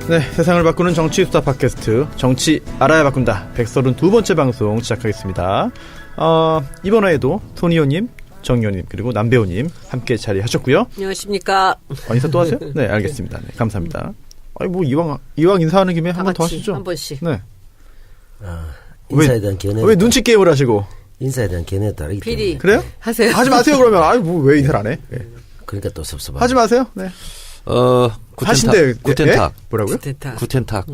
네, 세상을 바꾸는 정치 수다 팟캐스트 정치 알아야 바꾼다 132번째 방송 시작하겠습니다. 이번 화에도 손 의원님, 정 의원님 그리고 남 배우님 함께 자리하셨고요. 안녕하십니까. 인사 또 하세요? 네, 알겠습니다. 네, 감사합니다. 아니 뭐 이왕 인사하는 김에 한 번 더 하시죠. 한 번씩. 네. 인사에 대한 견해. 왜 눈치 게임을 하시고? 인사에 대한 견해에 다르기 때문에. PD. 그래요? 하세요. 하지 마세요 그러면. 아이 뭐 왜 인사를 안 해? 네. 그러니까 또 섭섭하고. 하지 마세요. 네. 하신대. 구텐탁. 뭐라고요? 구텐탁.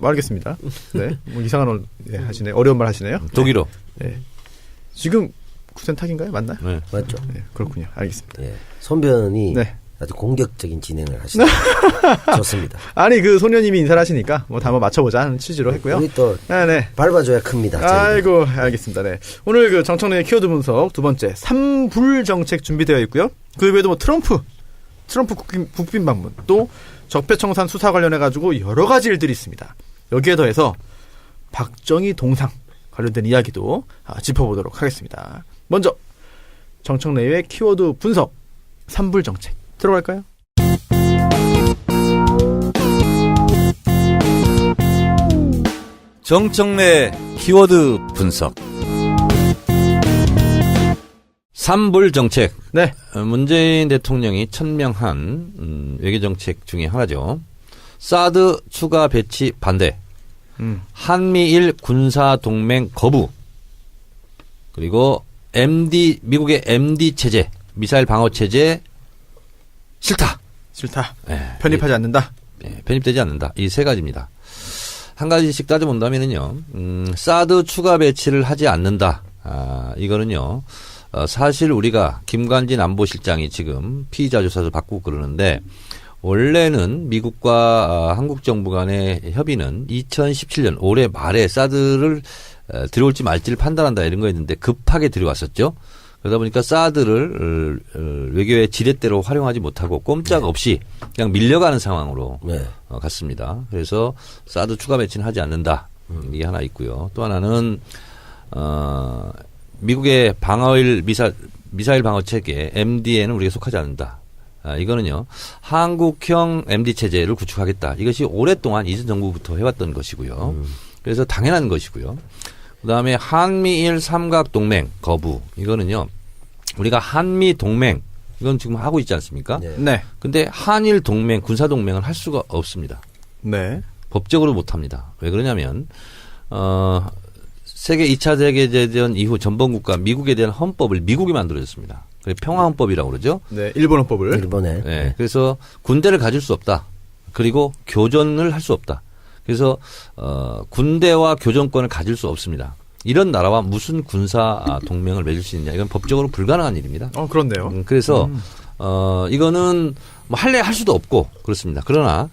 알겠습니다. 네. 뭐 이상한 하시네. 어려운 말 하시네요. 독일어. 네. 지금 구텐탁인가요? 맞나요? 네. 맞죠. 네, 그렇군요. 알겠습니다. 예. 손변이 네. 아주 공격적인 진행을 하시네. 좋습니다. 아니 그 소녀님이 인사를 하시니까 뭐 다 한번 맞춰보자 하는 취지로 했고요. 우리 또 네네. 밟아줘야 큽니다. 아이고 알겠습니다. 네. 오늘 그 정청래의 키워드 분석 두 번째 3불 정책 준비되어 있고요. 그 외에도 뭐 트럼프 국빈 방문 또 적폐청산 수사 관련해 가지고 여러 가지 일들이 있습니다. 여기에 더해서 박정희 동상 관련된 이야기도 짚어보도록 하겠습니다. 먼저 정청래의 키워드 분석 3불 정책 들어갈까요? 정청래 키워드 분석. 3불 정책. 네. 문재인 대통령이 천명한 외교정책 중에 하나죠. 사드 추가 배치 반대. 한미일 군사동맹 거부. 그리고 미국의 MD 체제, 미사일 방어 체제 싫다. 네, 편입하지 않는다. 네, 편입되지 않는다. 이 세 가지입니다. 한 가지씩 따져본다면은요, 사드 추가 배치를 하지 않는다. 이거는요, 사실 우리가 김관진 안보실장이 지금 피의자 조사를 받고 그러는데, 원래는 미국과 한국 정부 간의 협의는 2017년 올해 말에 사드를 들어올지 말지를 판단한다 이런 거였는데 급하게 들어왔었죠. 그러다 보니까 사드를 외교의 지렛대로 활용하지 못하고 꼼짝없이 그냥 밀려가는 상황으로 갔습니다. 그래서 사드 추가 배치는 하지 않는다. 이게 하나 있고요. 또 하나는 미국의 방어일 미사일 방어 체계 MD에는 우리가 속하지 않는다. 이거는요. 한국형 MD 체제를 구축하겠다. 이것이 오랫동안 이전 정부부터 해왔던 것이고요. 그래서 당연한 것이고요. 그다음에 한미일 삼각동맹 거부. 이거는요. 우리가 한미 동맹 이건 지금 하고 있지 않습니까? 네. 근데 한일 동맹 군사동맹을 할 수가 없습니다. 네. 법적으로 못 합니다. 왜 그러냐면 세계 2차 세계대전 이후 전범국가 미국에 대한 헌법을 미국이 만들어줬습니다. 그게 평화헌법이라고 그러죠. 네. 일본 헌법을. 일본에. 네. 그래서 군대를 가질 수 없다. 그리고 교전을 할 수 없다. 그래서 군대와 교전권을 가질 수 없습니다. 이런 나라와 무슨 군사 동맹을 맺을 수 있냐. 이건 법적으로 불가능한 일입니다. 그렇네요. 그래서 이거는 뭐 할 수도 없고 그렇습니다. 그러나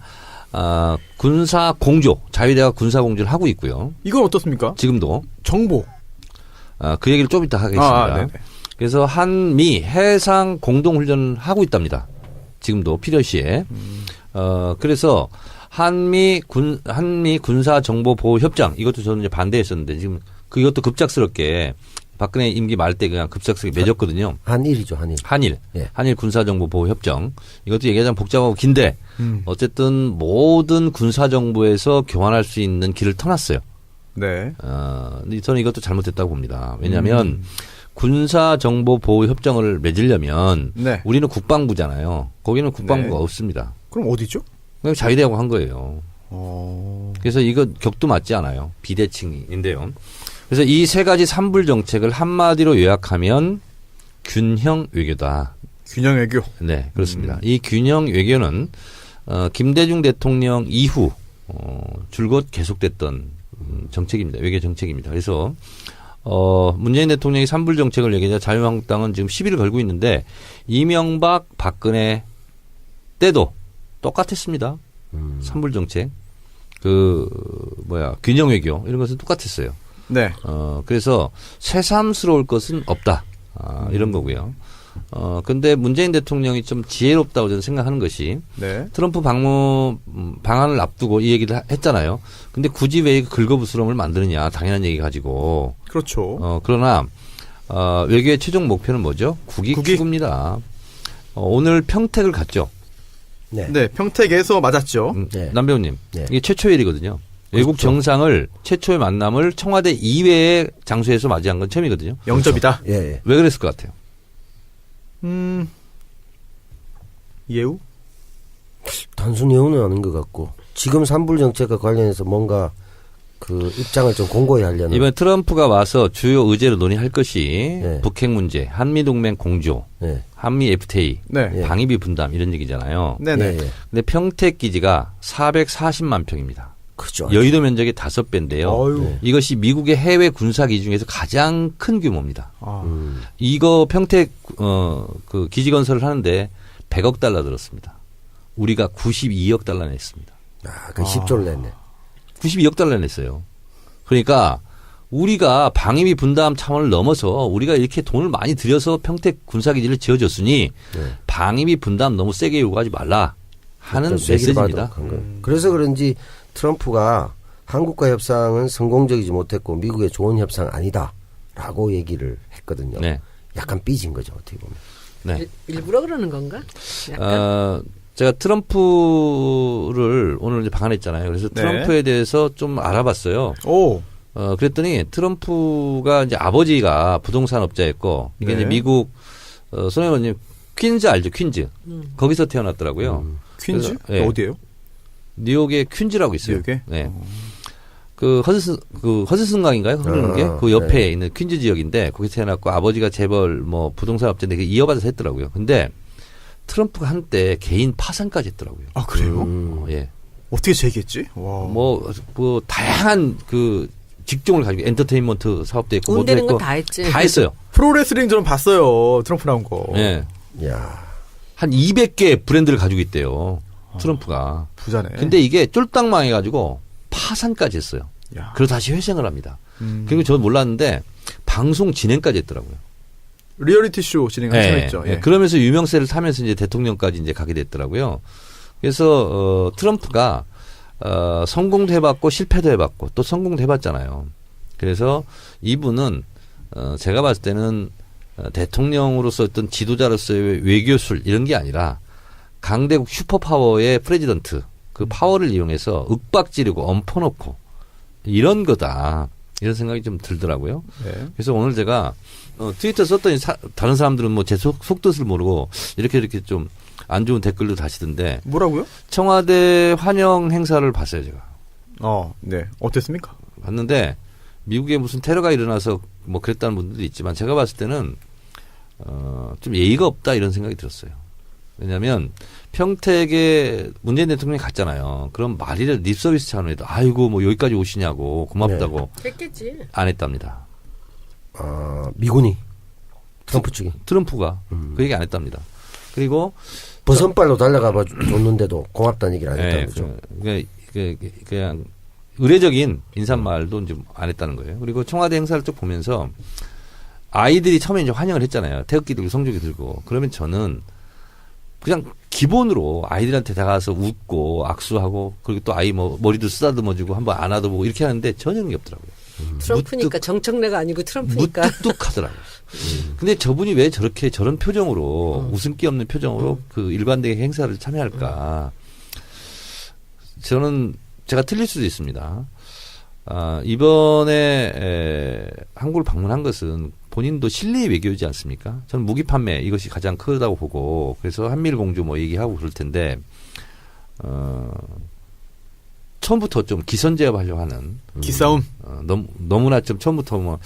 군사 공조, 자위대가 군사 공조를 하고 있고요. 이건 어떻습니까? 지금도 정보. 그 얘기를 좀 이따 하겠습니다. 그래서 한미 해상 공동 훈련을 하고 있답니다. 지금도 필요시에. 그래서 한미 군사 정보 보호 협정 이것도 저는 이제 반대했었는데 지금 그것도 급작스럽게 박근혜 임기 말 때 그냥 급작스럽게 맺었거든요. 한일이죠, 한일. 예. 한일 군사 정보 보호 협정. 이것도 얘기하자면 복잡하고 긴데 어쨌든 모든 군사 정보에서 교환할 수 있는 길을 터놨어요. 네. 근데 저는 이것도 잘못됐다고 봅니다. 왜냐하면 군사 정보 보호 협정을 맺으려면 우리는 국방부잖아요. 거기는 국방부가 없습니다. 그럼 어디죠? 그냥 자위대하고 한 거예요. 그래서 이거 격도 맞지 않아요. 비대칭인데요. 그래서 이 세 가지 3불 정책을 한마디로 요약하면 균형 외교다. 균형 외교. 네, 그렇습니다. 이 균형 외교는 김대중 대통령 이후 줄곧 계속됐던 정책입니다. 외교 정책입니다. 그래서 문재인 대통령이 3불 정책을 얘기하자 자유한국당은 지금 시비를 걸고 있는데 이명박, 박근혜 때도 똑같았습니다. 3불 정책. 균형 외교 이런 것은 똑같았어요. 네. 그래서 새삼스러울 것은 없다. 이런 거고요. 근데 문재인 대통령이 좀 지혜롭다고 저는 생각하는 것이 트럼프 방문 방안을 앞두고 이 얘기를 했잖아요. 근데 굳이 왜 긁어부스럼을 만드느냐. 당연한 얘기 가지고. 그렇죠. 그러나 외교의 최종 목표는 뭐죠? 국익 추구입니다. 오늘 평택을 갔죠. 네, 평택에서 맞았죠. 네. 남 배우님, 네. 이게 최초의 일이거든요. 외국 그렇죠. 정상을 최초의 만남을 청와대 이외의 장소에서 맞이한 건 처음이거든요. 영접이다. 예, 예. 왜 그랬을 것 같아요? 예우? 단순 예우는 아닌 것 같고 지금 산불 정책과 관련해서 뭔가 그 입장을 좀 공고히 하려는. 이번 트럼프가 와서 주요 의제로 논의할 것이 네. 북핵 문제, 한미동맹 공조, 네. 한미 FTA, 네. 예. 방위비 분담 이런 얘기잖아요. 네네. 예, 예. 근데 평택 기지가 440만 평입니다. 그죠. 여의도 면적의 5배인데요. 어유. 네. 이것이 미국의 해외 군사 기지 중에서 가장 큰 규모입니다. 아, 이거 평택 그 기지 건설을 하는데 100억 달러 들었습니다. 우리가 92억 달러 냈습니다. 그 10조를 냈네. 92억 달러 냈어요. 그러니까 우리가 방위비 분담 차원을 넘어서 우리가 이렇게 돈을 많이 들여서 평택 군사기지를 지어줬으니 네. 방위비 분담 너무 세게 요구하지 말라 하는 또 세기를 메시지입니다. 받은 거. 그래서 그런지 트럼프가 한국과 협상은 성공적이지 못했고 미국의 좋은 협상 아니다라고 얘기를 했거든요. 네. 약간 삐진 거죠 어떻게 보면. 네. 일부러 그러는 건가? 약간. 제가 트럼프를 오늘 이제 방한했잖아요. 그래서 네. 트럼프에 대해서 좀 알아봤어요. 오. 그랬더니 트럼프가 이제 아버지가 부동산 업자였고 이게 네. 이제 미국 손혜원님 퀸즈 알죠? 퀸즈. 거기서 태어났더라고요. 퀸즈? 그래서, 예. 어디예요? 뉴욕에 퀸즈라고 있어요. 뉴욕에? 네. 그 허드슨강인가요? 흐르는 게 그 옆에 있는 퀸즈 지역인데 거기 태어났고 아버지가 재벌 뭐 부동산 업자인데 그게 이어받아서 했더라고요. 근데 트럼프가 한때 개인 파산까지 했더라고요. 아, 그래요? 예. 어떻게 제기했지? 와. 뭐 다양한 그 직종을 가지고 엔터테인먼트 사업도 했고 돈 뭐도 되는 했고 건 다 했지. 다 했어요. 프로레슬링 저는 봤어요. 트럼프 나온 거. 예. 야. 한 200개 브랜드를 가지고 있대요. 트럼프가. 부자네. 근데 이게 쫄딱 망해가지고 파산까지 했어요. 야. 그리고 다시 회생을 합니다. 그리고 저는 몰랐는데 방송 진행까지 했더라고요. 리얼리티 쇼 진행을 했죠. 예. 그러면서 유명세를 타면서 이제 대통령까지 이제 가게 됐더라고요. 그래서 트럼프가 성공도 해봤고 실패도 해봤고 또 성공도 해봤잖아요. 그래서 이분은 제가 봤을 때는 대통령으로서 어떤 지도자로서의 외교술 이런 게 아니라 강대국 슈퍼파워의 프레지던트 그 파워를 이용해서 윽박지르고 엎어놓고 이런 거다. 이런 생각이 좀 들더라고요. 네. 그래서 오늘 제가 트위터 썼더니 다른 사람들은 뭐 제 속뜻을 모르고 이렇게 좀 안 좋은 댓글도 다시던데 뭐라고요? 청와대 환영 행사를 봤어요 제가. 네. 어땠습니까? 봤는데 미국에 무슨 테러가 일어나서 뭐 그랬다는 분들도 있지만 제가 봤을 때는 좀 예의가 없다 이런 생각이 들었어요. 왜냐하면 평택에 문재인 대통령이 갔잖아요. 그럼 말이라도 립서비스 차원에도 아이고 뭐 여기까지 오시냐고 고맙다고 했겠지. 안 했답니다. 미군이 트럼프 측이 트럼프가 그 얘기 안 했답니다. 그리고 버선발로 달려가 봐 줬는데도 고맙다는 얘기를 안 했다는 거죠. 그냥 의례적인 인사말도 좀 안 했다는 거예요. 그리고 청와대 행사를 쭉 보면서 아이들이 처음에 이제 환영을 했잖아요. 태극기 들고 성조기 들고. 그러면 저는 그냥 기본으로 아이들한테 다가가서 웃고 악수하고 그리고 또 아이 뭐 머리도 쓰다듬어주고 한번 안아도 이렇게 하는데 전혀 그런 게 없더라고요. 트럼프니까 정청래가 아니고 트럼프니까. 무뚝뚝하더라고요. 근데 저분이 왜 저런 표정으로 웃음기 없는 표정으로 그 일관되게 행사를 참여할까? 저는 제가 틀릴 수도 있습니다. 이번에 한국을 방문한 것은 본인도 실리 외교이지 않습니까? 저는 무기 판매 이것이 가장 크다고 보고 그래서 한미일 공조 뭐 얘기하고 그럴 텐데 처음부터 좀 기선제압하려고 하는 기싸움. 너무나 좀 처음부터 뭐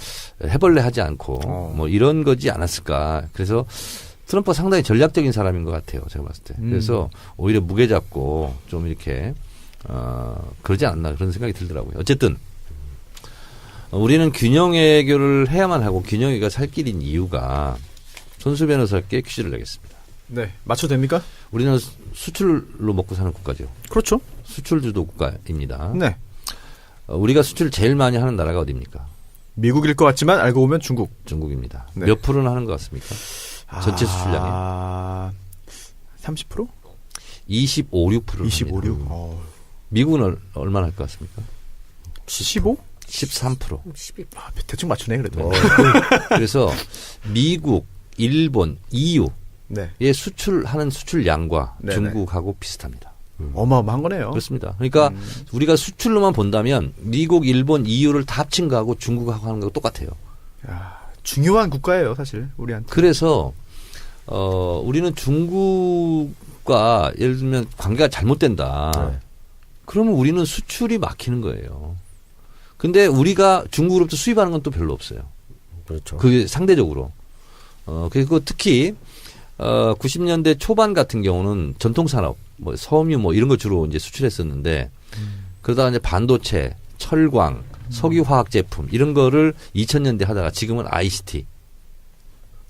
해벌레 하지 않고 뭐 이런 거지 않았을까. 그래서 트럼프가 상당히 전략적인 사람인 것 같아요. 제가 봤을 때. 그래서 오히려 무게 잡고 좀 이렇게 그러지 않나 그런 생각이 들더라고요. 어쨌든 우리는 균형 외교를 해야만 하고 균형 외교가 살 길인 이유가 손수 변호사께 퀴즈를 내겠습니다. 네. 맞춰도 됩니까? 우리는 수출로 먹고 사는 국가죠. 그렇죠. 수출 주도 국가입니다. 네. 우리가 수출을 제일 많이 하는 나라가 어디입니까? 미국일 것 같지만 알고 보면 중국. 중국입니다. 네. 몇 프로는 하는 것 같습니까? 전체 수출량이 30%? 25, 6%. 25, 합니다. 6. 미국은 얼마나 할 것 같습니까? 15? 13%. 12. 대충 맞추네 그래도. 그래서 미국, 일본, EU 네. 수출하는 수출량과 네네. 중국하고 비슷합니다. 어마어마한 거네요. 그렇습니다. 그러니까 우리가 수출로만 본다면 미국, 일본, EU를 다 합친 거하고 중국하고 하는 거 똑같아요. 야, 중요한 국가예요, 사실 우리한테. 그래서 우리는 중국과 예를 들면 관계가 잘못된다. 네. 그러면 우리는 수출이 막히는 거예요. 근데 우리가 중국으로부터 수입하는 건 또 별로 없어요. 그렇죠. 그게 상대적으로. 그리고 특히 90년대 초반 같은 경우는 전통산업, 뭐 섬유 뭐 이런 거 주로 이제 수출했었는데 그러다가 이제 반도체, 철광, 석유화학 제품 이런 거를 2000년대 하다가 지금은 ICT,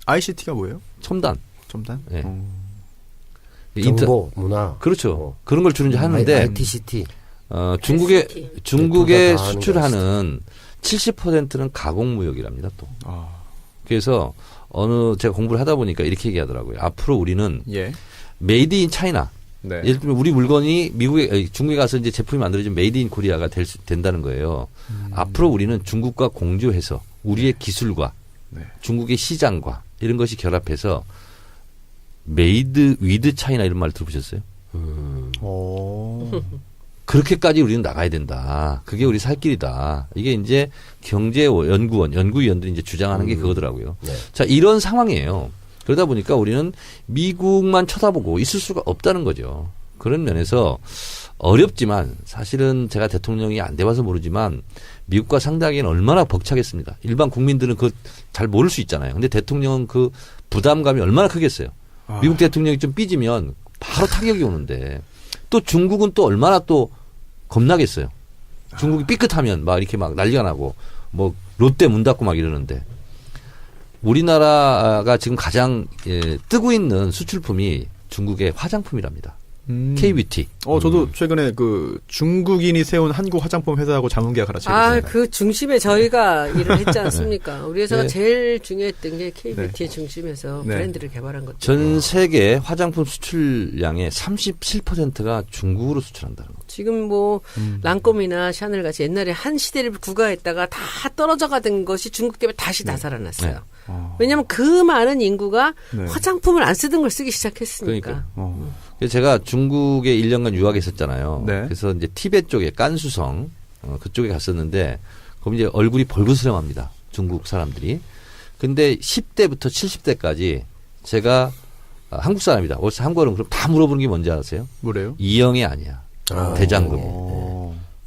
ICT가 뭐예요? 첨단, 첨단? 네. 정보, 문화. 그렇죠. 그런 걸 주로 이제 하는데 ITCT. 중국에 대표가 다 하는 수출하는 70%는 가공무역이랍니다 또. 그래서 제가 공부를 하다 보니까 이렇게 얘기하더라고요. 앞으로 우리는 예. 메이드 인 차이나. 네. 예를 들면 우리 물건이 중국에 가서 이제 제품이 만들어진 메이드 인 코리아가 된다는 거예요. 앞으로 우리는 중국과 공조해서 우리의 기술과 네. 중국의 시장과 이런 것이 결합해서 메이드 위드 차이나 이런 말 들어보셨어요? 그렇게까지 우리는 나가야 된다. 그게 우리 살 길이다. 이게 이제 연구위원들이 이제 주장하는 게 그거더라고요. 네. 자, 이런 상황이에요. 그러다 보니까 우리는 미국만 쳐다보고 있을 수가 없다는 거죠. 그런 면에서 어렵지만 사실은 제가 대통령이 안 돼봐서 모르지만 미국과 상대하기에는 얼마나 벅차겠습니다. 일반 국민들은 그거 잘 모를 수 있잖아요. 근데 대통령은 그 부담감이 얼마나 크겠어요. 미국 대통령이 좀 삐지면 바로 타격이 오는데 또 중국은 또 얼마나 또 겁나겠어요. 중국이 삐끗하면 막 이렇게 막 난리가 나고 뭐 롯데 문 닫고 막 이러는데 우리나라가 지금 가장 뜨고 있는 수출품이 중국의 화장품이랍니다. KBT. 저도 최근에 그 중국인이 세운 한국 화장품 회사하고 자문 계약하라 책을 그 중심에 저희가 일을 했지 않습니까? 우리 회사가 네. 제일 중요했던 게 KBT의 중심에서 네. 브랜드를 개발한 거죠. 전 세계 화장품 수출량의 37%가 중국으로 수출한다는 거. 지금 뭐 랑콤이나 샤넬 같이 옛날에 한 시대를 구가했다가 다 떨어져 가던 것이 중국 때문에 다시 다 살아났어요. 왜냐하면 그 많은 인구가 네. 화장품을 안 쓰던 걸 쓰기 시작했으니까. 그래서 제가 중국에 1년간 유학했었잖아요. 네. 그래서 이제 티베트 쪽에 깐수성 그쪽에 갔었는데 거기 이제 얼굴이 벌거스름합니다. 중국 사람들이. 근데 10대부터 70대까지 제가 한국 사람이다. 어디서 한국어는 그럼 다 물어보는 게 뭔지 아세요? 뭐래요? 이영애 아니야. 대장금이.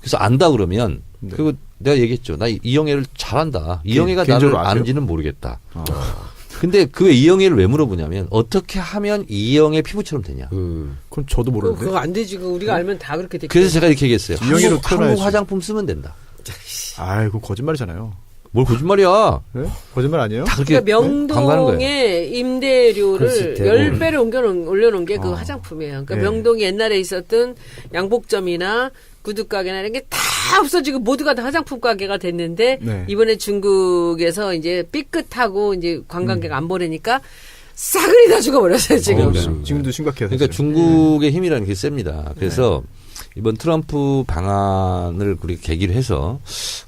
그래서 안다 그러면 네. 그리고 내가 얘기했죠. 나 이영애를 잘한다. 이영애가 나를 개인적으로 아세요? 아는지는 모르겠다. 근데 그 이영애를 왜 물어보냐면 어떻게 하면 이영애 피부처럼 되냐. 그건 저도 모르는데. 그거 안 되지. 그거 우리가 알면 다 그렇게 됐겠죠. 그래서 제가 이렇게 얘기했어요. 이영애로 한국 태어나야지. 화장품 쓰면 된다. 아이고 거짓말이잖아요. 뭘 거짓말이야. 네? 거짓말 아니에요? 다 그렇게 그러니까 광고하는 거예요. 명동에 임대료를 글씨대고. 10배를 올려놓은 게 그 화장품이에요. 그러니까 네. 명동에 옛날에 있었던 양복점이나 구두가게나 이런 게 다 없어지고 모두가 다 화장품 가게가 됐는데 네. 이번에 중국에서 이제 삐끗하고 이제 관광객 안 보내니까 싸그리 다 죽어버렸어요, 지금. 지금도 심각해요. 그러니까 사실. 중국의 힘이라는 게 셉니다. 그래서 이번 트럼프 방안을 우리 계기로 해서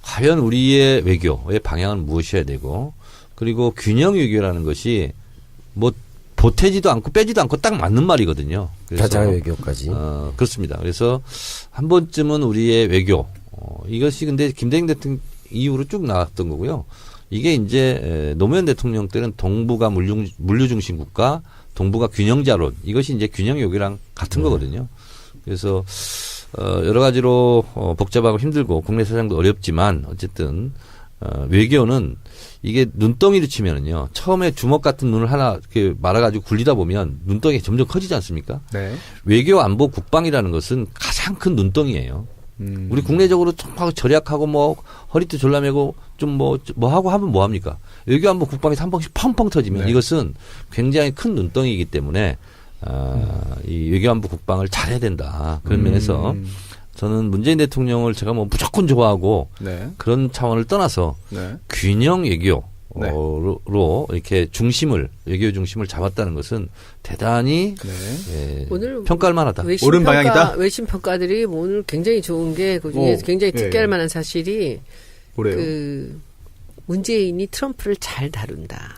과연 우리의 외교의 방향은 무엇이어야 되고 그리고 균형 외교라는 것이 뭐 보태지도 않고 빼지도 않고 딱 맞는 말이거든요. 그래서 가짜 외교까지. 그렇습니다. 그래서 한 번쯤은 우리의 외교 이것이 근데 김대중 대통령 이후로 쭉 나왔던 거고요. 이게 이제 노무현 대통령 때는 동북아 물류 중심 국가, 동북아 균형자론 이것이 이제 균형 외교랑 같은 거거든요. 그래서 여러 가지로 복잡하고 힘들고 국내 사정도 어렵지만 어쨌든 외교는 이게 눈덩이를 치면은요. 처음에 주먹 같은 눈을 하나 이렇게 말아가지고 굴리다 보면 눈덩이가 점점 커지지 않습니까? 네. 외교, 안보, 국방이라는 것은 가장 큰 눈덩이예요. 우리 국내적으로 좀 절약하고 뭐 허리띠 졸라매고 좀 뭐 하고 하면 뭐 합니까? 외교, 안보, 국방에서 한 번씩 펑펑 터지면 네. 이것은 굉장히 큰 눈덩이이기 때문에 이 외교, 안보, 국방을 잘해야 된다. 그런 면에서 저는 문재인 대통령을 제가 뭐 무조건 좋아하고 네. 그런 차원을 떠나서 네. 균형 외교로 네. 이렇게 외교 중심을 잡았다는 것은 대단히 네. 오늘 평가할 만하다. 옳은 방향이다? 외신 평가들이 뭐 오늘 굉장히 좋은 게 그중에 굉장히 예, 특기할 예. 만한 사실이 뭐래요? 문재인이 트럼프를 잘 다룬다.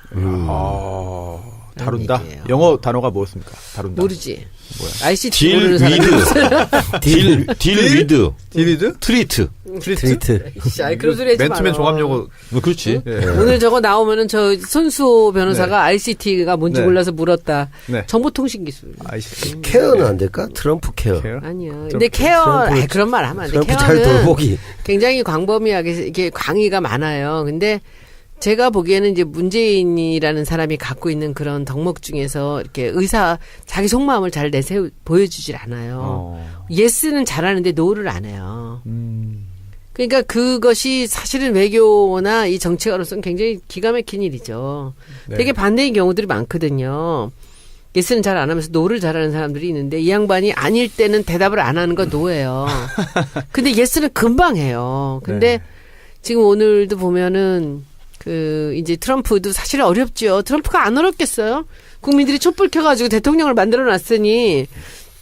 다룬다. 얘기예요. 영어 단어가 뭐였습니까? 다룬다. 모르지. 뭐야? ICT 딜 모르는 사람이 위드. 딜 위드. 디비드? 트리트. 트리트. 아이, 그런 소리 하지 맨투맨 마라. 종합용어. 뭐 그렇지. 예. 오늘 저거 나오면은 저 손수호 변호사가 ICT가 뭔지 네. 몰라서 물었다. 네. 정보통신 기술. ICT. 케어는 안 될까? 트럼프 케어. 케어? 아니야. 근데 케어, 트럼프- 그런 말 하면 안 돼. 트럼프 잘 케어는 돌보기. 굉장히 광범위하게 이렇게 광의가 많아요. 근데 제가 보기에는 이제 문재인이라는 사람이 갖고 있는 그런 덕목 중에서 이렇게 자기 속마음을 잘 보여주질 않아요. 예스는 잘하는데 노를 안 해요. 그러니까 그것이 사실은 외교나 이 정치가로서는 굉장히 기가 막힌 일이죠. 네. 되게 반대인 경우들이 많거든요. 예스는 잘 안 하면서 노를 잘하는 사람들이 있는데 이 양반이 아닐 때는 대답을 안 하는 건 노예요. 근데 예스는 금방 해요. 근데 네. 지금 오늘도 보면은 이제 트럼프도 사실 어렵죠. 트럼프가 안 어렵겠어요? 국민들이 촛불 켜가지고 대통령을 만들어 놨으니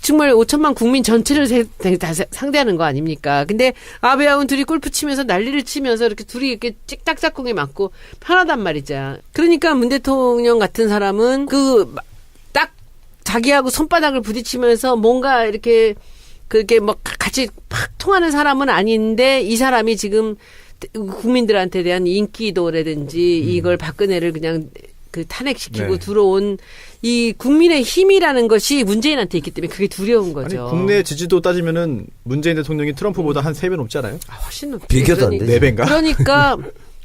정말 5천만 국민 전체를 다 상대하는 거 아닙니까? 근데 아베하고는 둘이 골프 치면서 난리를 치면서 이렇게 둘이 이렇게 찍딱짝꿍이 맞고 편하단 말이죠. 그러니까 문 대통령 같은 사람은 딱 자기하고 손바닥을 부딪히면서 뭔가 이렇게 그렇게 뭐 같이 팍 통하는 사람은 아닌데 이 사람이 지금 국민들한테 대한 인기도라든지 이걸 박근혜를 그냥 탄핵시키고 네. 들어온 이 국민의 힘이라는 것이 문재인한테 있기 때문에 그게 두려운 아니, 거죠. 국내 지지도 따지면은 문재인 대통령이 트럼프보다 한 3배 높지 않아요? 훨씬 높죠. 비교도 안 되지. 4배인가? 그러니까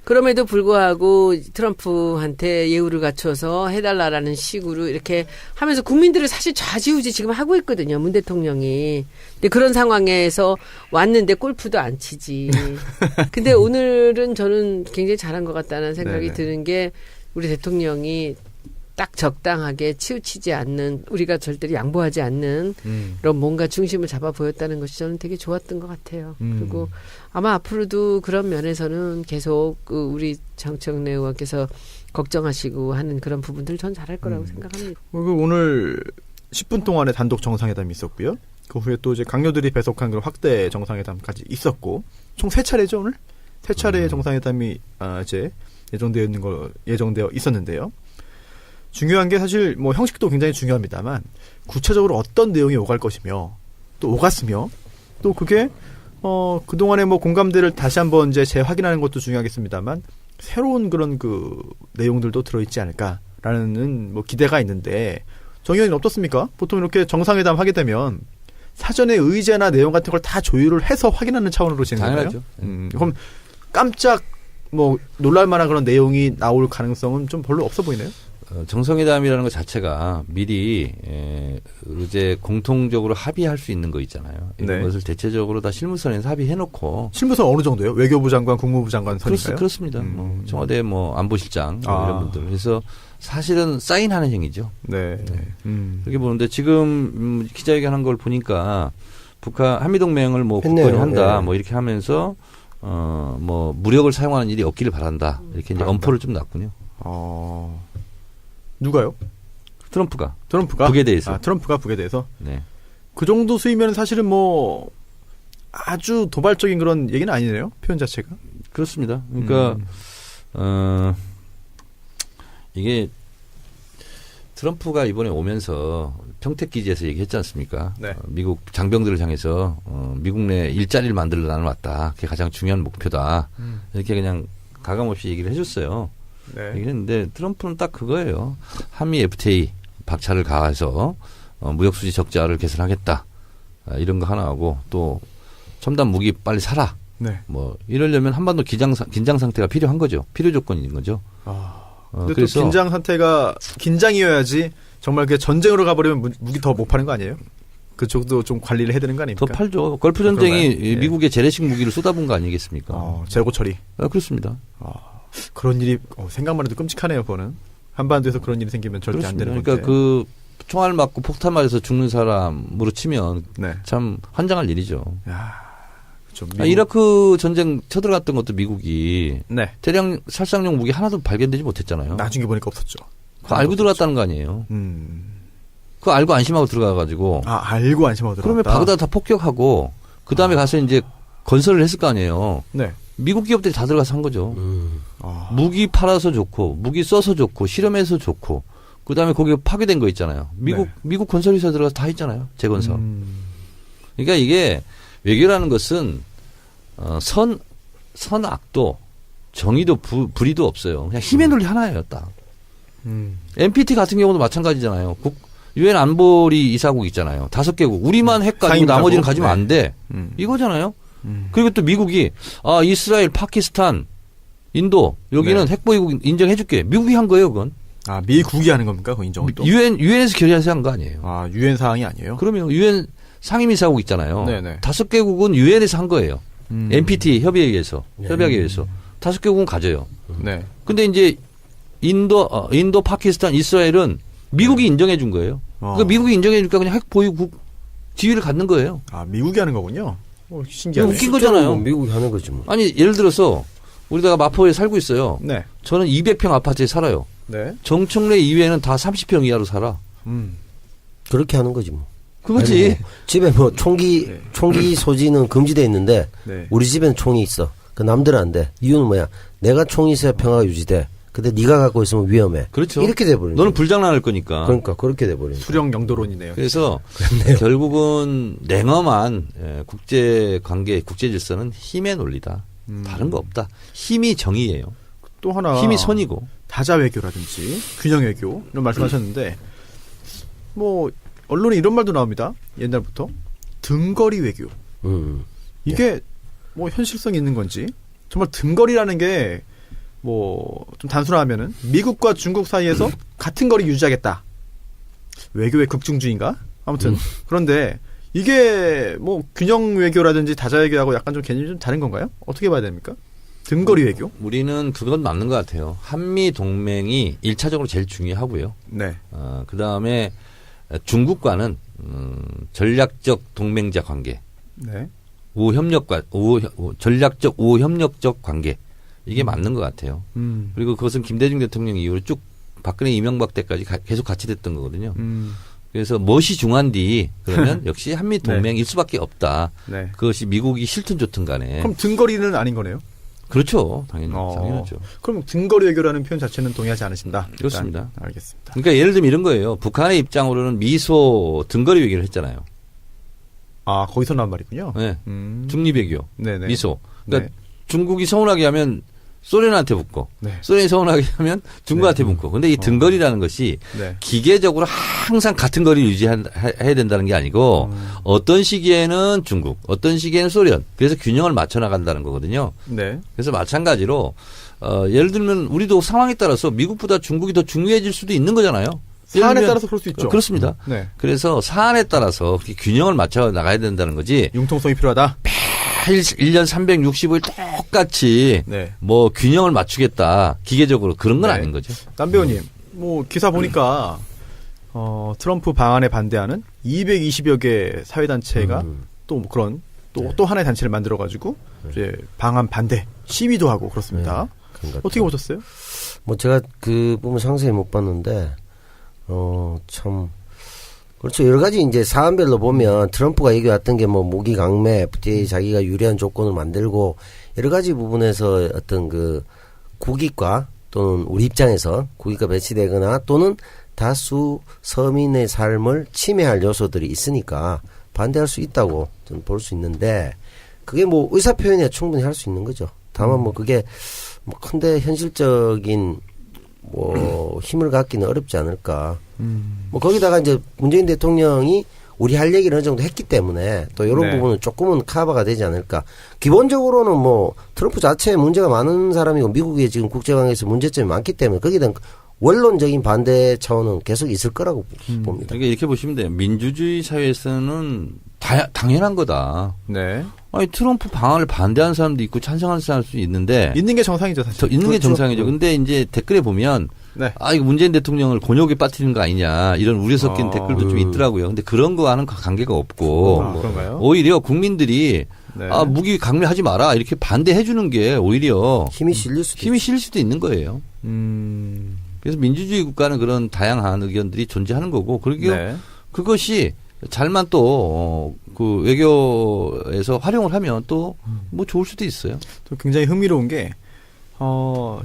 그럼에도 불구하고 트럼프한테 예우를 갖춰서 해달라라는 식으로 이렇게 하면서 국민들을 사실 좌지우지 지금 하고 있거든요. 문 대통령이. 근데 그런 상황에서 왔는데 골프도 안 치지. 근데 오늘은 저는 굉장히 잘한 것 같다는 생각이 네네. 드는 게 우리 대통령이 딱 적당하게 치우치지 않는 우리가 절대로 양보하지 않는 그런 뭔가 중심을 잡아 보였다는 것이 저는 되게 좋았던 것 같아요. 그리고 아마 앞으로도 그런 면에서는 계속 우리 정청래 의원께서 걱정하시고 하는 그런 부분들 전 잘할 거라고 생각합니다. 오늘 10분 동안의 단독 정상회담이 있었고요. 그 후에 또 이제 강요들이 배속한 그런 확대 정상회담까지 있었고 총 3차례죠 오늘? 3차례의 정상회담이 이제 예정되어 있었는데요. 중요한 게 사실 뭐 형식도 굉장히 중요합니다만 구체적으로 어떤 내용이 오갈 것이며 또 오갔으며 또 그게 그동안의 뭐 공감대를 다시 한번 이제 재확인하는 것도 중요하겠습니다만 새로운 그런 내용들도 들어있지 않을까라는 뭐 기대가 있는데 정 의원님 어떻습니까? 보통 이렇게 정상회담 하게 되면 사전에 의제나 내용 같은 걸 다 조율을 해서 확인하는 차원으로 진행하나요? 당연하죠. 그럼 깜짝 뭐 놀랄만한 그런 내용이 나올 가능성은 좀 별로 없어 보이네요. 정상회담이라는 것 자체가 미리 이제 공통적으로 합의할 수 있는 거 있잖아요. 이런 네. 것을 대체적으로 다 실무선에서 합의해놓고 실무선 어느 정도예요? 외교부 장관, 국무부 장관 선인가요? 그렇습니다. 뭐 청와대 뭐 안보실장 뭐 이런 분들. 그래서 사실은 사인하는 행위죠. 네. 그렇게 보는데 지금 기자회견한 걸 보니까 한미동맹을 뭐 했네요. 굳건히 한다 네. 뭐 이렇게 하면서 뭐 무력을 사용하는 일이 없기를 바란다 이렇게 이제 엄포를 좀 놨군요. 누가요? 트럼프가 북에 대해서. 트럼프가 북에 대해서. 네. 그 정도 수위면 사실은 뭐 아주 도발적인 그런 얘기는 아니네요. 표현 자체가. 그렇습니다. 그러니까 이게 트럼프가 이번에 오면서 평택기지에서 얘기했지 않습니까? 네. 미국 장병들을 향해서 미국 내 일자리를 만들러 나는 왔다. 그게 가장 중요한 목표다. 이렇게 그냥 가감없이 얘기를 해줬어요. 네. 얘기를 했는데 트럼프는 딱 그거예요. 한미 FTA 박차를 가해서 무역수지 적자를 개선하겠다. 이런 거 하나 하고 또 첨단 무기 빨리 사라. 네. 뭐 이러려면 한반도 긴장 상태가 필요한 거죠. 필요 조건인 거죠. 근데 그래서 또 긴장 상태가 긴장이어야지 정말 그게 전쟁으로 가버리면 무기 더 못 파는 거 아니에요? 그쪽도 좀 관리를 해야 되는 거 아닙니까? 더 팔죠. 걸프 전쟁이 그런가요? 예. 미국의 재래식 무기를 쏟아본 거 아니겠습니까? 재고 처리. 그렇습니다. 그런 일이 생각만 해도 끔찍하네요. 그거는 한반도에서 그런 일이 생기면 절대 안 되는 건데. 그러니까 그 총알 맞고 폭탄 맞아서 죽는 사람으로 치면 네. 참 환장할 일이죠. 좀 이라크 전쟁 쳐들어갔던 것도 미국이 네. 대량 살상용 무기 하나도 발견되지 못했잖아요. 나중에 보니까 없었죠. 그거 알고 들어갔다는 거 아니에요. 그거 알고 안심하고 들어가가지고. 알고 안심하고 들어갔다. 그러면 바그다드 다 폭격하고 그 다음에 가서 이제 건설을 했을 거 아니에요. 네. 미국 기업들이 다 들어가서 한 거죠. 무기 팔아서 좋고 무기 써서 좋고 실험해서 좋고 그다음에 거기 파괴된 거 있잖아요. 미국 건설회사 들어가서 다 했잖아요. 재건설. 그러니까 이게 외교라는 것은 선악도 정의도 불의도 없어요. 그냥 힘의 논리 하나예요, 딱. NPT 같은 경우도 마찬가지잖아요. 유엔 안보리 이사국 있잖아요. 5개국. 우리만 핵 가지고 나머지는 가지면 안 돼. 이거잖아요. 그리고 또 미국이 이스라엘, 파키스탄, 인도 여기는 핵 보유국 인정해 줄게. 미국이 한 거예요, 그건. 미국이 하는 겁니까? 그 인정은 또? 유엔에서 결의해서 한 거 아니에요. 유엔 사항이 아니에요? 그러면 유엔 상임이사국 있잖아요. 네네. 5개국은 유엔에서 한 거예요. NPT 협의에 의해서, 협약에 의해서 5개국은 가져요. 네. 근데 이제 인도, 파키스탄, 이스라엘은 미국이 인정해 준 거예요. 그러니까 미국이 인정해 주니까 그냥 핵 보유국 지위를 갖는 거예요. 미국이 하는 거군요. 신기하네. 웃긴 거잖아요. 미국이 하는 거지 뭐. 아니, 예를 들어서 우리가 마포에 살고 있어요. 네. 저는 200평 아파트에 살아요. 네. 정청래 이외에는 다 30평 이하로 살아. 그렇게 하는 거지 뭐. 그거지. 아니, 뭐 집에 뭐 총기 소지는 금지돼 있는데 네. 우리 집에는 총이 있어. 그 남들은 안 돼. 이유는 뭐야? 내가 총이 있어야 평화가 유지돼. 근데 네가 갖고 있으면 위험해. 그렇죠. 이렇게 돼버리는 너는 거야. 불장난할 거니까. 그러니까 그렇게 돼버리는 거야. 수령 영도론이네요. 그래서 그렇네요. 결국은 냉엄한 국제 관계, 국제 질서는 힘의 논리다. 다른 거 없다. 힘이 정의예요. 또 하나 힘이 선이고. 다자 외교라든지 균형 외교 이런 말씀하셨는데 뭐 언론에 이런 말도 나옵니다. 옛날부터 등거리 외교. 이게 뭐 현실성이 있는 건지 정말 등거리라는 게 뭐 좀 단순하면은 미국과 중국 사이에서 같은 거리 유지하겠다. 외교의 극중주의인가? 아무튼 그런데 이게 뭐 균형 외교라든지 다자 외교하고 약간 좀 개념이 좀 다른 건가요? 어떻게 봐야 됩니까? 등거리 외교? 우리는 그건 맞는 것 같아요. 한미 동맹이 1차적으로 제일 중요하고요. 네. 그 다음에 중국과는 전략적 동맹자 관계, 네. 전략적 우협력적 관계 이게 맞는 것 같아요. 그리고 그것은 김대중 대통령 이후로 쭉 박근혜 이명박 때까지 계속 같이 됐던 거거든요. 그래서 무엇이 중요한디 그러면 역시 한미 동맹일 수밖에 없다. 네. 그것이 미국이 싫든 좋든 간에. 그럼 등거리는 아닌 거네요? 그렇죠. 당연하죠. 그럼 등거리 외교라는 표현 자체는 동의하지 않으신다? 그렇습니다. 일단 알겠습니다. 그러니까 예를 들면 이런 거예요. 북한의 입장으로는 미소 등거리 외교를 했잖아요. 거기서 나온 말이군요. 네. 중립외교, 네네. 미소. 그러니까 네. 중국이 서운하게 하면 소련한테 붙고, 네. 소련이 서운하게 하면 중국한테 붙고. 근데 이 등거리라는 것이 네. 기계적으로 항상 같은 거리를 유지해야 된다는 게 아니고 어떤 시기에는 중국, 어떤 시기에는 소련. 그래서 균형을 맞춰 나간다는 거거든요. 네. 그래서 마찬가지로 예를 들면 우리도 상황에 따라서 미국보다 중국이 더 중요해질 수도 있는 거잖아요. 사안에 따라서 그럴 수 있죠. 그렇습니다. 네. 그래서 사안에 따라서 그렇게 균형을 맞춰 나가야 된다는 거지. 융통성이 필요하다. 1년 365일 똑같이 네. 뭐 균형을 맞추겠다. 기계적으로 그런 건 네. 아닌 거죠. 남 배우님, 뭐 기사 보니까 트럼프 방안에 반대하는 220여 개 사회단체가 또 뭐 그런 또 하나의 단체를 만들어 가지고 이제 방안 반대 시위도 하고 그렇습니다. 어떻게 보셨어요? 뭐 제가 그 부분 상세히 못 봤는데 참 그렇죠. 여러 가지 이제 사안별로 보면 트럼프가 얘기했던 게 뭐 무기 강매, FTA 자기가 유리한 조건을 만들고 여러 가지 부분에서 어떤 그 국익과 또는 우리 입장에서 국익과 배치되거나 또는 다수 서민의 삶을 침해할 요소들이 있으니까 반대할 수 있다고 저는 볼 수 있는데 그게 뭐 의사 표현이야 충분히 할 수 있는 거죠. 다만 뭐 그게 뭐 큰데 현실적인 뭐 힘을 갖기는 어렵지 않을까. 뭐 거기다가 이제 문재인 대통령이 우리 할 얘기를 어느 정도 했기 때문에 또 이런 네. 부분은 조금은 커버가 되지 않을까. 기본적으로는 뭐 트럼프 자체에 문제가 많은 사람이고 미국의 지금 국제관계에서 문제점이 많기 때문에 거기에 대한 원론적인 반대 차원은 계속 있을 거라고 봅니다. 그러니까 이렇게 보시면 돼요. 민주주의 사회에서는 당연한 거다. 네. 아니 트럼프 방안을 반대하는 사람도 있고 찬성하는 사람도 있는데 있는 게 정상이죠, 사실. 있는 게 그렇죠. 정상이죠. 근데 이제 댓글에 보면 네. 이거 문재인 대통령을 곤욕에 빠뜨리는 거 아니냐 이런 우려 섞인 댓글도 좀 있더라고요. 근데 그런 거와는 관계가 없고 그런가요? 오히려 국민들이 네. 무기 강매하지 마라 이렇게 반대해 주는 게 오히려 힘이 실릴 수도 힘이 실릴 수도 있는 거예요. 그래서 민주주의 국가는 그런 다양한 의견들이 존재하는 거고 네. 그것이 잘만 또 그 외교에서 활용을 하면 또 뭐 좋을 수도 있어요. 또 굉장히 흥미로운 게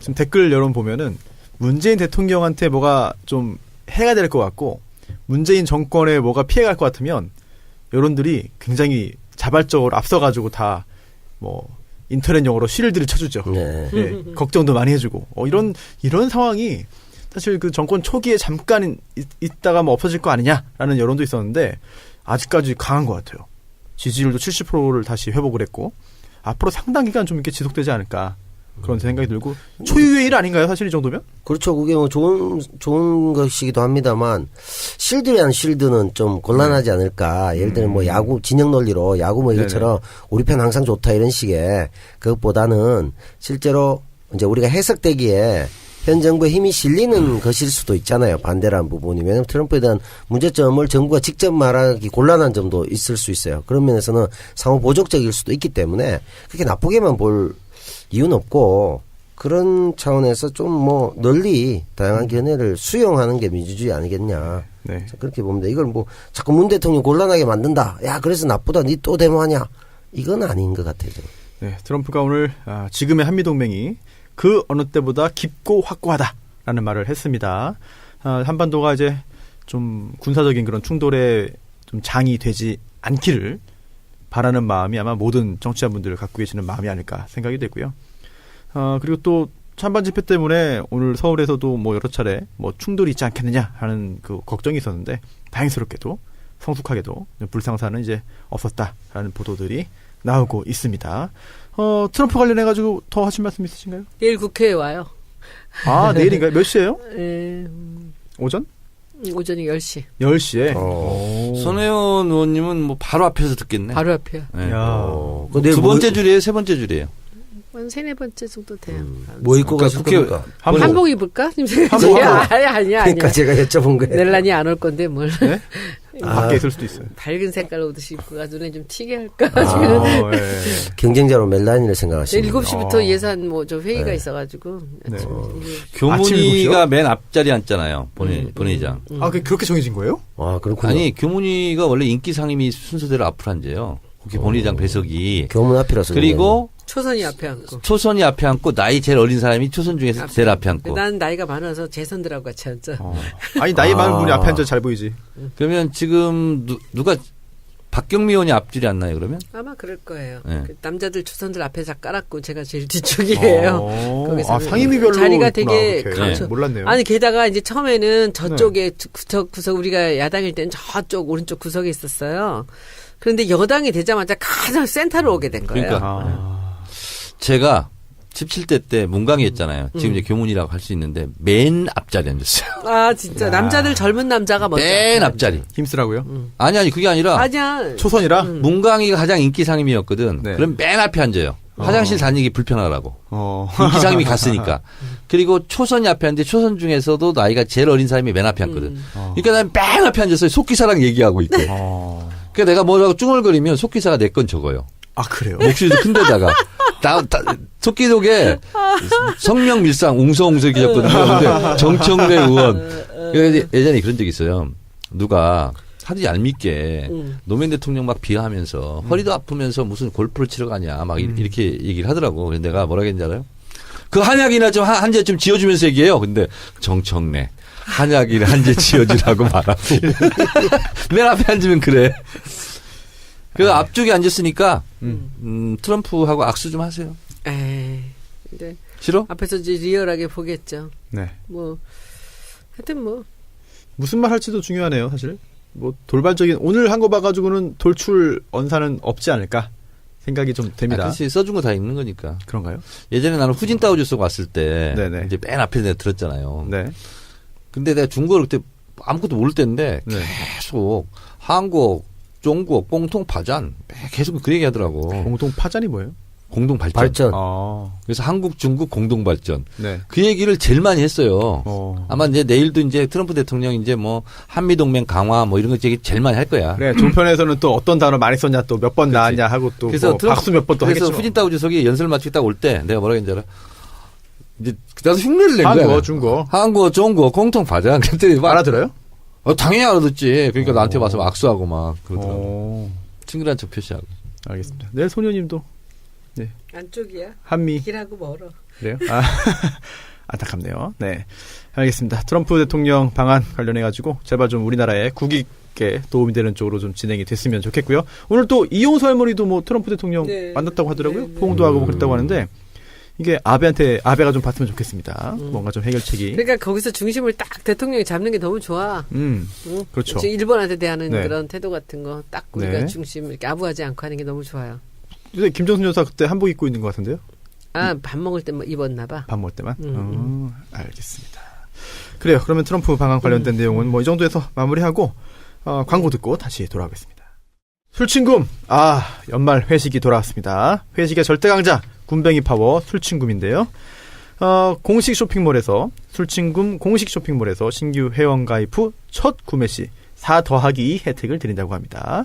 지금 댓글 여론 보면은 문재인 대통령한테 뭐가 좀 해가 될 것 같고 문재인 정권에 뭐가 피해갈 것 같으면 여론들이 굉장히 자발적으로 앞서가지고 다 뭐 인터넷용어로 쉴드를 쳐주죠. 네. 예, 걱정도 많이 해주고 이런 상황이 사실 그 정권 초기에 잠깐 있다가 뭐 없어질 거 아니냐라는 여론도 있었는데 아직까지 강한 것 같아요. 지지율도 70%를 다시 회복을 했고 앞으로 상당 기간 좀 이렇게 지속되지 않을까 그런 생각이 들고 초유의 일 아닌가요? 사실 이 정도면? 그렇죠. 그게 뭐 좋은 것이기도 합니다만 실드라는 실드는 좀 곤란하지 않을까. 예를 들면 뭐 야구 진영 논리로 야구 뭐 이것처럼 우리 편 항상 좋다 이런 식의 그것보다는 실제로 이제 우리가 해석되기에 현 정부의 힘이 실리는 것일 수도 있잖아요. 반대라는 부분이. 왜냐하면 트럼프에 대한 문제점을 정부가 직접 말하기 곤란한 점도 있을 수 있어요. 그런 면에서는 상호 보적적일 수도 있기 때문에 그렇게 나쁘게만 볼 이유는 없고 그런 차원에서 좀 뭐 널리 다양한 견해를 수용하는 게 민주주의 아니겠냐. 네. 그렇게 봅니다. 이걸 뭐 자꾸 문 대통령 곤란하게 만든다. 야 그래서 나쁘다. 니 또 데모하냐. 이건 아닌 것 같아요. 저는. 네, 트럼프가 오늘 지금의 한미동맹이 그 어느 때보다 깊고 확고하다라는 말을 했습니다. 한반도가 이제 좀 군사적인 그런 충돌에 좀 장이 되지 않기를 바라는 마음이 아마 모든 정치자분들 갖고 계시는 마음이 아닐까 생각이 되고요. 그리고 또 찬반 집회 때문에 오늘 서울에서도 뭐 여러 차례 뭐 충돌이 있지 않겠느냐 하는 그 걱정이 있었는데 다행스럽게도 성숙하게도 불상사는 이제 없었다라는 보도들이 나오고 있습니다. 트럼프 관련해가지고 더 하실 말씀 있으신가요? 내일 국회에 와요. 아, 내일인가요? 몇 시에요? 오전? 오전이 10시. 10시에? 손혜원 의원님은 뭐 바로 앞에서 듣겠네. 바로 앞이요. 네. 근데 두 번째 줄이에요? 세 번째 줄이에요? 한 세네 번째 정도 돼요. 뭐 입고 가실 그러니까 겁니까? 한복 입을까? 한복? 아니야. 그러니까 제가 여쭤본 거예요. 넬란이 안 올 건데 뭘. 네? 밖에 있을 수도 있어요. 밝은 색깔 옷을 입고 가 눈에 좀 튀게 할까. 예. 경쟁자로 멜라니를 생각하시는 내일 7시부터 예산 뭐 저 회의가 있어가지고. 네. 교문위가 맨 앞자리에 앉잖아요. 본회의장. 그렇게 정해진 거예요? 아, 그렇군요. 아니 교문위가 원래 인기 상임위 순서대로 앞으로 앉아요. 국회 본회의장 배석이. 교문 앞이라서. 그리고 초선이 앞에 앉고. 초선이 앞에 앉고 나이 제일 어린 사람이 초선 중에서 제일 앞에 앉고. 난 나이가 많아서 재선들하고 같이 앉아. 아니 나이 많은 분이 앞에 앉아 잘 보이지. 그러면 지금 누가 박경미 의원이 앞줄이 앉나요 그러면? 아마 그럴 거예요. 네. 그 남자들 초선들 앞에 다 깔았고 제가 제일 뒤쪽이에요. 거기서 상임위별로 자리가 있구나. 되게 그렇게. 그렇죠. 몰랐네요. 아니 게다가 이제 처음에는 저쪽에 구석 우리가 야당일 때는 저쪽 오른쪽 구석에 있었어요. 그런데 여당이 되자마자 가장 센터로 오게 된 거예요. 그러니까 제가 17대 때 문강위 했잖아요. 지금 이제 교문이라고 할 수 있는데 맨 앞자리 앉았어요. 아 진짜 남자들 젊은 남자가 먼저 맨 앞자리. 힘쓰라고요? 아니 그게 아니라 아니야. 초선이라? 문강위가 가장 인기 상임이었거든. 네. 그럼 맨 앞에 앉아요. 화장실 다니기 불편하라고. 어. 인기 상임이 갔으니까. 그리고 초선이 앞에 앉는데 초선 중에서도 나이가 제일 어린 사람이 맨 앞에 앉거든. 그러니까 난 맨 앞에 앉아서 속기사랑 얘기하고 있고. 그러니까 내가 뭐라고 쭝얼거리면 속기사가 내 건 적어요. 아, 그래요? 목소리도 큰데다가. 토끼독에 성명밀상 웅성웅성 이렇게 적거든요. 근데 정청래 의원. 예전에 그런 적이 있어요. 누가 하도 얄밉게 노무현 대통령 막 비하하면서 허리도 아프면서 무슨 골프를 치러 가냐 막 이렇게 얘기를 하더라고. 그래서 내가 뭐라 했는지 알아요? 그 한약이나 좀 한 제 좀 지어주면서 얘기해요. 근데 정청래 한약이나 한 제 지어주라고 말하고. 맨 앞에 앉으면 그래. 그 앞쪽에 앉았으니까 트럼프하고 악수 좀 하세요. 에이, 근데 싫어? 앞에서 이제 리얼하게 보겠죠. 네. 뭐 하여튼 뭐 무슨 말 할지도 중요하네요, 사실. 뭐 돌발적인 오늘 한 거 봐가지고는 돌출 언사는 없지 않을까 생각이 좀 됩니다. 그렇지 써준 거 다 있는 거니까. 그런가요? 예전에 나는 후진 따오주 쏘고 왔을 때 네네. 이제 맨 앞에 내가 들었잖아요. 네. 근데 내가 중국어를 그때 아무것도 모를 때인데 네. 계속 한국, 중국 공통 파전 계속 그 얘기하더라고. 공동 파전이 뭐예요? 공동 발전. 발전. 그래서 한국, 중국 공동 발전. 네. 그 얘기를 제일 많이 했어요. 아마 이제 내일도 이제 트럼프 대통령 이제 뭐 한미 동맹 강화 뭐 이런 거 얘기 제일 많이 할 거야. 그래, 종편에서는 또 어떤 단어 많이 썼냐, 또 몇 번 나왔냐 하고 또 그래서 뭐 박수 몇 번 또 그래서 하겠죠. 후진 따오주석이 연설 마치고 딱 올 때 내가 뭐라 했는지 알아? 이제 나도 흉내를 낸 거야. 한국어, 중국어. 한국어, 중국어 공통 발전. 그랬더니 막 알아들어요? 당연히 알아듣지. 그러니까 나한테 와서 악수하고 막 그러더라고. 친근한 척 표시하고. 알겠습니다. 내일 소녀님도 안쪽이야. 한미 길하고 멀어. 그래요? 안타깝네요. 네. 알겠습니다. 트럼프 대통령 방안 관련해가지고 제발 좀 우리나라의 국익에 도움이 되는 쪽으로 좀 진행이 됐으면 좋겠고요. 오늘 또 이용수 할머니도 뭐 트럼프 대통령 네. 만났다고 하더라고요. 네. 포옹도 하고 뭐 그랬다고 하는데 이게 아베가 좀 봤으면 좋겠습니다. 뭔가 좀 해결책이. 그러니까 거기서 중심을 딱 대통령이 잡는 게 너무 좋아. 응? 그렇죠. 지금 일본한테 대하는 네. 그런 태도 같은 거 딱 우리가 네. 중심 이렇게 아부하지 않고 하는 게 너무 좋아요. 근데 김정순 여사 그때 한복 입고 있는 것 같은데요? 밥 먹을 때 뭐 입었나 봐. 밥 먹을 때만? 알겠습니다. 그래요. 그러면 트럼프 방안 관련된 내용은 뭐 이 정도에서 마무리하고 광고 듣고 다시 돌아오겠습니다. 술친금. 연말 회식이 돌아왔습니다. 회식의 절대 강자 군뱅이 파워 술친금인데요. 공식 쇼핑몰에서 술친금 공식 쇼핑몰에서 신규 회원 가입 후 첫 구매 시 4 더하기 2 혜택을 드린다고 합니다.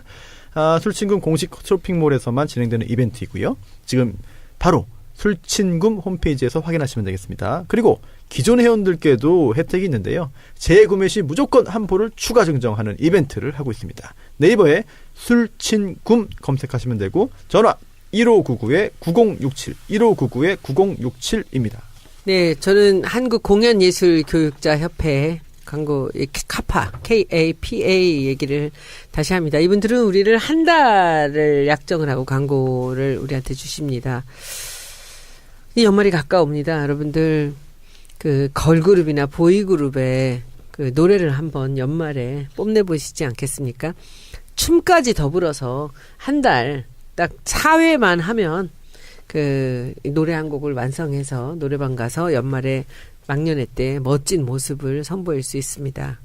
술친금 공식 쇼핑몰에서만 진행되는 이벤트이고요. 지금 바로 술친금 홈페이지에서 확인하시면 되겠습니다. 그리고 기존 회원들께도 혜택이 있는데요. 재구매 시 무조건 한 포를 추가 증정하는 이벤트를 하고 있습니다. 네이버에 술친금 검색하시면 되고 전화 1599-9067 1599-9067입니다. 네, 저는 한국공연예술교육자협회 광고 카파 KAPA 얘기를 다시 합니다. 이분들은 우리를 한 달을 약정을 하고 광고를 우리한테 주십니다. 이 연말이 가까웁니다. 여러분들 그 걸그룹이나 보이그룹의 그 노래를 한번 연말에 뽐내보시지 않겠습니까? 춤까지 더불어서 한 달 딱 4회만 하면 그 노래 한 곡을 완성해서 노래방 가서 연말에 막년회 때 멋진 모습을 선보일 수 있습니다.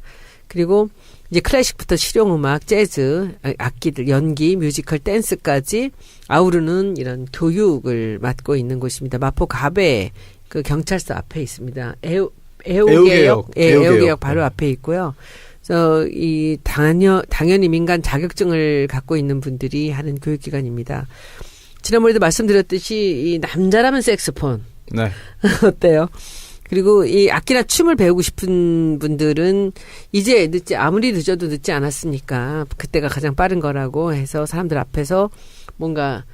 그리고 이제 클래식부터 실용음악, 재즈, 악기들, 연기, 뮤지컬, 댄스까지 아우르는 이런 교육을 맡고 있는 곳입니다. 마포 가배 그 경찰서 앞에 있습니다. 애호개역 바로 앞에 있고요. 그래서 이 당연히 민간 자격증을 갖고 있는 분들이 하는 교육기관입니다. 지난번에도 말씀드렸듯이 이 남자라면 색소폰 네. 어때요? 그리고 이 악기나 춤을 배우고 싶은 분들은 이제 아무리 늦어도 늦지 않았으니까 그때가 가장 빠른 거라고 해서 사람들 앞에서 뭔가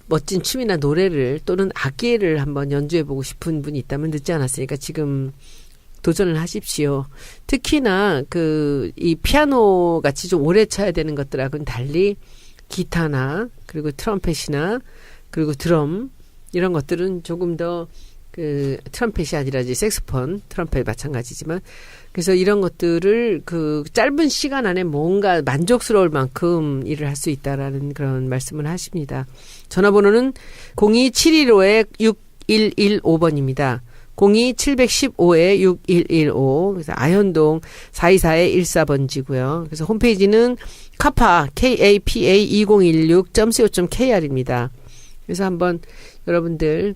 멋진 춤이나 노래를 또는 악기를 한번 연주해보고 싶은 분이 있다면 늦지 않았으니까 지금 도전을 하십시오. 특히나 이 피아노 같이 좀 오래 쳐야 되는 것들하고는 달리 기타나 그리고 트럼펫이나 그리고 드럼 이런 것들은 조금 더 트럼펫이 아니라 이제 색소폰, 트럼펫 마찬가지지만 그래서 이런 것들을 짧은 시간 안에 뭔가 만족스러울 만큼 일을 할 수 있다라는 그런 말씀을 하십니다. 전화번호는 02715-6115번입니다. 02-715-6115 그래서 아현동 424-14번지고요. 그래서 홈페이지는 카파 KAPA2016.co.kr입니다. 그래서 한번 여러분들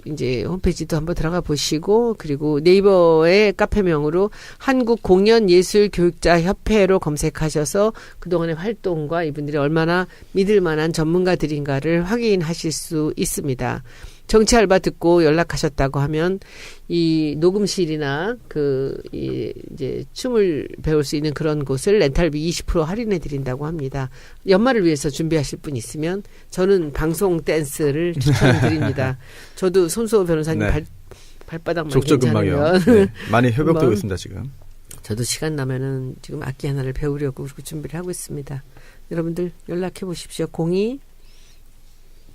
이제 홈페이지도 한번 들어가 보시고 그리고 네이버의 카페명으로 한국공연예술교육자협회로 검색하셔서 그동안의 활동과 이분들이 얼마나 믿을 만한 전문가들인가를 확인하실 수 있습니다. 정치 알바 듣고 연락하셨다고 하면 이 녹음실이나 이제 춤을 배울 수 있는 그런 곳을 렌탈비 20% 할인해 드린다고 합니다. 연말을 위해서 준비하실 분 있으면 저는 방송 댄스를 추천드립니다. 저도 손수호 변호사님 네. 발바닥만 족저근막이요. 괜찮으면 네. 많이 회복되고 있습니다 지금. 저도 시간 나면은 지금 악기 하나를 배우려고 그렇게 준비를 하고 있습니다. 여러분들 연락해 보십시오.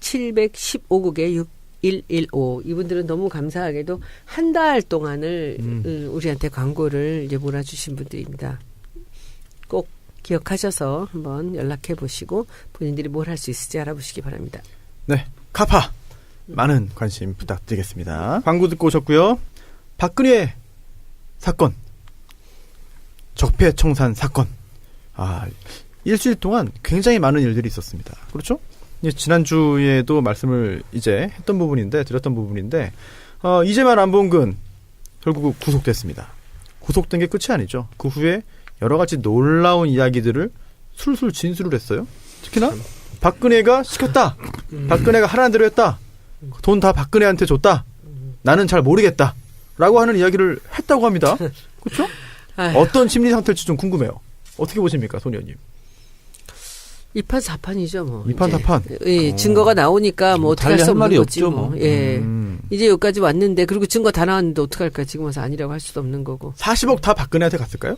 02-715국에 115 이분들은 너무 감사하게도 한 달 동안을 우리한테 광고를 이제 몰아주신 분들입니다. 꼭 기억하셔서 한번 연락해 보시고 본인들이 뭘 할 수 있을지 알아보시기 바랍니다. 네, 카파 많은 관심 부탁드리겠습니다. 광고 듣고 오셨고요. 박근혜 사건, 적폐청산 사건. 일주일 동안 굉장히 많은 일들이 있었습니다. 그렇죠? 지난주에도 말씀을 드렸던 부분인데, 이재만 안봉근 결국 구속됐습니다. 구속된 게 끝이 아니죠. 그 후에 여러 가지 놀라운 이야기들을 술술 진술을 했어요. 특히나 박근혜가 시켰다. 박근혜가 하라는 대로 했다. 돈 다 박근혜한테 줬다. 나는 잘 모르겠다. 라고 하는 이야기를 했다고 합니다. 그렇죠? 어떤 심리 상태일지 좀 궁금해요. 어떻게 보십니까, 손 의원님? 이판사판이죠, 뭐. 이판사판. 예, 증거가 나오니까 뭐 어떻게 할 수 없는 말이 거지 없죠, 뭐. 뭐. 예. 이제 여기까지 왔는데 그리고 증거 다 나왔는데 어떡할까 지금 와서 아니라고 할 수도 없는 거고 40억 다 박근혜한테 갔을까요?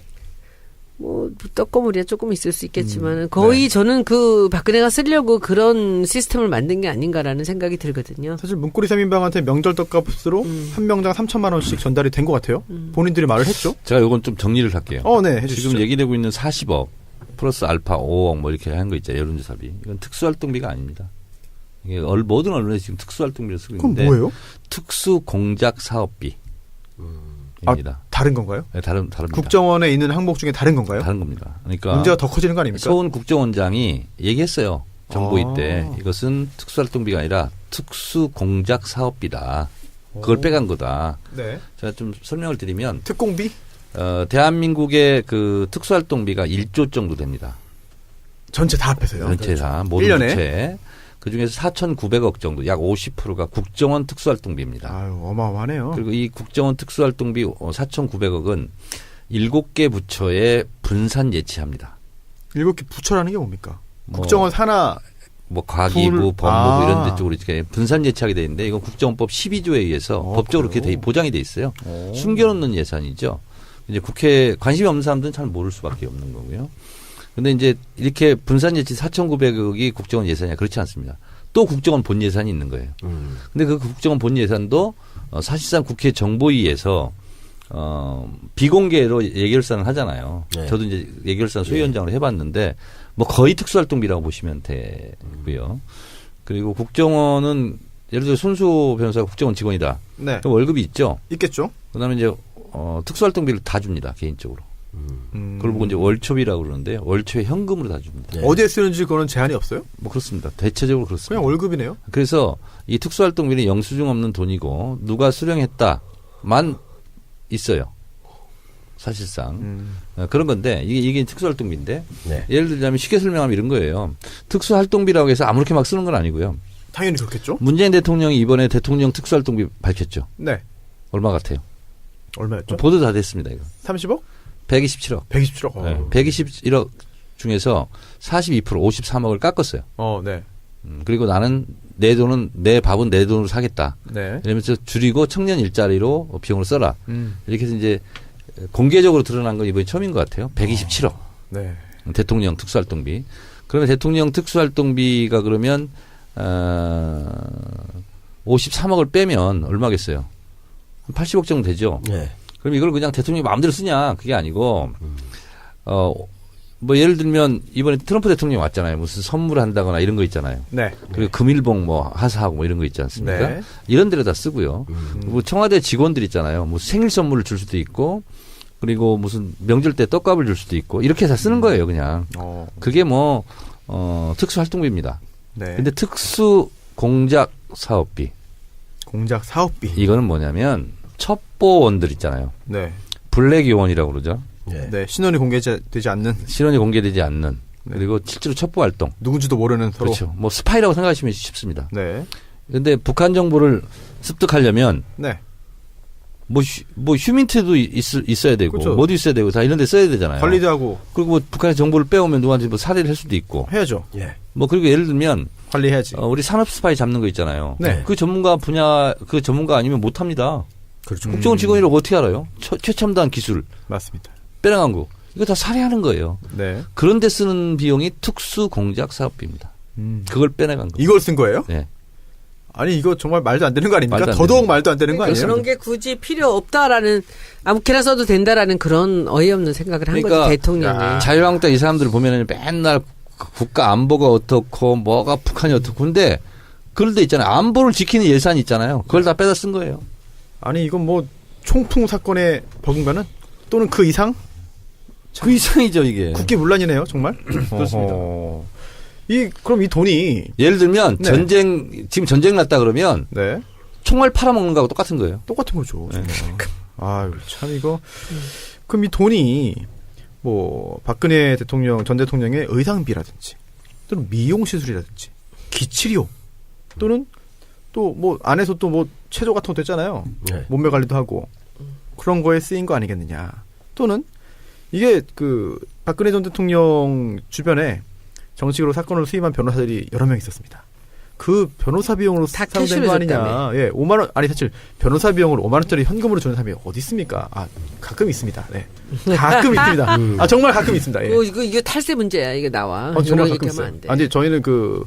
뭐 떡고물이야 조금 있을 수 있겠지만 거의 저는 그 박근혜가 쓰려고 그런 시스템을 만든 게 아닌가라는 생각이 들거든요. 사실 문고리 3인방한테 명절 떡값으로 한 명당 3천만 원씩 전달이 된 것 같아요. 본인들이 말을 했죠. 제가 요건 좀 정리를 할게요. 네, 해주시죠. 지금 얘기되고 있는 40억 플러스 알파 5억 뭐 이렇게 한 거 있잖아요. 여론조사비. 이건 특수활동비가 아닙니다. 이게 모든 언론에 지금 특수활동비를 쓰고 그건 있는데 뭐예요? 특수공작사업비. 입니다. 다른 건가요? 네, 다릅니다. 국정원에 있는 항목 중에 다른 건가요? 다른 겁니다. 그러니까 문제가 더 커지는 거 아닙니까? 서훈 국정원장이 얘기했어요. 정보위 아. 때 이것은 특수활동비가 아니라 특수공작사업비다. 그걸 빼간 거다. 네. 제가 좀 설명을 드리면 특공비? 대한민국의 그 특수활동비가 1조 정도 됩니다. 전체 다 합해서요. 전체 다 모든 1년에? 부채. 그중에서 4,900억 정도, 약 50%가 국정원 특수활동비입니다. 아유, 어마어마하네요. 그리고 이 국정원 특수활동비 4,900억은 7개 부처에 분산 예치합니다. 7개 부처라는 게 뭡니까? 뭐, 국정원 산하 뭐 과기부, 법무부 아. 이런 데 쪽으로 이렇게 분산 예치하게 돼 있는데 이건 국정원법 12조에 의해서 법적으로 그래요? 그렇게 보장이 돼 있어요. 숨겨놓는 예산이죠. 이제 국회에 관심이 없는 사람들은 잘 모를 수밖에 없는 거고요. 근데 이제 이렇게 분산 예치 4,900억이 국정원 예산이야. 그렇지 않습니다. 또 국정원 본 예산이 있는 거예요. 근데 그 국정원 본 예산도 사실상 국회 정보위에서 비공개로 예결산을 하잖아요. 네. 저도 이제 예결산 소위원장으로 해봤는데 뭐 거의 특수활동비라고 보시면 되고요. 그리고 국정원은 예를 들어 손수호 변호사가 국정원 직원이다. 네. 그럼 월급이 있죠. 있겠죠. 그다음에 이제 특수활동비를 다 줍니다. 개인적으로. 그걸 보고 이제 월초비라고 그러는데 월초에 현금으로 다 줍니다. 네. 어디에 쓰는지 그거는 제한이 없어요? 뭐 그렇습니다. 대체적으로 그렇습니다. 그냥 월급이네요. 그래서 이 특수활동비는 영수증 없는 돈이고 누가 수령했다만 있어요. 사실상 그런 건데 이게 특수활동비인데 네. 예를 들자면 쉽게 설명하면 이런 거예요. 특수활동비라고 해서 아무렇게 막 쓰는 건 아니고요. 당연히 그렇겠죠. 문재인 대통령이 이번에 대통령 특수활동비 밝혔죠. 네. 얼마 같아요? 얼마였죠? 보도 다 됐습니다. 이거 30억? 127억. 127억. 네. 121억 중에서 42% 53억을 깎았어요. 네. 그리고 나는 내 돈은 내 밥은 내 돈으로 사겠다. 네. 이러면서 줄이고 청년 일자리로 비용을 써라. 음. 이렇게 해서 이제 공개적으로 드러난 건 이번이 처음인 것 같아요. 127억. 네. 대통령 특수활동비. 그러면 대통령 특수활동비가 그러면 53억을 빼면 얼마겠어요? 80억 정도 되죠. 네. 그럼 이걸 그냥 대통령이 마음대로 쓰냐? 그게 아니고 뭐 예를 들면 이번에 트럼프 대통령이 왔잖아요. 무슨 선물을 한다거나 이런 거 있잖아요. 네. 그리고 금일봉 뭐 하사하고 뭐 이런 거 있지 않습니까? 네. 이런 데로 다 쓰고요. 뭐 청와대 직원들 있잖아요. 뭐 생일 선물을 줄 수도 있고 그리고 무슨 명절 때 떡값을 줄 수도 있고 이렇게 다 쓰는 거예요, 그냥. 그게 뭐 특수활동비입니다. 네. 근데 특수 공작 사업비 공작 사업비. 이거는 뭐냐면 첩보원들 있잖아요. 네. 블랙 요원이라고 그러죠. 네. 네. 신원이 공개되지 않는 실원이 공개되지 않는 네. 그리고 실제로 첩보 활동. 누군지도 모르는 서로. 그렇죠. 뭐 스파이라고 생각하시면 쉽습니다. 네. 근데 북한 정보를 습득하려면 네. 뭐 휴민트도 있어야 되고 그렇죠. 뭐도 있어야 되고 다 이런 데 써야 되잖아요. 관리도 하고 그리고 뭐 북한의 정보를 빼오면 누구한테 뭐 살해를 할 수도 있고 해야죠. 예. 뭐 그리고 예를 들면 관리해야지. 우리 산업 스파이 잡는 거 있잖아요. 네. 그 전문가 분야 그 전문가 아니면 못 합니다. 그렇죠. 국정원 직원이라고 어떻게 알아요? 최첨단 기술 맞습니다. 빼나간 거. 이거 다 살해하는 거예요. 네. 그런 데 쓰는 비용이 특수 공작 사업비입니다. 그걸 빼나간 거. 이걸 쓴 거예요? 네. 아니 이거 정말 말도 안 되는 거 아닙니까? 말도 안 더더욱 되는 말도 안 되는 거 아니에요? 그런 게 굳이 필요 없다라는 아무렇게나 써도 된다라는 그런 어이없는 생각을 한 그러니까 거죠 대통령이. 자유한국당 이 사람들 보면은 맨날 국가 안보가 어떻고 뭐가 북한이 어떻고 근데 그럴 때 있잖아요. 안보를 지키는 예산이 있잖아요. 그걸 다 빼다 쓴 거예요. 아니 이건 뭐 총풍 사건에 버금가는 또는 그 이상? 그 이상이죠 이게. 국기 문란이네요 정말. 그렇습니다. 그럼 이 돈이 예를 들면 네. 지금 전쟁 났다 그러면 네 총알 팔아먹는 거하고 똑같은 거예요. 똑같은 거죠. 네. 아유 참 이거 그럼 이 돈이 뭐 박근혜 대통령 전 대통령의 의상비라든지 또는 미용 시술이라든지 기치료 또는 또 뭐 안에서 또 뭐 체조 같은 것도 했잖아요. 네. 몸매 관리도 하고 그런 거에 쓰인 거 아니겠느냐. 또는 이게 그 박근혜 전 대통령 주변에 정식으로 사건을 수임한 변호사들이 여러 명 있었습니다. 그 변호사 비용으로 다 상된 캐시로 거 아니냐. 줬다며. 예, 5만 원 아니 사실 변호사 비용으로 5만 원짜리 현금으로 주는 사람이 어디 있습니까? 아, 가끔 있습니다. 네. 가끔 있습니다. 아, 정말 가끔 있습니다. 예. 이거 탈세 문제야. 이게 나와. 정말 이런 가끔 얘기 있어요. 하면 안 돼. 아니, 저희는 그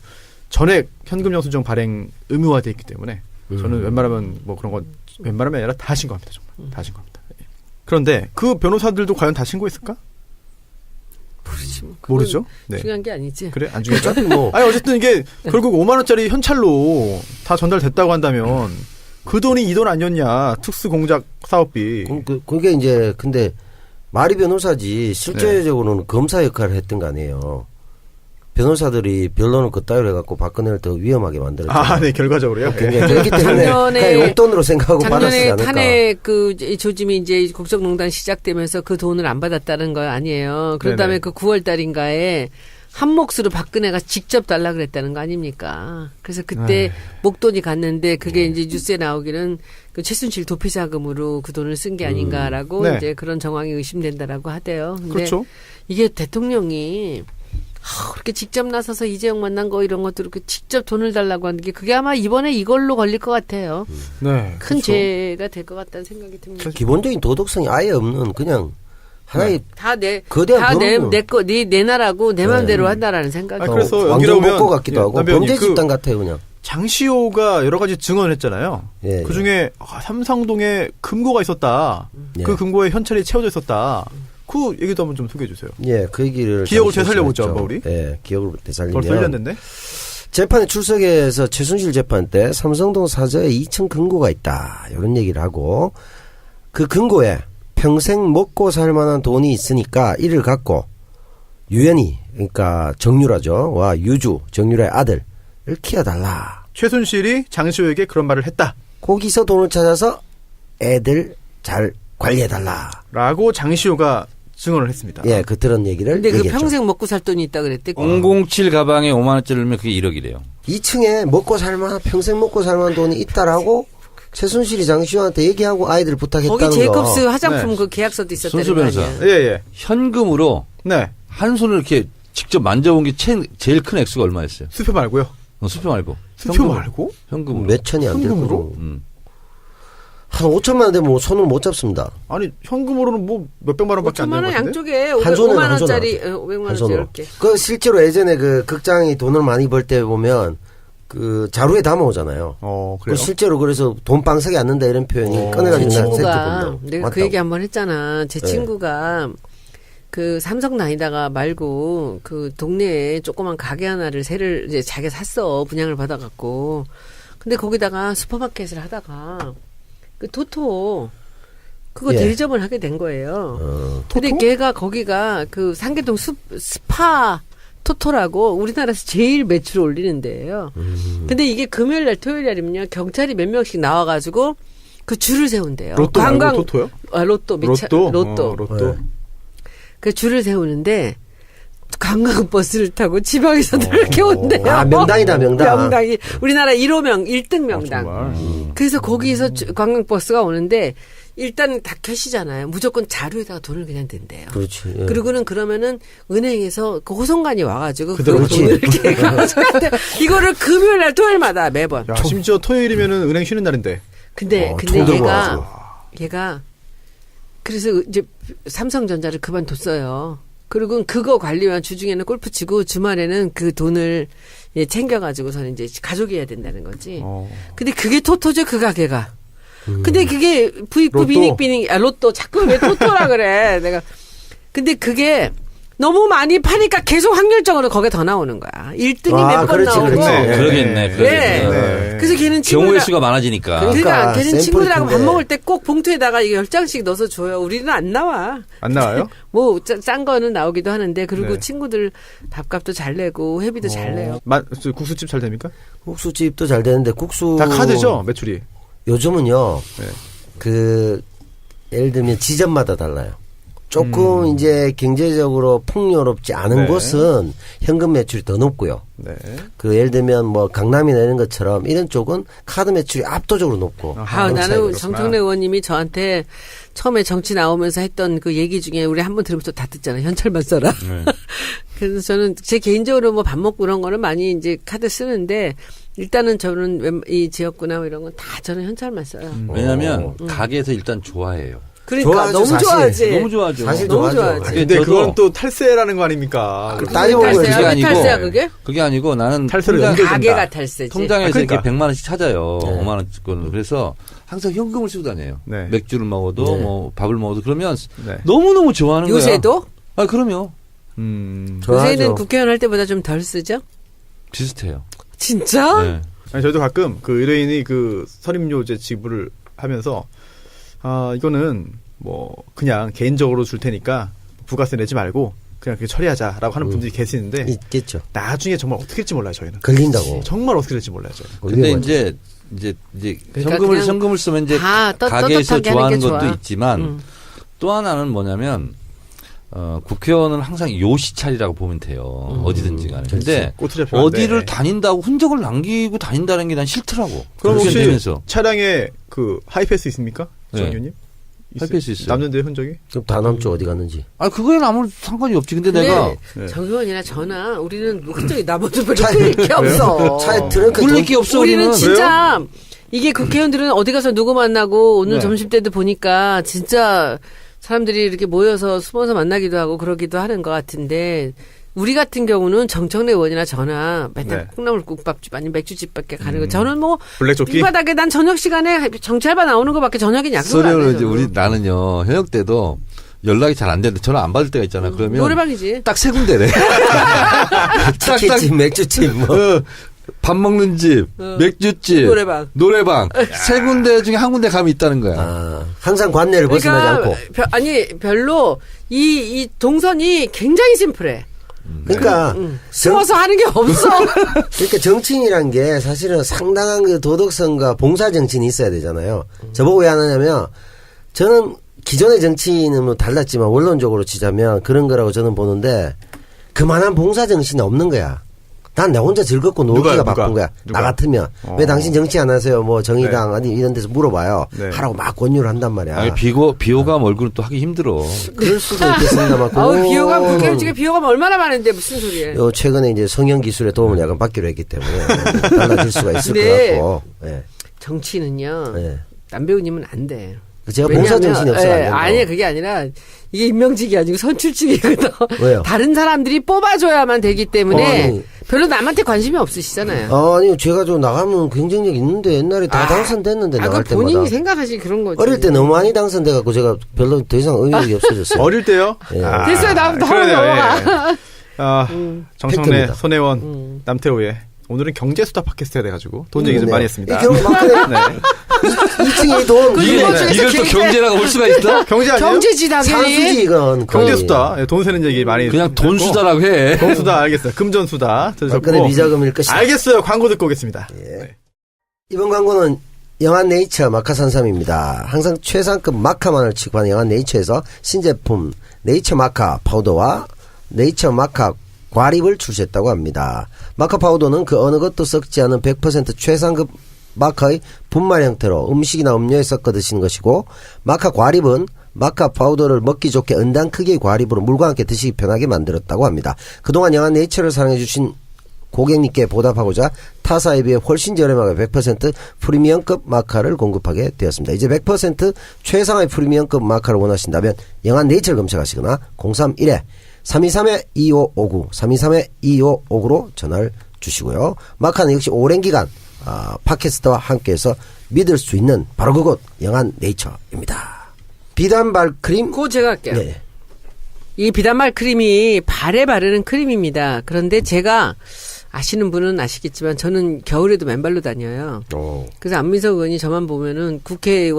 전액 현금 영수증 발행 의무화돼 있기 때문에 저는 웬만하면 뭐 그런 건 웬만하면 아니라 다 신고합니다. 정말 다 신고합니다. 예. 그런데 그 변호사들도 과연 다 신고했을까? 모르지. 뭐. 그건 모르죠. 네. 중요한 게 아니지. 그래 안 중요하죠? 뭐 아니 어쨌든 이게 결국 5만 원짜리 현찰로 다 전달됐다고 한다면 그 돈이 이 돈 아니었냐? 특수 공작 사업비. 그게 이제 근데 말이 변호사지 실제적으로는 검사 역할을 했던 거 아니에요. 변호사들이 변론을 그따위로 해갖고 박근혜를 더 위험하게 만들었잖아요. 아, 네 결과적으로요. 굉장히 그렇기 때문에 작년에- 그냥 용돈으로 생각하고 받았지 작년에 않을까. 탄핵 그 조짐이 이제 국정농단 시작되면서 그 돈을 안 받았다는 거 아니에요. 그런 다음에 네네. 그 9월 달인가에 한 몫으로 박근혜가 직접 달라 그랬다는 거 아닙니까? 그래서 그때 목돈이 갔는데 그게 이제 뉴스에 나오기는 그 최순실 도피 자금으로 그 돈을 쓴 게 아닌가라고 네. 이제 그런 정황이 의심된다라고 하대요. 근데 그렇죠. 이게 대통령이 그렇게 직접 나서서 이재용 만난 거 이런 것들 이렇게 직접 돈을 달라고 하는 게 그게 아마 이번에 이걸로 걸릴 것 같아요. 네. 큰 그렇죠. 죄가 될 것 같다는 생각이 듭니다. 기본적인 도덕성이 아예 없는 그냥 하나의 다 거대한 내 나라고 내 마음대로 한다라는 생각이. 아, 그래서 왕정 여기로 오면- 복고 같기도 예, 하고 남편이 범죄 그- 집단 같아요 그냥. 장시호가 여러 가지 증언을 했잖아요. 예, 그 중에 삼성동에 금고가 있었다. 예. 그 금고에 현찰이 채워져 있었다. 그 얘기도 한번 좀 소개해 주세요. 예, 그 얘기를 기억을 잠시 되살려보죠, 했죠. 한번 우리. 예, 기억을 되살리면 벌써 1년됐네. 재판에 출석해서 최순실 재판 때 삼성동 사저에 2층 금고가 있다 이런 얘기를 하고 그 금고에 평생 먹고 살 만한 돈이 있으니까 이를 갖고 유연이 그러니까 정유라죠 와 유주 정유라의 아들을 키워달라. 최순실이 장시호에게 그런 말을 했다. 거기서 돈을 찾아서 애들 잘 관리해달라. 라고 장시호가 증언을 했습니다. 예, 그 들은 얘기를 근데 그 얘기했죠. 평생 먹고 살 돈이 있다 그랬대. 007 가방에 5만 원짜리 넣으면 그게 1억이래요. 2층에 먹고 살만한 평생 먹고 살만한 돈이 있다라고 최순실이 장시호한테 얘기하고 아이들 부탁했다는 거기 거. 제이콥스 화장품 네. 그 계약서도 있었다는 손수 거 변호사. 아니야. 예, 예. 현금으로 네. 한 손을 이렇게 직접 만져본 게 제일 큰 액수가 얼마였어요? 수표 말고요. 수표 말고. 수표 현금으로. 말고? 현금으로. 몇 천이 안 될 현금으로? 거고. 음. 한 5천만 원 되면 손을 못 잡습니다. 아니, 현금으로는 뭐 몇백만 원밖에 안 5천만 되는 원 것 같은데? 양쪽에 한 손에 5만 한 원짜리 손으로 500만 한 원짜리 손으로. 이렇게. 그 실제로 예전에 그 극장이 돈을 많이 벌 때 보면 그 자루에 담아오잖아요. 그래요? 그 실제로 그래서 돈방석에 앉는다 이런 표현이 제 꺼내가지고 제 나 세트 친구가 본다. 내가 그 얘기 한번 했잖아. 제 네. 친구가 그 삼성 다니다가 말고 그 동네에 조그만 가게 하나를 새를 이제 자기가 샀어. 분양을 받아갖고. 근데 거기다가 슈퍼마켓을 하다가 그 토토 그거 예. 대리점을 하게 된 거예요. 근데 토토? 걔가 거기가 그 상계동 스파 토토라고 우리나라에서 제일 매출 올리는 데예요. 근데 이게 금요일 날 토요일 날이면요. 경찰이 몇 명씩 나와가지고 그 줄을 세운대요. 로또 말고 토토요? 아, 로또. 로또? 로또. 로또. 네. 그 줄을 세우는데 관광버스를 타고 지방에서도 이렇게 온대요. 아, 명당이다, 명당. 명당이. 우리나라 1호명, 1등 명당. 정말. 그래서 거기서 관광버스가 오는데 일단 다 캐시잖아요. 무조건 자루에다가 돈을 그냥 댄대요. 그렇지. 예. 그리고는 그러면은 은행에서 그 호송관이 와가지고 그대로 그 돈을 이렇게 가져간대. 이거를 금요일 날 토요일마다 매번. 야, 심지어 토요일이면은 은행 쉬는 날인데. 근데 돈 들고 얘가 그래서 이제 삼성전자를 그만뒀어요. 그리고 그거 관리만 주중에는 골프 치고 주말에는 그 돈을 예, 챙겨가지고서는 이제 가족이 해야 된다는 거지. 근데 그게 토토죠, 그 가게가. 근데 그게 부익부 로또. 비닉비닉, 로또. 자꾸 왜 토토라 그래. 내가. 근데 그게 너무 많이 파니까 계속 확률적으로 거기에 더 나오는 거야. 1등이 아, 몇 번 그렇지, 나오고. 그렇지. 네. 그러겠네. 그러겠네. 네. 그래서 걔는 경우의 친구랑 수가 많아지니까. 그러니까 걔는 샘플이 친구들하고 밥 큰데. 먹을 때 꼭 봉투에다가 이게 10장씩 넣어서 줘요. 우리는 안 나와. 안 나와요? 뭐 짠 거는 나오기도 하는데 그리고 네. 친구들 밥값도 잘 내고 회비도 잘 내요. 국수집 잘 됩니까? 국수집도 잘 되는데 국수 다 카드죠, 매출이. 요즘은요. 네. 그 예를 들면 지점마다 달라요. 조금 이제 경제적으로 풍요롭지 않은 네. 곳은 현금 매출이 더 높고요. 네. 그 예를 들면 뭐 강남이나 이런 것처럼 이런 쪽은 카드 매출이 압도적으로 높고. 아, 그런 차이가 나는 있어요. 정청래 의원님이 저한테 처음에 정치 나오면서 했던 그 얘기 중에 우리 한번 들으면서 다 듣잖아요. 현찰만 써라. 네. 그래서 저는 제 개인적으로 뭐 밥 먹고 그런 거는 많이 이제 카드 쓰는데 일단은 저는 이 지역구나 뭐 이런 건 다 저는 현찰만 써요. 왜냐하면 가게에서 일단 좋아해요. 그러니까 좋아하죠, 너무 사실. 좋아하지. 너무 좋아하죠. 사실 너무 좋아하죠. 좋아하지. 근데 저도- 그건 또 탈세라는 거 아닙니까? 따져보면 탈세야? 그게 왜 아니고 탈세야 그게? 그게 아니고 나는 탈세를 통장, 연결된다. 가게가 탈세지. 통장에서 아, 그러니까. 이렇게 100만 원씩 찾아요. 네. 5만 원씩은. 그래서 항상 현금을 쓰고 다녀요. 네. 맥주를 먹어도 네. 뭐 밥을 먹어도 그러면 네. 너무너무 좋아하는 거야. 요새도? 아, 그럼요. 좋아하죠. 요새는 국회의원 할 때보다 좀 덜 쓰죠? 비슷해요. 진짜? 네. 아니, 저희도 가끔 그 의뢰인이 그 선임료제 지불을 하면서 이거는 뭐 그냥 개인적으로 줄 테니까 부가세 내지 말고 그냥 그렇게 처리하자라고 하는 분들이 계시는데 있겠죠. 나중에 정말 어떻게 될지 몰라요 저희는. 걸린다고. 정말 어떻게 될지 몰라요 저희는. 근데 위험하죠. 이제 그러니까 그냥 현금을 쓰면 이제 다 가게에서 떳떳하게 하는 좋아하는 게 것도 좋아. 있지만 또 하나는 뭐냐면 국회의원은 항상 요시찰이라고 보면 돼요. 어디든지 간에. 근데 꼬투리 잡히면 안 어디를 돼. 다닌다고 흔적을 남기고 다닌다는 게 난 싫더라고. 그럼 혹시 되면서. 차량에 그 하이패스 있습니까? 네. 정의원님? 하이패스 있어요. 남는데 흔적이? 그럼 다 남죠. 어디 갔는지. 아, 그거에는 아무 상관이 없지. 근데 내가 네. 정의원이나 저나 우리는 흔적이 나머지 별로 끌릴 게 없어. 차에 트렁크에 굴릴 게 없어, 우리는 우리는. 진짜 이게 국회의원들은 어디 가서 누구 만나고 오늘 네. 점심 때도 보니까 진짜 사람들이 이렇게 모여서 숨어서 만나기도 하고 그러기도 하는 것 같은데 우리 같은 경우는 정청래 의원이나 저나 맨날 네. 콩나물국밥집 아니면 맥주집밖에 가는 거. 저는 뭐 블랙조끼? 이 바닥에 난 저녁 시간에 정찰반 나오는 거밖에 저녁엔 약속을 안 소리로 해요. 이제 우리 나는요, 현역 때도 연락이 잘 안 되는데 전화 안 받을 때가 있잖아. 그러면 노래방이지. 딱 세 군데래. 치킨집, 맥주집 뭐. 밥 먹는 집, 맥주집, 노래방. 세 군데 중에 한 군데 감이 있다는 거야. 아, 항상 관내를 벗어나지 않고. 별로 이 동선이 굉장히 심플해. 그러니까 숨어서 하는 게 없어. 그러니까 정치인이란 게 사실은 상당한 그 도덕성과 봉사 정신이 있어야 되잖아요. 저보고 왜 안 하냐면 저는 기존의 정치인은 뭐 달랐지만 원론적으로 치자면 그런 거라고 저는 보는데 그만한 봉사 정신이 없는 거야. 난 나 혼자 즐겁고 놀기가 누가? 바쁜 거야. 누가? 나 같으면. 왜 당신 정치 안 하세요? 뭐 정의당 네. 아니 이런 데서 물어봐요. 네. 하라고 막 권유를 한단 말이야. 아니, 비호감 얼굴은 또 하기 힘들어. 그럴 수도 있겠습니다만. 아우 비호감 국회의원 중에 비호감 얼마나 많은데 무슨 소리예요? 최근에 이제 성형 기술의 도움을 약간 받기로 했기 때문에 달라질 수가 있을 것 근데 같고. 예. 정치는요. 예. 남배우님은 안 돼. 제가 봉사 정신이 없어요. 안 된다고. 아니 그게 아니라 이게 임명직이 아니고 선출직이거든. 왜요? 다른 사람들이 뽑아줘야만 되기 때문에 아니. 별로 남한테 관심이 없으시잖아요. 아니 제가 좀 나가면 경쟁력 있는데 옛날에 다 당선됐는데 나갈 그건 본인이 때마다 생각하시는 그런 거지. 어릴 때 너무 많이 당선돼갖고 제가 별로 더 이상 의욕이 없어졌어요. 어릴 때요? 예. 됐어요, 나부터 그러네요. 넘어가. 예. 정청래, 팩트입니다. 손혜원, 남태호의 오늘은 경제수다 팟캐스트가 돼가지고 돈 얘기 좀 많이 했습니다. 이 경우 많거든. 네. 2층에 돈. 그 이게 이번 주에 이걸 또 경제라고 볼 수가 있어? 경제 아니에요? 경제지 당연히. 산수지 이건. 거의. 경제수다. 예, 돈 세는 얘기 많이 그냥 했고. 돈수다라고 해. 돈수다 알겠어요. 금전수다 들으셨고. 박근혜 비자금일 것이다. 알겠어요. 광고 듣고 오겠습니다. 네. 이번 광고는 영한 네이처 마카산삼입니다. 항상 최상급 마카만을 취급하는 영한 네이처에서 신제품 네이처 마카 파우더와 네이처 마카 과립을 출시했다고 합니다. 마카 파우더는 그 어느 것도 썩지 않은 100% 최상급 마카의 분말 형태로 음식이나 음료에 섞어 드시는 것이고, 마카 과립은 마카 파우더를 먹기 좋게 은당 크기의 과립으로 물과 함께 드시기 편하게 만들었다고 합니다. 그동안 영한 네이처를 사랑해주신 고객님께 보답하고자 타사에 비해 훨씬 저렴하게 100% 프리미엄급 마카를 공급하게 되었습니다. 이제 100% 최상의 프리미엄급 마카를 원하신다면 영한 네이처를 검색하시거나 031-323-2559 323-2559로 전화를 주시고요. 마카는 역시 오랜 기간 팟캐스트와 함께해서 믿을 수 있는 바로 그곳 영한 네이처입니다. 비단발 크림. 그거 제가 할게요. 네. 이 비단말 크림이 발에 바르는 크림입니다. 그런데 제가 아시는 분은 아시겠지만 저는 겨울에도 맨발로 다녀요. 그래서 안민석 의원이 저만 보면은 국회에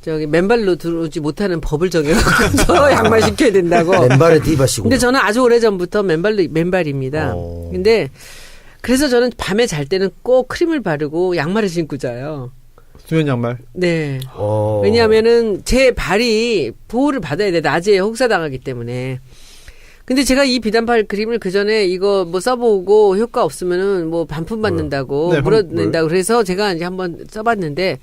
저기 맨발로 들어오지 못하는 법을 정해갖고 저 양말 시켜야 된다고. 맨발에 디바시고. 근데 저는 아주 오래전부터 맨발입니다. 근데 그래서 저는 밤에 잘 때는 꼭 크림을 바르고 양말을 신고 자요. 수면 양말. 네. 왜냐하면은 제 발이 보호를 받아야 돼. 낮에 혹사당하기 때문에. 근데 제가 이 비단발 크림을 그 전에 이거 뭐 써보고 효과 없으면은 뭐 반품 받는다고 네, 물어낸다고 그래서 제가 이제 한번 써봤는데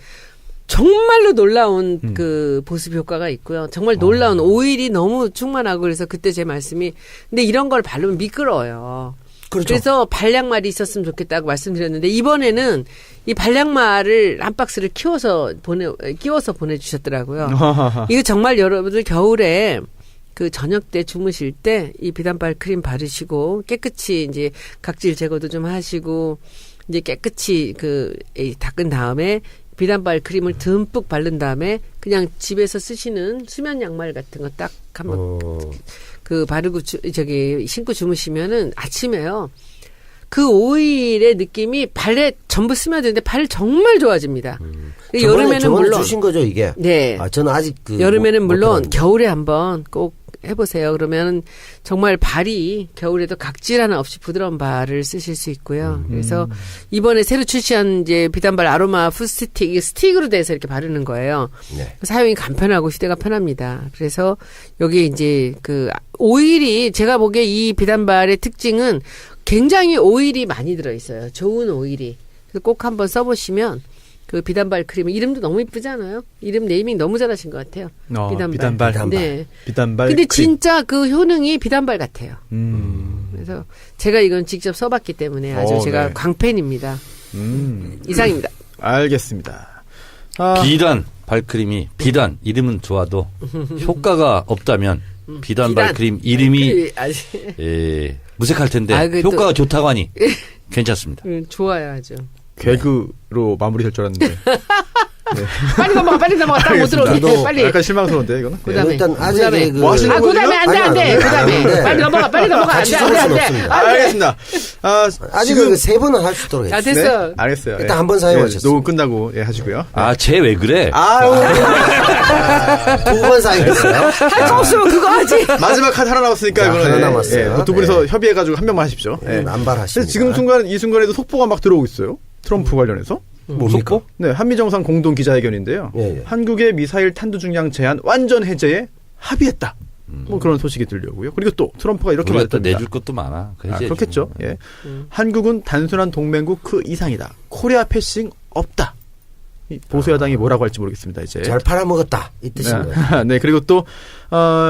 정말로 놀라운 그 보습 효과가 있고요. 정말 놀라운 오일이 너무 충만하고 그래서 그때 제 말씀이 근데 이런 걸 바르면 미끄러워요. 그렇죠. 그래서 발량말이 있었으면 좋겠다고 말씀드렸는데 이번에는 이 발량말을 한 박스를 끼워서 보내주셨더라고요. 이거 정말 여러분들 겨울에 그 저녁 때 주무실 때 이 비단발 크림 바르시고 깨끗이 이제 각질 제거도 좀 하시고 이제 깨끗이 닦은 다음에 비단발 크림을 듬뿍 바른 다음에 그냥 집에서 쓰시는 수면 양말 같은 거 딱 한번 바르고 신고 주무시면은 아침에요. 그 오일의 느낌이 발에 전부 스며드는데 발 정말 좋아집니다. 여름에는 저번에 물론 주신 거죠 이게. 네. 저는 아직 여름에는 물론 해봤는데. 겨울에 한번 꼭 해보세요. 그러면 정말 발이 겨울에도 각질 하나 없이 부드러운 발을 쓰실 수 있고요. 그래서 이번에 새로 출시한 이제 비단발 아로마 푸스틱 이게 스틱으로 돼서 이렇게 바르는 거예요. 네. 사용이 간편하고 휴대가 편합니다. 그래서 여기 이제 그 오일이 제가 보기에 이 비단발의 특징은 굉장히 오일이 많이 들어있어요. 좋은 오일이. 그래서 꼭 한번 써보시면 그 비단발 크림 이름도 너무 이쁘잖아요. 이름 네이밍 너무 잘하신 것 같아요. 비단발. 네. 비단발. 근데 크림. 진짜 그 효능이 비단발 같아요. 그래서 제가 이건 직접 써봤기 때문에 아주 제가 네. 광팬입니다. 이상입니다. 알겠습니다. 비단 발크림이 비단 이름은 좋아도 효과가 없다면 비단 발크림 이름이 무색할 텐데 효과가 좋다고 하니 괜찮습니다. 좋아요 아주. 개그로 마무리될 줄 알았는데. 빨리 넘어가. 딱 못 들어오게. 저도 빨리. 약간 실망스러운데 이거는. 그다음에. 일단 아직 그다음에. 뭐 하시는 거죠? 그다음에 안 돼. 그다음에. 빨리 넘어가. 같이 줄 수는 없습니다. 알겠습니다. 아직 지금 세 번은 할 수 있도록 야, 해주세요. 됐어. 네, 알겠어요. 일단 한번 사용하셨어요. 녹음 끝나고 하시고요. 쟤 왜 그래? 두 번 사용했어요. 할 거 없으면 그거 하지. 마지막 카드 하나 남았으니까 자, 이거는 하나 남았어요. 두 분이서 네. 협의해가지고 한 명만 하십시오. 남발하십니다. 그래서 지금 이 순간에도 속보가 막 들어오고 있어요. 트럼프 관련해서. 뭡니까? 네, 한미 정상 공동 기자회견인데요. 예. 한국의 미사일 탄두 중량 제한 완전 해제에 합의했다. 뭐 그런 소식이 들려오고요. 그리고 또 트럼프가 이렇게 우리가 또 말했답니다. 내줄 것도 많아. 그렇겠죠. 예. 한국은 단순한 동맹국 그 이상이다. 코리아 패싱 없다. 이 보수 여당이 뭐라고 할지 모르겠습니다. 이제 잘 팔아먹었다 이 뜻인 거예요. 네, 그리고 또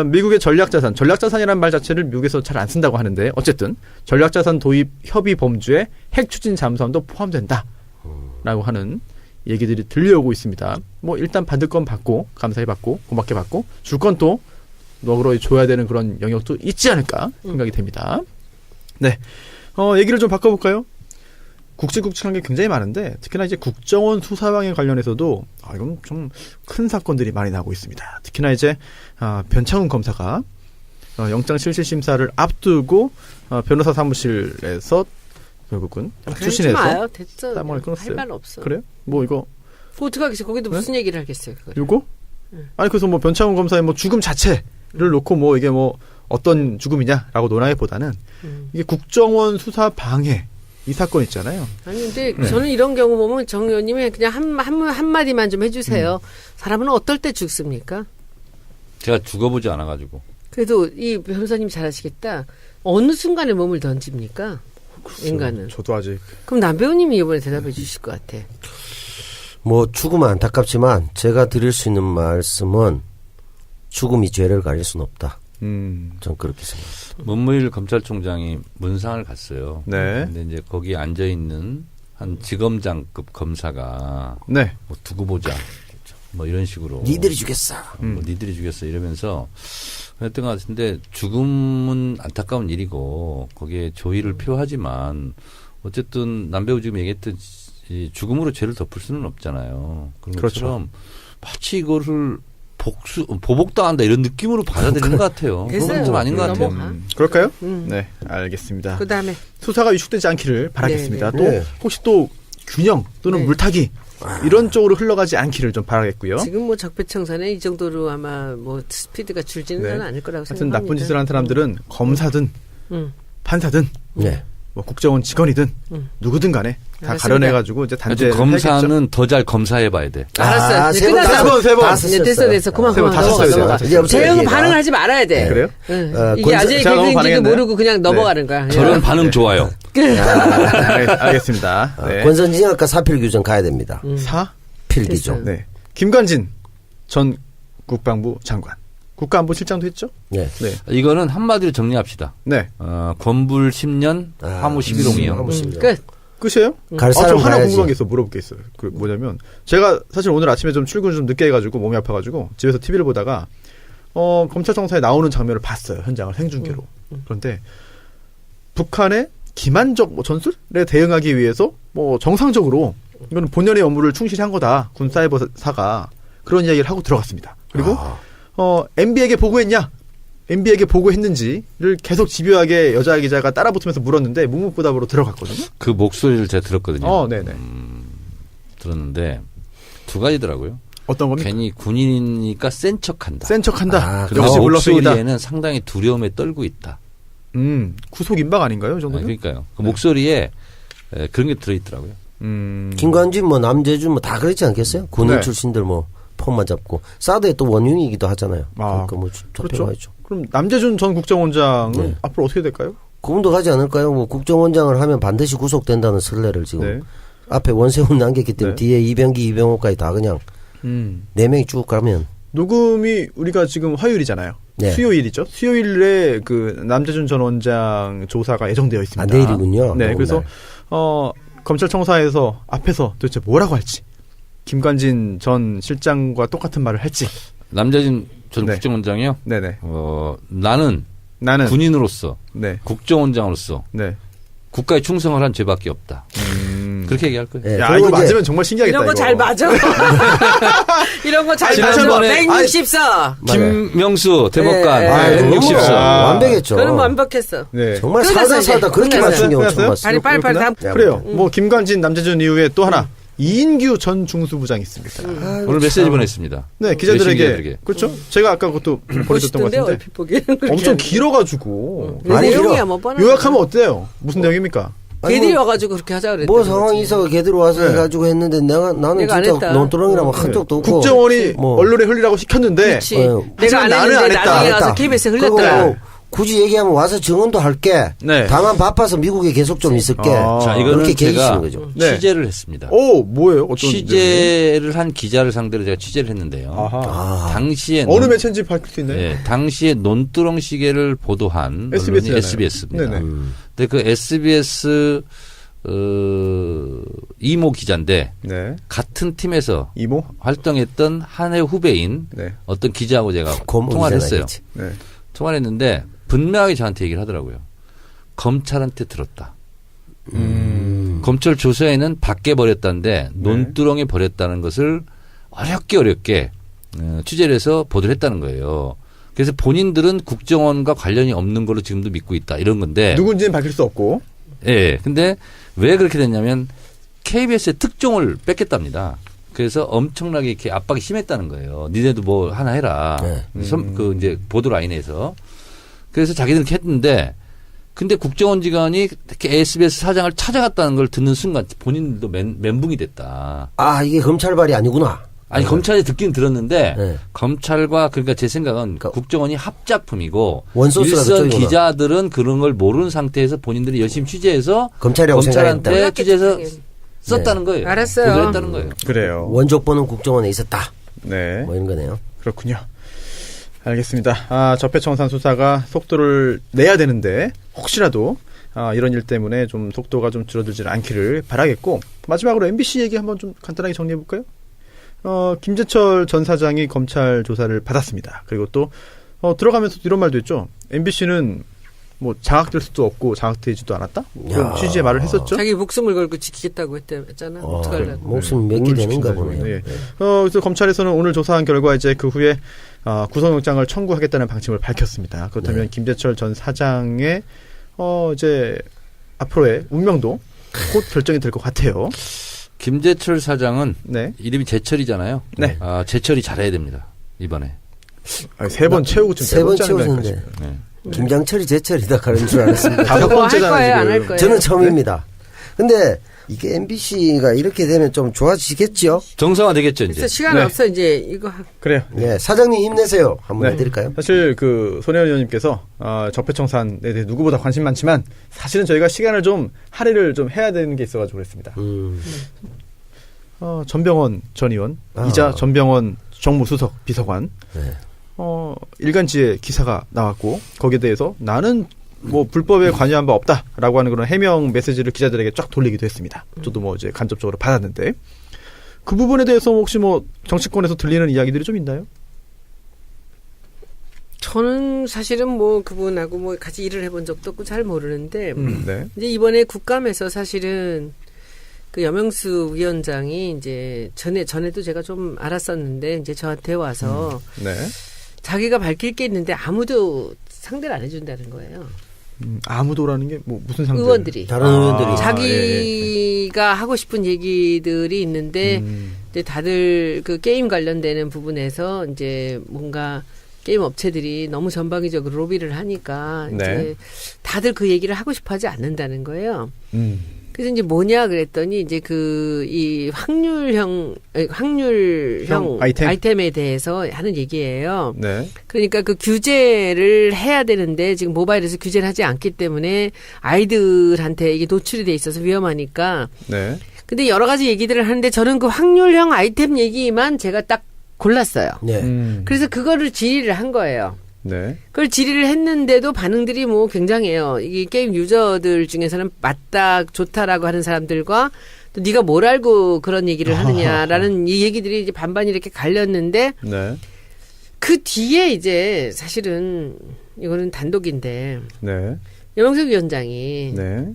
미국의 전략자산이라는 말 자체를 미국에서 잘 안 쓴다고 하는데 어쨌든 전략자산 도입 협의 범주에 핵 추진 잠수함도 포함된다라고 하는 얘기들이 들려오고 있습니다. 뭐 일단 받을 건 받고 감사히 받고 고맙게 받고 줄 건 또 너그러이 줘야 되는 그런 영역도 있지 않을까 생각이 됩니다. 네, 얘기를 좀 바꿔볼까요? 굵직굵직한 게 굉장히 많은데 특히나 이제 국정원 수사방에 관련해서도 이건 좀 큰 사건들이 많이 나오고 있습니다. 특히나 이제 변창훈 검사가 영장 실질 심사를 앞두고 변호사 사무실에서 결국은 추신해서 마요. 됐어. 땀을 끊었어요. 할 말 없어. 그래요? 뭐 이거 어떻게 하겠어요? 거기도 무슨 얘기를 하겠어요? 그걸. 이거? 아니 그래서 뭐 변창훈 검사의 뭐 죽음 자체를 놓고 뭐 이게 뭐 어떤 죽음이냐라고 논하기보다는 이게 국정원 수사 방해 이 사건 있잖아요. 아니 근데 저는 이런 경우 보면 정 의원님이 그냥 한마디만 좀 해주세요. 사람은 어떨 때 죽습니까? 제가 죽어보지 않아가지고. 그래도 이 변호사님 잘하시겠다. 어느 순간에 몸을 던집니까? 인간은. 저도 아직 그럼 남 배우님이 이번에 대답해 주실 것 같아. 뭐 죽음은 안타깝지만 제가 드릴 수 있는 말씀은 죽음이 죄를 가릴 수는 없다. 전 그렇게 생각합니다. 문무일 검찰총장이 문상을 갔어요. 네. 근데 이제 거기 앉아 있는 한 지검장급 검사가 네. 뭐 두고 보자. 뭐 이런 식으로. 니들이 죽였어. 뭐 니들이 죽였어 이러면서 그랬던 것 같은데 죽음은 안타까운 일이고 거기에 조의를 표하지만 어쨌든 남배우 지금 얘기했던 이 죽음으로 죄를 덮을 수는 없잖아요. 그런 그렇죠. 것처럼 마치 이거를 보복당한다 이런 느낌으로 받아들이는 것 같아요. 그건 됐어요. 좀 아닌 것 같아요. 넘어가. 그럴까요? 네, 알겠습니다. 그 다음에 수사가 위축되지 않기를 바라겠습니다. 네, 또 네. 혹시 또 균형 또는 네. 물타기 이런 쪽으로 흘러가지 않기를 좀 바라겠고요. 지금 뭐 적폐청산에 이 정도로 아마 뭐 스피드가 줄지는 네. 않을 거라고 하여튼 생각합니다. 나쁜 짓을 한 사람들은 검사든 판사든 네. 뭐 국정원 직원이든 누구든 간에 다 알았습니다. 가려내가지고 이제 단죄를 하여튼 해야겠죠. 검사는 더 잘 검사해봐야 돼. 알았어요. 이제 세 번, 끝났어. 세 번. 다 네, 쓰셨어요. 됐어. 그만 세 번 다 넘어가. 썼어요, 넘어가. 제가. 이제 없어요, 재영은 얘기가. 반응을 하지 말아야 돼. 그래요? 응. 이게 아재 제가 너무 개그인지도 반응했나요? 모르고 그냥 넘어가는 거야. 저런 반응 좋아요. 알겠습니다. 네. 권선징악과 사필 규정 가야 됩니다. 사 필기종. 네. 김관진 전 국방부 장관. 국가안보실장도 했죠? 네. 네. 이거는 한마디로 정리합시다. 네. 건불 10년, 화무 11홍이요. 화무 11홍. 끝. 끝이에요? 갈 저 사람 하나 가야지. 궁금한 게 있어. 물어볼 게 있어요. 그 뭐냐면 제가 사실 오늘 아침에 좀 출근 좀 늦게 해가지고 몸이 아파가지고 집에서 TV를 보다가 검찰청사에 나오는 장면을 봤어요. 현장을 생중계로. 그런데 북한의 기만적 전술에 대응하기 위해서 정상적으로 이거는 본연의 업무를 충실히 한 거다. 군 사이버사가 그런 이야기를 하고 들어갔습니다. 그리고 MB에게 보고했냐? MB에게 보고했는지를 계속 집요하게 여자 기자가 따라붙으면서 물었는데 묵묵부답으로 들어갔거든요. 그 목소리를 제가 들었거든요. 네네. 들었는데 두 가지더라고요. 어떤 겁니까? 괜히 군인이니까 센 척한다. 센 척한다. 그리고 역시 블러핑이다. 목소리에는 상당히 두려움에 떨고 있다. 구속 임박 아닌가요? 이 정도면? 그러니까요. 그 목소리에 그런 게 들어있더라고요. 김관진 남재준 다 그렇지 않겠어요? 군인 네. 출신들 폼만 잡고 사드의 또 원흉이기도 하잖아요. 그러니까 그렇죠. 잡혀가죠. 그럼 남재준 전 국정원장은 네. 앞으로 어떻게 될까요? 그분도 가지 않을까요? 국정원장을 하면 반드시 구속된다는 선례를 지금 네. 앞에 원세훈 남겼기 때문에 네. 뒤에 이병기, 이병호까지 다 그냥 4명이 쭉 가면 녹음이 우리가 지금 화요일이잖아요. 네. 수요일이죠. 수요일에 그 남재준 전 원장 조사가 예정되어 있습니다. 내일이군요. 네, 그래서 검찰청사에서 앞에서 도대체 뭐라고 할지, 김관진 전 실장과 똑같은 말을 할지. 남재진 전 네. 국정원장이요. 네네. 나는 군인으로서 네. 국정원장으로서 네. 국가에 충성을 한 죄밖에 없다. 그렇게 얘기할 거예요. 네, 야, 그리고 이거 이제 맞으면 정말 신기하겠다. 이런 거 잘 맞아. 이런 거 잘 맞아. 지난번에 164. 김명수 대법관 네. 164. 완벽했죠. 그럼 완벽했어. 네. 정말 끝났어요, 살다 이제. 그렇게 끝났어요. 맞춘 경우 처음 끝났어요? 봤어요. 빨리 다음. 그래요. 김관진, 남재준 이후에 또 하나 이인규 전 중수부장이 있습니다. 오늘 메시지 보냈습니다. 네, 기자들에게. 기자들에게. 그렇죠. 제가 아까 그것도 보내줬던 것 멋있던데 같은데. 얼핏 보기에는 엄청 길어가지고. 많이 내용이야 길어. 뭐 뻔한. 요약하면 어때요? 무슨 내용입니까? 걔들이 와가지고 그렇게 하자 그랬대. 뭐 상황이 있어 걔들 와서 네. 해가지고 했는데 나는 내가 안 진짜 했다. 논두렁이라면 한 적도 없고 국정원이 뭐. 언론에 흘리라고 시켰는데. 그렇지. 하지만 내가 안 나는 안 했는데 했다. 나중에 가서 했다. KBS에 그리고 흘렸더라. 뭐 굳이 얘기하면 와서 증언도 할게. 네. 다만 바빠서 미국에 계속 좀 있을게. 자, 이거는 그렇게 제가 계기시는 거죠. 네. 취재를 했습니다. 오, 뭐예요? 어떤 취재를 한 기자를 상대로 제가 취재를 했는데요. 아하. 당시에 어느 매체인지 밝힐 수 있나요? 네, 당시에 논두렁 시계를 보도한 SBS 잖아요. SBS입니다. 네네. 근데 그 SBS 이모 기자인데 네. 같은 팀에서 이모? 활동했던 한 해 후배인 네. 어떤 기자하고 제가 고모 통화를 했어요. 기자나 네. 통화를 했는데 분명하게 저한테 얘기를 하더라고요. 검찰한테 들었다. 검찰 조사에는 밖에 버렸다는데 논두렁에 버렸다는 것을 어렵게 취재를 해서 보도를 했다는 거예요. 그래서 본인들은 국정원과 관련이 없는 걸로 지금도 믿고 있다. 이런 건데. 누군지는 밝힐 수 없고. 예. 근데 왜 그렇게 됐냐면 KBS의 특종을 뺏겠답니다. 그래서 엄청나게 이렇게 압박이 심했다는 거예요. 니네도 뭐 하나 해라. 그 이제 보도 라인에서. 그래서 자기들은 이렇게 했는데 근데 국정원 직원이 특히 SBS 사장을 찾아갔다는 걸 듣는 순간 본인들도 멘붕이 됐다. 아 이게 검찰발이 아니구나. 아니 검찰이 듣긴 들었는데 네. 검찰과 그러니까 제 생각은 국정원이 합작품이고 원소스가 일선 그쪽이구나. 기자들은 그런 걸 모르는 상태에서 본인들이 열심히 취재해서 검찰이라고 검찰한테 생각했다. 취재해서 썼다는 거예요. 알았어요. 보도했다는 거예요. 그래요. 원조본은 국정원에 있었다. 네. 뭐 이런 거네요. 그렇군요. 알겠습니다. 적폐청산 수사가 속도를 내야 되는데 혹시라도 이런 일 때문에 좀 속도가 좀 줄어들지 않기를 바라겠고 마지막으로 MBC 얘기 한번 좀 간단하게 정리해 볼까요? 김재철 전 사장이 검찰 조사를 받았습니다. 그리고 또 들어가면서 이런 말도 했죠. MBC는 뭐 장악될 수도 없고 장악되지도 않았다. 그런 취지의 말을 했었죠. 자기 목숨을 걸고 지키겠다고 했잖아. 어떡하려고. 목숨 몇 개 되는가 보네요. 예. 그래서 검찰에서는 오늘 조사한 결과 이제 그 후에 구속영장을 청구하겠다는 방침을 밝혔습니다. 그렇다면 네. 김재철 전 사장의 이제 앞으로의 운명도 곧 결정이 될 것 같아요. 김재철 사장은 네. 이름이 재철이잖아요. 네. 재철이 잘해야 됩니다. 이번에. 세 번 채우고 지금 세 번 네 번째 하는 채우셨는데 거니까 네. 김장철이 제철이다 그런 줄 알았습니다. 다섯 저거 할 번째잖아요, 거예요, 안 할 지금. 거예요? 저는 처음입니다. 근데 이게 MBC가 이렇게 되면 좀 좋아지겠죠? 정상화 되겠죠 이제. 그래서 시간 네. 없어 이제 이거 그래요. 네, 사장님 힘내세요. 한번 네. 해드릴까요? 사실 그 손혜원 의원님께서 적폐청산에 대해 누구보다 관심 많지만 사실은 저희가 시간을 좀 할애를 좀 해야 되는 게 있어가지고 그랬습니다. 전병헌 전 의원, 아. 이자 전병헌 정무수석 비서관, 네. 일간지에 기사가 나왔고, 거기에 대해서 나는 뭐 불법에 관여한 바 없다라고 하는 그런 해명 메시지를 기자들에게 쫙 돌리기도 했습니다. 저도 뭐 이제 간접적으로 받았는데, 그 부분에 대해서 혹시 뭐 정치권에서 들리는 이야기들이 좀 있나요? 저는 사실은 뭐 그분하고 뭐 같이 일을 해본 적도 없고 잘 모르는데 네. 이제 이번에 국감에서 사실은 그 여명수 위원장이 이제 전에도 제가 좀 알았었는데 이제 저한테 와서 네. 자기가 밝힐 게 있는데 아무도 상대를 안 해준다는 거예요. 아무도라는 게 뭐 무슨 상대? 의원들이. 다른 의원들이. 자기가 하고 싶은 얘기들이 있는데 이제 다들 그 게임 관련되는 부분에서 이제 뭔가 게임 업체들이 너무 전방위적으로 로비를 하니까 네. 이제 다들 그 얘기를 하고 싶어 하지 않는다는 거예요. 음. 그래서 이제 뭐냐 그랬더니 이제 이 확률형 아이템에 대해서 하는 얘기예요. 네. 그러니까 그 규제를 해야 되는데 지금 모바일에서 규제를 하지 않기 때문에 아이들한테 이게 노출이 돼 있어서 위험하니까. 네. 근데 여러 가지 얘기들을 하는데 저는 그 확률형 아이템 얘기만 제가 딱 골랐어요. 네. 그래서 그거를 질의를 한 거예요. 네. 그걸 질의를 했는데도 반응들이 뭐 굉장해요. 이 게임 유저들 중에서는 맞다, 좋다라고 하는 사람들과 또 네가 뭘 알고 그런 얘기를 하느냐라는 이 얘기들이 이제 반반 이렇게 갈렸는데 네. 그 뒤에 이제 사실은 이거는 단독인데 네. 여명석 위원장이 네.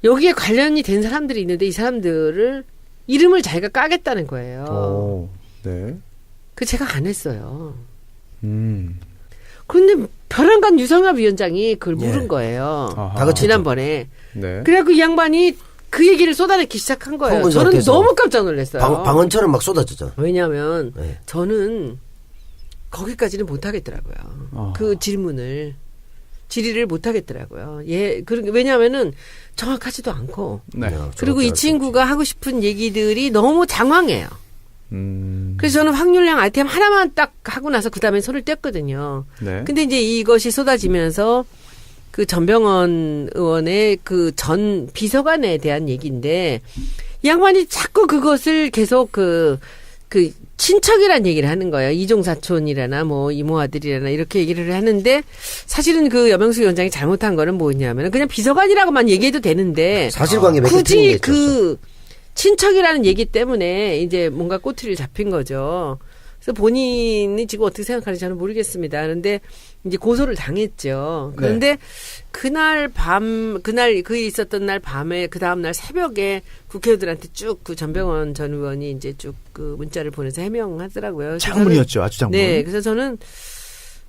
여기에 관련이 된 사람들이 있는데 이 사람들을 이름을 자기가 까겠다는 거예요. 오. 네. 그 제가 안 했어요. 그런데 벼랑간 유성엽 위원장이 그걸 예. 물은 거예요. 아하. 다 같이 지난번에. 네. 그래갖고 이 양반이 그 얘기를 쏟아내기 시작한 거예요. 흥분 저는 상태에서. 너무 깜짝 놀랐어요. 방언처럼 막 쏟아졌잖아. 왜냐하면 네. 저는 거기까지는 못하겠더라고요. 아. 그 질의를 못하겠더라고요. 예, 왜냐하면은 정확하지도 않고. 네. 그리고 이 친구가 하고 싶은 얘기들이 너무 장황해요. 그래서 저는 확률형 아이템 하나만 딱 하고 나서 그 다음에 손을 뗐거든요. 네. 근데 이제 이것이 쏟아지면서 그 전병헌 의원의 그 전 비서관에 대한 얘기인데 이 양반이 자꾸 그것을 계속 그 친척이란 얘기를 하는 거예요. 이종사촌이라나 뭐 이모아들이라나 이렇게 얘기를 하는데 사실은 그 여명수 위원장이 잘못한 거는 뭐냐면 그냥 비서관이라고만 얘기해도 되는데 사실관계 몇 개 틀린 게 굳이 있었어. 그 친척이라는 얘기 때문에 이제 뭔가 꼬투리를 잡힌 거죠. 그래서 본인이 지금 어떻게 생각하는지 저는 모르겠습니다. 그런데 이제 고소를 당했죠. 그런데 그날 그 있었던 날 밤에 그 다음날 새벽에 국회의원들한테 쭉 그 전병헌 전 의원이 이제 쭉 그 문자를 보내서 해명하더라고요. 그래서 장문이었죠. 아주 장문. 네. 그래서 저는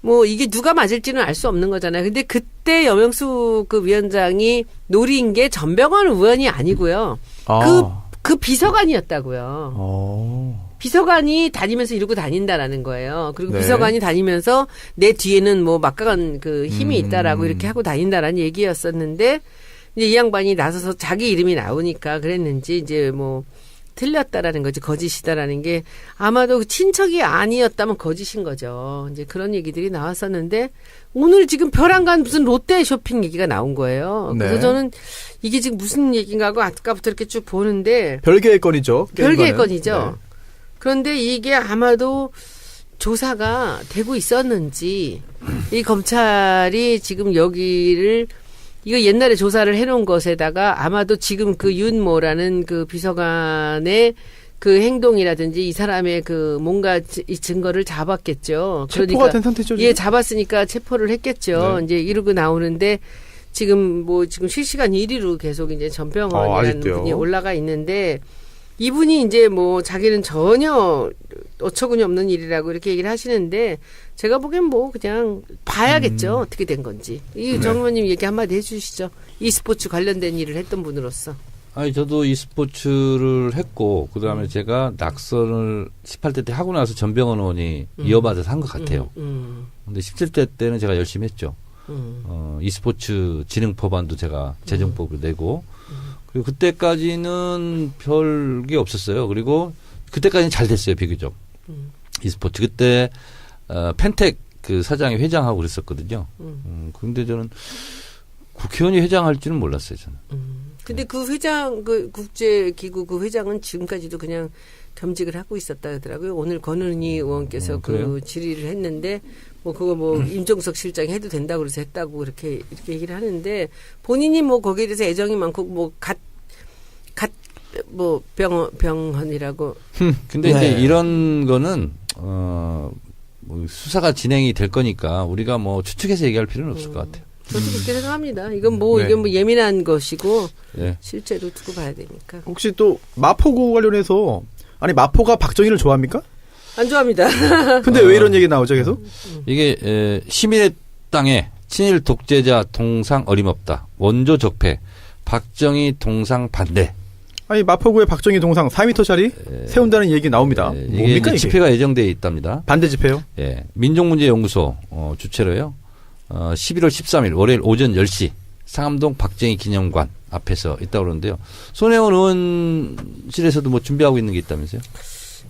뭐 이게 누가 맞을지는 알 수 없는 거잖아요. 근데 그때 여명수 그 위원장이 노린 게 전병헌 의원이 아니고요. 그 비서관이었다고요. 비서관이 다니면서 이러고 다닌다라는 거예요. 그리고 네. 비서관이 다니면서 내 뒤에는 뭐 막강한 그 힘이 있다라고 이렇게 하고 다닌다라는 얘기였었는데 이제 이 양반이 나서서 자기 이름이 나오니까 그랬는지 이제 뭐 틀렸다라는 거지 거짓이다라는 게 아마도 친척이 아니었다면 거짓인 거죠. 이제 그런 얘기들이 나왔었는데 오늘 지금 벼랑간 무슨 롯데 쇼핑 얘기가 나온 거예요. 그래서 네. 저는 이게 지금 무슨 얘기인가 하고 아까부터 이렇게 쭉 보는데 별개의 건이죠. 별개의 게임과는. 건이죠. 그런데 이게 아마도 조사가 되고 있었는지 이 검찰이 지금 여기를 이거 옛날에 조사를 해놓은 것에다가 아마도 지금 그 윤모라는 그 비서관의 그 행동이라든지 이 사람의 그 뭔가 이 증거를 잡았겠죠. 체포가 된 상태죠. 예, 지금? 잡았으니까 체포를 했겠죠. 네. 이제 이러고 나오는데 지금 실시간 1위로 계속 이제 전병헌이라는 아직도요? 분이 올라가 있는데 이분이 이제 뭐 자기는 전혀 어처구니 없는 일이라고 이렇게 얘기를 하시는데 제가 보기엔 뭐 그냥 봐야겠죠. 어떻게 된 건지. 이 정 의원님 얘기 한마디 해주시죠. e스포츠 관련된 일을 했던 분으로서. 아니 저도 e스포츠를 했고 그다음에 제가 낙선을 18대 때 하고 나서 전병헌 의원이 이어받아서 한 것 같아요. 근데 17대 때는 제가 열심히 했죠. e스포츠 진흥법안도 제가 재정법을 내고 그리고 그때까지는 별게 없었어요. 그리고 그때까지는 잘 됐어요. 비교적. e스포츠. 그때 펜텍 그 사장이 회장하고 그랬었거든요. 그런데 저는 국회의원이 회장할 줄은 몰랐어요, 저는. 근데 그 회장, 그 국제기구 그 회장은 지금까지도 그냥 겸직을 하고 있었다 하더라고요. 오늘 권은희 의원께서 그래요? 그 질의를 했는데, 뭐 그거 뭐 임종석 실장이 해도 된다고 그래서 했다고 이렇게 얘기를 하는데, 본인이 뭐 거기에 대해서 애정이 많고, 뭐 뭐 병헌이라고. 근데 네. 이제 이런 거는, 뭐 수사가 진행이 될 거니까 우리가 뭐 추측해서 얘기할 필요는 없을 것 같아요. 저도 그렇게 생각합니다. 이건 뭐, 네. 이게 뭐 예민한 것이고, 예. 실제로 두고 봐야 되니까. 혹시 또 마포구 관련해서 아니 마포가 박정희를 좋아합니까? 안 좋아합니다. 근데 왜 이런 얘기 나오죠 계속? 이게 시민의 땅에 친일 독재자 동상 어림없다. 원조 적폐. 박정희 동상 반대. 아니 마포구에 박정희 동상 4m짜리 세운다는 얘기 나옵니다. 이게 뭡니까 이제 이게? 집회가 예정돼 있답니다. 반대 집회요? 예. 민족문제연구소 주최로요. 11월 13일 월요일 오전 10시 상암동 박정희 기념관 앞에서 있다고 그러는데요. 손혜원 의원실에서도 뭐 준비하고 있는 게 있다면서요?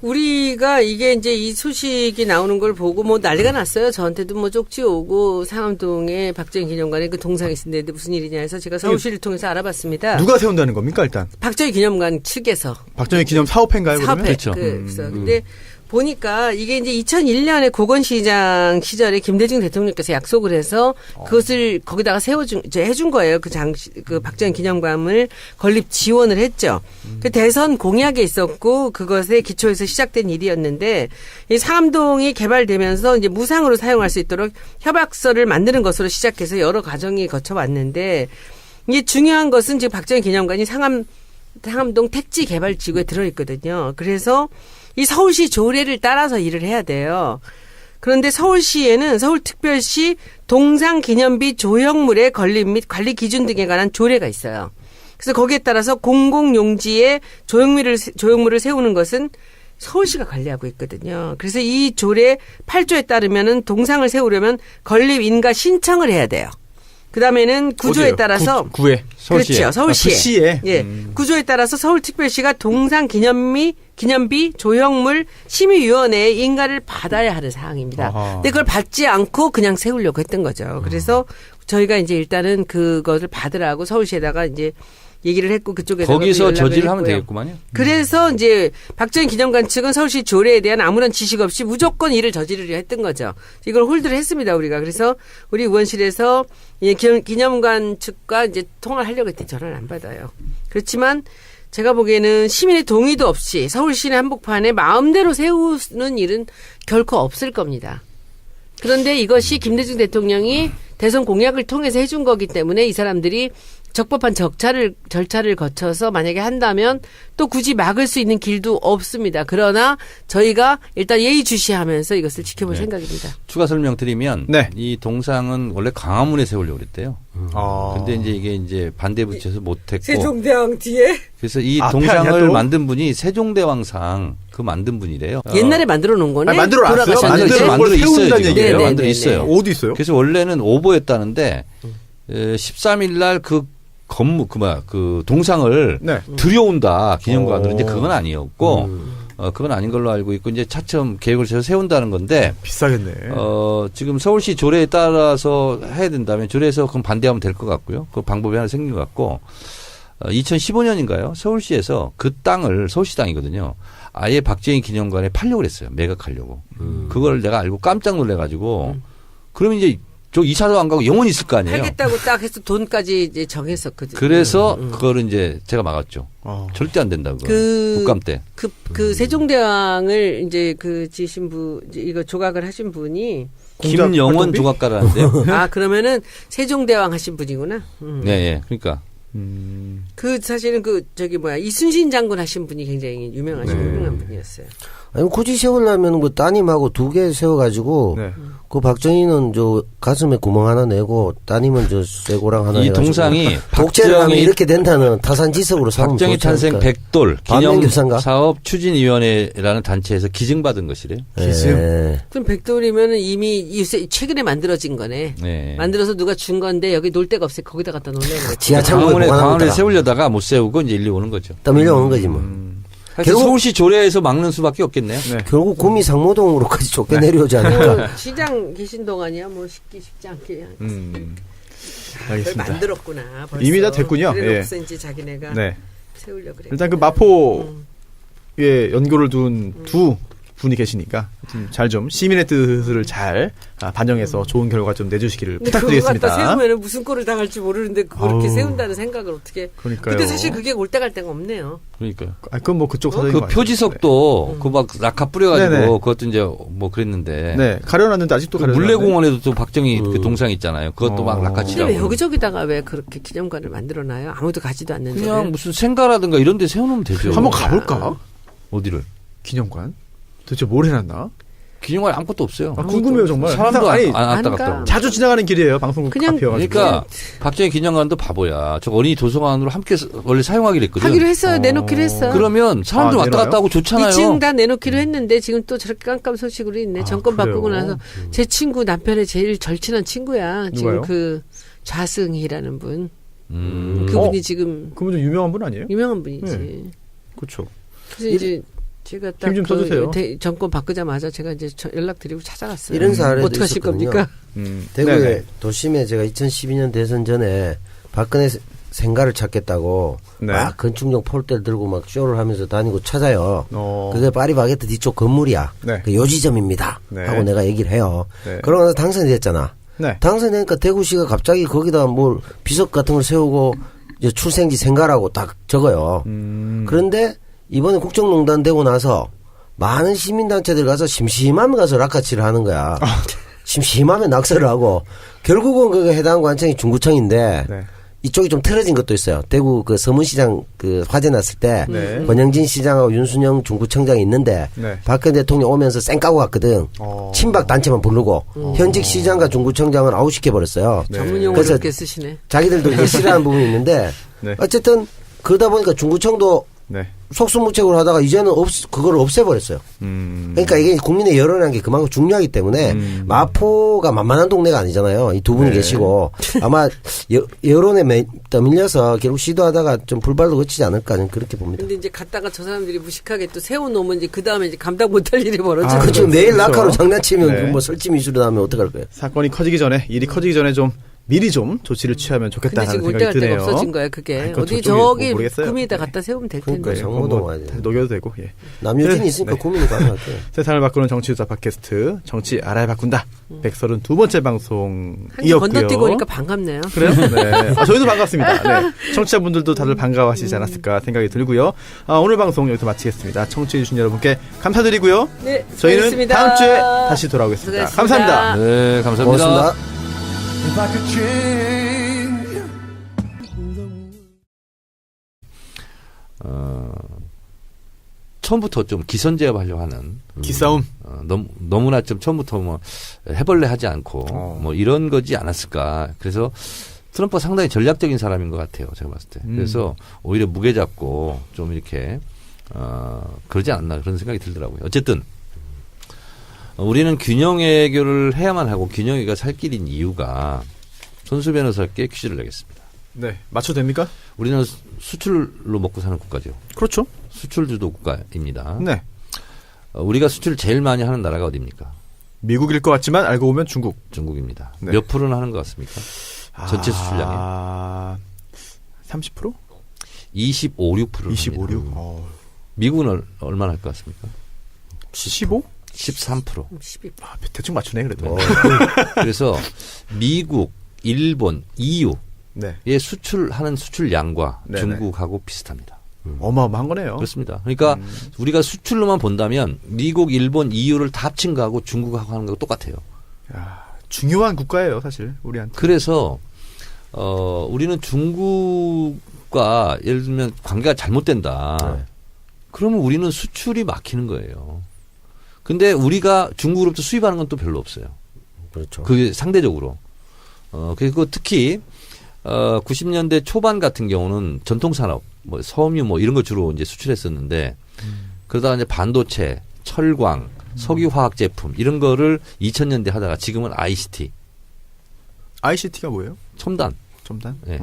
우리가 이게 이제 이 소식이 나오는 걸 보고 뭐 난리가 났어요. 저한테도 뭐 쪽지 오고 상암동에 박정희 기념관에 그 동상이 있는데 무슨 일이냐 해서 제가 서울시를 통해서 알아봤습니다. 누가 세운다는 겁니까 일단? 박정희 기념관 측에서 박정희 기념 사업회인가요 그러면? 사업회. 그렇죠. 그래서 근데 보니까 이게 이제 2001년에 고건시장 시절에 김대중 대통령께서 약속을 해서 그것을 거기다가 해준 거예요. 그 박정희 기념관을 건립 지원을 했죠. 그 대선 공약에 있었고 그것에 기초해서 시작된 일이었는데 이 상암동이 개발되면서 이제 무상으로 사용할 수 있도록 협약서를 만드는 것으로 시작해서 여러 과정이 거쳐왔는데 이게 중요한 것은 지금 박정희 기념관이 상암동 택지 개발 지구에 들어있거든요. 그래서 이 서울시 조례를 따라서 일을 해야 돼요. 그런데 서울시에는 서울특별시 동상기념비 조형물의 건립 및 관리 기준 등에 관한 조례가 있어요. 그래서 거기에 따라서 공공용지에 조형물을 세우는 것은 서울시가 관리하고 있거든요. 그래서 이 조례 8조에 따르면은 동상을 세우려면 건립 인가 신청을 해야 돼요. 그다음에는 구조에 어디예요? 따라서 구에. 서울시에. 그렇죠. 서울시에. 아, 구시에. 예. 구조에 따라서 서울특별시가 동상기념비 조형물 심의위원회에 인가를 받아야 하는 사항입니다. 아하. 근데 그걸 받지 않고 그냥 세우려고 했던 거죠. 그래서 저희가 이제 일단은 그것을 받으라고 서울시에다가 이제 얘기를 했고 그쪽에서 거기서 저지를 하면 되겠구만요. 그래서 이제 박정희 기념관 측은 서울시 조례에 대한 아무런 지식 없이 무조건 일을 저지르려 했던 거죠. 이걸 홀드를 했습니다, 우리가. 그래서 우리 의원실에서 기념관 측과 이제 통화를 하려고 했더니 전화를 안 받아요. 그렇지만 제가 보기에는 시민의 동의도 없이 서울 시내 한복판에 마음대로 세우는 일은 결코 없을 겁니다. 그런데 이것이 김대중 대통령이 대선 공약을 통해서 해준 거기 때문에 이 사람들이 적법한 절차를 거쳐서 만약에 한다면 또 굳이 막을 수 있는 길도 없습니다. 그러나 저희가 일단 예의주시하면서 이것을 지켜볼 네. 생각입니다. 추가 설명드리면 네. 이 동상은 원래 광화문에 세우려고 그랬대요. 아. 근데 이제 이게 반대 붙여서 못했고. 세종대왕 뒤에 그래서 이 앞에 아니야, 동상을 또? 만든 분이 세종대왕상 그 만든 분이래요. 옛날에 만들어 놓은 거네. 아니, 만들어놨어요? 돌아가셨는데. 만들어 만들어 있어요. 세운다는 지금. 얘기예요? 만들어 네네네. 있어요. 어디 있어요? 그래서 원래는 오보였다는데 13일 날 그 동상을 네. 들여온다 기념관으로. 오. 이제 그건 아니었고 그건 아닌 걸로 알고 있고 이제 차츰 계획을 세워 세운다는 건데 비싸겠네. 지금 서울시 조례에 따라서 해야 된다면 조례에서 그럼 반대하면 될 것 같고요. 그 방법이 하나 생긴 것 같고 2015년인가요? 서울시에서 그 땅을 서울시 땅이거든요. 아예 박정희 기념관에 팔려고 그랬어요. 매각하려고. 그걸 내가 알고 깜짝 놀래가지고 그러면 이제 저 이사도 안 가고 영원히 있을 거 아니에요. 하겠다고 딱 해서 돈까지 이제 정했었거든요. 그래서 그거를 이제 제가 막았죠. 절대 안 된다고. 국감 때. 그 세종대왕을 이제 그 지신 분, 이거 조각을 하신 분이 김영원 활동비? 조각가라는데요. 아, 그러면은 세종대왕 하신 분이구나. 네, 예. 그러니까. 그 사실은 이순신 장군 하신 분이 굉장히 유명하신 훌륭한 분이었어요. 아니 굳이 세우려면 그 따님하고 두 개 세워가지고 네. 그 박정희는 저 가슴에 구멍 하나 내고 따님은 저 쇠고랑 하나 이 해가지고 동상이 독재를 하면 박정희 이렇게 된다는 타산지석으로 삼으면 박정희 좋지 탄생 않을까. 100돌 반면교사인가? 기념 사업 추진위원회라는 단체에서 기증받은 것이래요. 예. 그럼 백돌이면은 이미 최근에 만들어진 거네. 네. 만들어서 누가 준 건데 여기 놀 데가 없어. 거기다 갖다 놓으려고 그랬지. 지하 창고에 광화문에 보관하다가 세우려다가 못 세우고 이제 일리 오는 거죠. 또 밀려오는 거지 뭐. 하여튼 결국- 서울시 조례에서 막는 수밖에 없겠네요. 네. 결국 구미 상모동으로까지 쫓겨 내려오지 않을까. 시장 계신 동안이야 뭐 쉽지 않게. 그걸 알겠습니다. 만들었구나. 벌써. 이미 다 됐군요. 그래놓고서 이제 자기네가 네. 세우려고 그래. 일단 그 마포에 연고를 둔 두 분이 계시니까 잘 좀 시민의 뜻을 잘 반영해서 좋은 결과 좀 내주시기를 근데 그거 부탁드리겠습니다. 갖다 세우면 무슨 꼴을 당할지 모르는데 그걸 이렇게 아우. 세운다는 생각을 어떻게. 그러니까요. 근데 사실 그게 올 때 갈 데가 없네요. 그러니까요. 그건 뭐 그쪽 사정인 그 거 아니에요? 표지석도 그 막 낙하 뿌려가지고 네네. 그것도 이제 뭐 그랬는데 네. 가려놨는데 아직도 그 가려놨네. 물레공원에도 또 박정희 그 동상 있잖아요. 그것도 막 근데 낙하치라고. 왜 여기저기다가 왜 그렇게 기념관을 만들어놔요? 아무도 가지도 않는데. 그냥 무슨 생가라든가 이런 데 세워놓으면 되죠. 한번 가볼까? 어디를? 기념관? 도대체 뭘 해놨나? 기념관 아무것도 없어요. 궁금해요 정말. 사람도 아니, 안 왔다 안 갔다 가. 하고. 자주 지나가는 길이에요. 방송국 그냥 앞이어가지고. 그러니까 박정희 기념관도 바보야. 저 어린이 도서관으로 함께 원래 사용하기로 했거든. 하기로 했어요. 내놓기로 했어요. 그러면 사람들 아, 왔다 내놔요? 갔다 하고 좋잖아요. 2층 다 내놓기로 했는데 지금 또 저렇게 깜깜 소식으로 있네. 정권 그래요? 바꾸고 나서 제 친구 남편의 제일 절친한 친구야. 지금 누가요? 그 좌승희라는 분. 음. 그분이 지금 그분 좀 유명한 분 아니에요? 유명한 분이지. 네. 그렇죠. 그래서 이제 제가 딱 힘좀 써주세요. 정권 바꾸자마자 제가 이제 어연락드리고 찾아갔어요. 이런 사례도 어떻게 하실 있었거든요. 겁니까? 대구에 네네. 도심에 제가 2012년 대선 전에 박근혜 생가를 찾겠다고 네. 막 건축용 폴대를 들고 막 쇼를 하면서 다니고 찾아요. 어. 그게 파리바게뜨 뒤쪽 건물이야. 네. 그 요지점입니다. 네. 하고 내가 얘기를 해요. 네. 그러고 나서 당선이 됐잖아. 네. 당선되니까 대구시가 갑자기 거기다 뭘 비석 같은 걸 세우고 이제 출생지 생가라고 딱 적어요. 그런데 이번에 국정농단 되고 나서 많은 시민단체들 가서 심심하면 가서 락카치를 하는 거야. 심심하면 낙서를 하고 결국은 그 해당 관청이 중구청인데 네. 이쪽이 좀 틀어진 것도 있어요. 대구 그 서문시장 그 화재 났을 때 네. 권영진 시장하고 윤순영 중구청장이 있는데 네. 박근혜 대통령 오면서 쌩 까고 갔거든. 친박 단체만 부르고 현직 시장과 중구청장을 아웃시켜 버렸어요. 전문 용어를 그래서 이렇게 쓰시네. 자기들도 이제 싫어하는 부분이 있는데 네. 어쨌든 그러다 보니까 중구청도 네. 속수무책으로 하다가 이제는 그걸 없애버렸어요. 그러니까 이게 국민의 여론이라는 게 그만큼 중요하기 때문에 마포가 만만한 동네가 아니잖아요. 이 두 분이 네. 계시고 아마 여론에 떠밀려서 결국 시도하다가 좀 불발도 거치지 않을까 저는 그렇게 봅니다. 근데 이제 갔다가 저 사람들이 무식하게 또 세워놓으면 이제 그 다음에 이제 감당 못할 일이 벌어지고. 그렇죠. 그렇죠. 매일 낙하로 장난치면 네. 그뭐 설치 미수로 나면 어떡할 거예요. 사건이 커지기 전에 일이 커지기 전에 좀 미리 좀 조치를 취하면 근데 좋겠다는 지금 올 생각이 때 갈 데가 드네요. 없어진 거야 그게. 그건 어디 저쪽이 저기 뭐 모르겠어요. 구미에다 네. 갖다 세우면 될 텐데. 그러니까요. 정보도 와야 돼요. 녹여도 되고. 예. 남유진이 있으니까 네. 고민이 가능할 거예요. 세상을 바꾸는 정치조사 팟캐스트 정치 알아야 바꾼다. 132번째 한지 방송이었고요. 건너뛰고 오니까 반갑네요. 그래요? 네. 저희도 반갑습니다. 네. 청취자분들도 다들 반가워하시지 않았을까 생각이 들고요. 오늘 방송 여기서 마치겠습니다. 청취해주신 여러분께 감사드리고요. 네, 저희는 수고하셨습니다. 다음 주에 다시 돌아오겠습니다. 수고하셨습니다. 감사합니다. 네, 감사합니다. 고맙습니다. If I could change. 처음부터 좀 기선제압하려고 하는 기싸움. 너무나 좀 처음부터 뭐 해벌레 하지 않고 뭐 이런 거지 않았을까. 그래서 트럼프가 상당히 전략적인 사람인 것 같아요. 제가 봤을 때. 그래서 오히려 무게 잡고 좀 이렇게 그러지 않나 그런 생각이 들더라고요. 어쨌든 우리는 균형 외교를 해야만 하고 균형 외교가 살 길인 이유가 손수 변호사께 퀴즈를 내겠습니다. 네. 맞춰도 됩니까? 우리는 수출로 먹고 사는 국가죠. 그렇죠. 수출 주도 국가입니다. 네. 우리가 수출을 제일 많이 하는 나라가 어디입니까? 미국일 것 같지만 알고 보면 중국. 중국입니다. 네. 몇 프로는 하는 것 같습니까? 전체 수출량의 30%? 25, 6%. 25, 6. 미국은 얼마나 할 것 같습니까? 15? 13%. 12. 대충 맞추네 그래도. 그래서 미국, 일본, EU의 네. 수출하는 수출량과 네네. 중국하고 비슷합니다. 어마어마한 거네요. 그렇습니다. 그러니까 우리가 수출로만 본다면 미국, 일본, EU를 다 합친 거하고 중국하고 하는 거하고 똑같아요. 야, 중요한 국가예요, 사실 우리한테. 그래서 우리는 중국과 예를 들면 관계가 잘못된다. 네. 그러면 그러면 우리는 수출이 막히는 거예요. 근데 우리가 중국으로부터 수입하는 건 또 별로 없어요. 그렇죠. 그게 상대적으로. 그리고 특히 90년대 초반 같은 경우는 전통산업, 뭐 섬유 뭐 이런 거 주로 이제 수출했었는데 그러다가 이제 반도체, 철광, 석유화학 제품 이런 거를 2000년대 하다가 지금은 ICT, ICT가 뭐예요? 첨단. 첨단? 네.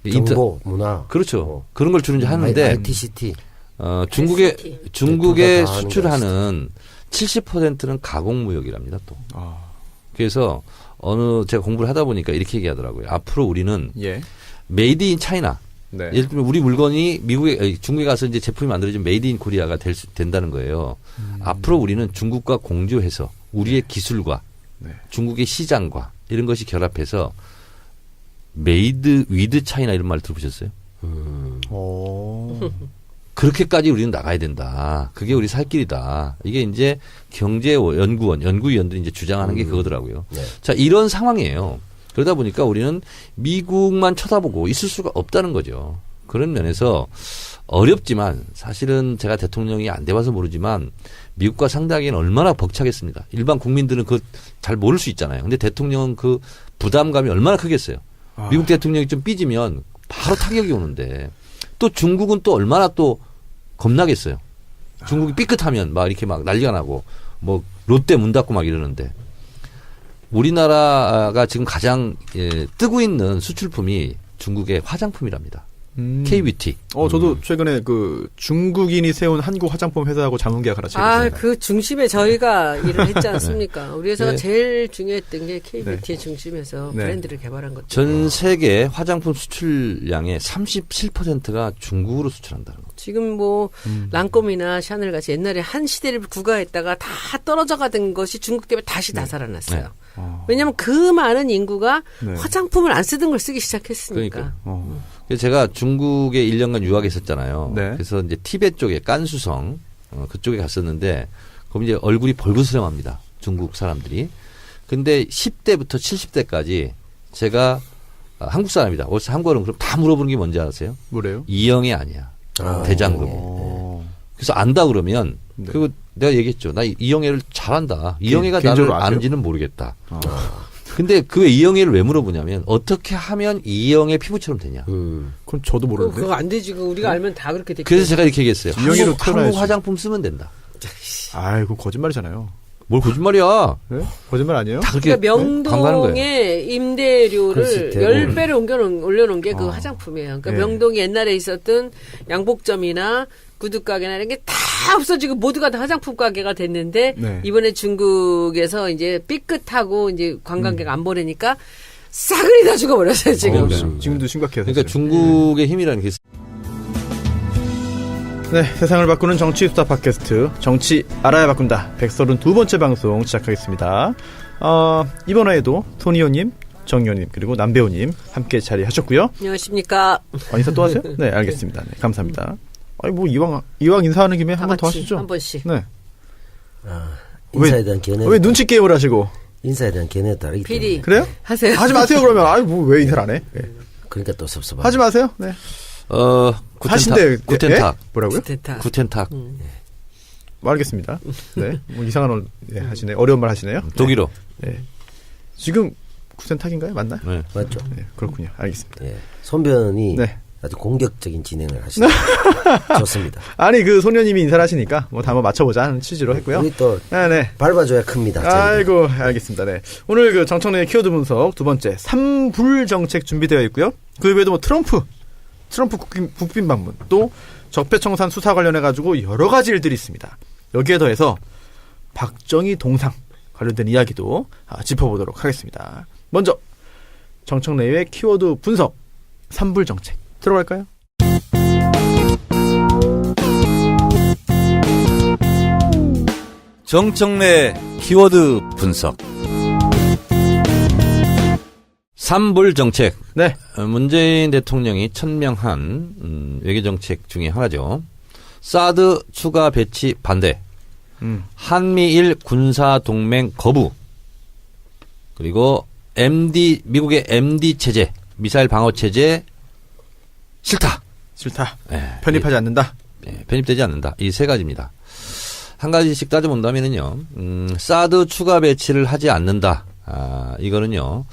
정보, 문화. 그렇죠. 그런 걸 주로 이제 하는데 ITCT. 중국의 둘다 다 하는 수출하는 70%는 가공무역이랍니다. 또 아, 그래서 제가 공부를 하다 보니까 이렇게 얘기하더라고요. 앞으로 우리는 예. 메이드 인 차이나. 네. 예를 들면 우리 물건이 중국에 가서 이제 제품이 만들어지면 메이드 인 코리아가 된다는 거예요. 앞으로 우리는 중국과 공조해서 우리의 기술과 네. 중국의 시장과 이런 것이 결합해서 메이드 위드 차이나 이런 말 들어보셨어요? 오. 그렇게까지 우리는 나가야 된다. 그게 우리 살 길이다. 이게 이제 연구위원들이 이제 주장하는 게 그거더라고요. 네. 자, 이런 상황이에요. 그러다 보니까 우리는 미국만 쳐다보고 있을 수가 없다는 거죠. 그런 면에서 어렵지만 사실은 제가 대통령이 안 돼봐서 모르지만 미국과 상대하기에는 얼마나 벅차겠습니다. 일반 국민들은 그거 잘 모를 수 있잖아요. 근데 대통령은 그 부담감이 얼마나 크겠어요. 미국 대통령이 좀 삐지면 바로 타격이 오는데 또 중국은 또 얼마나 또 겁나겠어요. 중국이 삐끗하면 막 이렇게 막 난리가 나고 뭐 롯데 문 닫고 막 이러는데 우리나라가 지금 가장 뜨고 있는 수출품이 중국의 화장품이랍니다. KBT. 저도 최근에 그 중국인이 세운 한국 화장품 회사하고 자문 계약을 하나 체결했습니다. 그 중심에 저희가 일을 했지 않습니까? 우리 회사가 네. 제일 중요했던 게 KBT의 중심에서 네. 브랜드를 개발한 거죠. 전 세계 화장품 수출량의 37%가 중국으로 수출한다는 거. 지금 뭐 랑콤이나 샤넬 같이 옛날에 한 시대를 구가했다가 다 떨어져 가던 것이 중국 때문에 다시 다 살아났어요. 네. 왜냐하면 그 많은 인구가 네. 화장품을 안 쓰던 걸 쓰기 시작했으니까. 그러니까요. 그래서 제가 중국에 1년간 유학했었잖아요. 네. 그래서 이제 티베트 쪽에 깐수성 그쪽에 갔었는데 그럼 이제 얼굴이 벌그스름합니다. 중국 사람들이. 근데 10대부터 70대까지 제가 한국 사람이다. 어디서 한국어는 그럼 다 물어보는 게 뭔지 아세요? 뭐래요? 이영애 아니야. 대장금. 그래서 안다 그러면 네. 그리고 내가 얘기했죠. 나 이영애를 잘한다. 이영애가 나를 개인적으로 아세요? 아는지는 모르겠다. 근데 그 이영애를 왜 물어보냐면 어떻게 하면 이영애 피부처럼 되냐. 그건 저도 모르는데. 그거 안 되지. 그거 우리가 알면 다 그렇게 됐겠죠. 그래서 제가 이렇게 얘기했어요. 이영애로 한국 태어나야지. 화장품 쓰면 된다. 아이고 거짓말이잖아요. 뭘 거짓말이야. 네? 거짓말 아니에요? 다 그렇게 그러니까 광고하는 거예요. 명동에 임대료를 글쎄, 10배를 올려놓은 게 그 화장품이에요. 그러니까 네. 명동에 옛날에 있었던 양복점이나 구두가게나 이런 게 다 없어지고 모두가 다 화장품 가게가 됐는데 네. 이번에 중국에서 이제 삐끗하고 이제 관광객 안 보내니까 싸그리 다 죽어버렸어요, 지금. 지금도 심각해요. 그러니까 사실은. 중국의 힘이라는 게 네, 세상을 바꾸는 정치 수다 팟캐스트 정치 알아야 바꾼다 132번째 방송 시작하겠습니다. 이번 화에도 손희호님, 정의원님 그리고 남배우님 함께 자리하셨고요. 안녕하십니까. 인사 또 하세요? 네, 알겠습니다. 네, 감사합니다. 아니 뭐 이왕 인사하는 김에 한 번 더 하시죠. 한 번씩. 네. 인사에 대한 견해. 왜 눈치 게임을 하시고? 인사에 대한 견해가 다르기 때문에. PD. 그래요? 하세요. 하지 마세요 그러면. 아니 뭐 왜 인사를 안 해? 네. 그러니까 또 섭섭하네. 하지 마세요. 네. 하신대. 구텐탁. 뭐라고요? 됐다. 구텐탁. 알겠습니다. 네. 뭐 이상한 하시네. 어려운 말 하시네요. 독일어. 네. 지금 구센탁인가요? 맞나요? 네. 맞죠? 네, 그렇군요. 알겠습니다. 예. 손변이 네. 아주 공격적인 진행을 하시네. 좋습니다. 아니 그 소녀님이 인사를 하시니까 뭐 다 한번 맞춰보자 하는 취지로 했고요. 우리 또 네네. 밟아줘야 큽니다. 저희가. 아이고 알겠습니다. 네. 오늘 그 정청래의 키워드 분석 두 번째 3불 정책 준비되어 있고요. 그 외에도 뭐 트럼프 국빈 방문 또 적폐청산 수사 관련해 가지고 여러 가지 일들이 있습니다. 여기에 더해서 박정희 동상 관련된 이야기도 짚어보도록 하겠습니다. 먼저 정청래의 키워드 분석 3불 정책 들어갈까요? 정청래 키워드 분석. 삼불 정책. 네. 문재인 대통령이 천명한 외교정책 중에 하나죠. 사드 추가 배치 반대. 한미일 군사동맹 거부. 그리고 미국의 MD 체제, 미사일 방어 체제 싫다. 네, 편입하지 않는다. 편입되지 않는다. 이 세 가지입니다. 한 가지씩 따져본다면은요, 사드 추가 배치를 하지 않는다. 이거는요,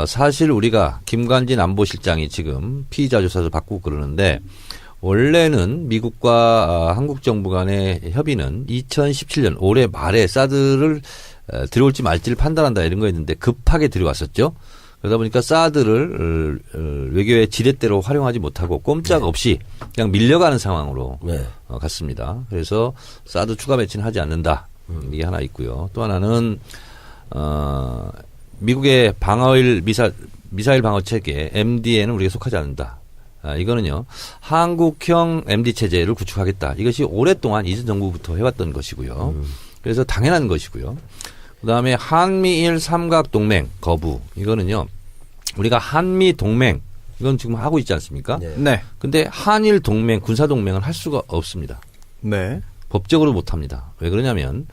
사실 우리가 김관진 안보실장이 지금 피의자 조사를 받고 그러는데, 원래는 미국과 한국 정부 간의 협의는 2017년 올해 말에 사드를 들어올지 말지를 판단한다 이런 거였는데 급하게 들어왔었죠. 그러다 보니까 사드를 외교의 지렛대로 활용하지 못하고 꼼짝없이 그냥 밀려가는 상황으로 갔습니다. 그래서 사드 추가 배치는 하지 않는다. 이게 하나 있고요. 또 하나는 미국의 방어일 미사일 방어 체계 MD에는 우리가 속하지 않는다. 이거는요, 한국형 MD 체제를 구축하겠다. 이것이 오랫동안 이전 정부부터 해왔던 것이고요. 그래서 당연한 것이고요. 그 다음에 한미일 삼각 동맹 거부. 이거는요, 우리가 한미 동맹, 이건 지금 하고 있지 않습니까? 네. 네. 근데 한일 동맹, 군사 동맹은 할 수가 없습니다. 네. 법적으로 법적으로 못 합니다. 왜 그러냐면,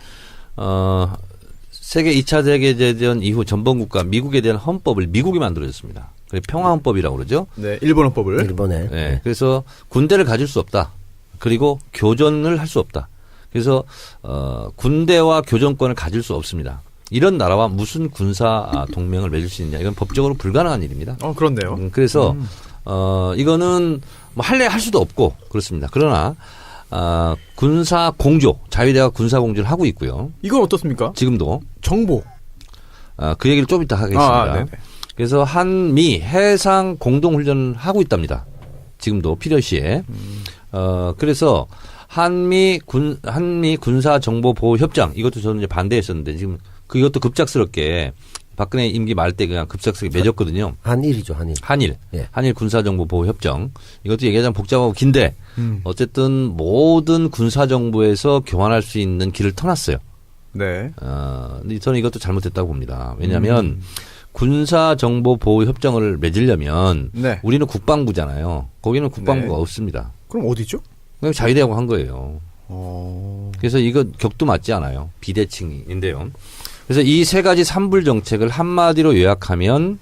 세계 2차 세계대전 이후 전범국가 미국에 대한 헌법을 미국이 만들어줬습니다. 평화헌법이라고 그러죠. 네. 일본어법을. 일본에. 네. 그래서 군대를 가질 수 없다. 그리고 교전을 할 수 없다. 그래서 군대와 교전권을 가질 수 없습니다. 이런 나라와 무슨 군사 동맹을 맺을 수 있냐. 이건 법적으로 불가능한 일입니다. 그렇네요. 그래서 이거는 뭐 할래 할 수도 없고 그렇습니다. 그러나 군사 공조, 자위대가 군사 공조를 하고 있고요. 이건 어떻습니까? 지금도 정보. 그 얘기를 좀 이따 하겠습니다. 네네. 그래서 한미 해상 공동 훈련을 하고 있답니다. 지금도 필요시에. 그래서 한미 군사 정보 보호 협정, 이것도 저는 이제 반대했었는데 지금 이것도 급작스럽게 박근혜 임기 말 때 그냥 급작스럽게 맺었거든요. 한일이죠, 한일. 한일. 예. 한일 군사 정보 보호 협정. 이것도 얘기하자면 복잡하고 긴데 어쨌든 모든 군사 정보에서 교환할 수 있는 길을 터놨어요. 네. 근데 저는 이것도 잘못됐다고 봅니다. 왜냐하면 군사 정보 보호 협정을 맺으려면 네. 우리는 국방부잖아요. 거기는 국방부가 네. 없습니다. 그럼 어디죠? 그냥 자위대하고 한 거예요. 어. 그래서 이거 격도 맞지 않아요. 비대칭인데요. 그래서 이 세 가지 산불 정책을 한마디로 요약하면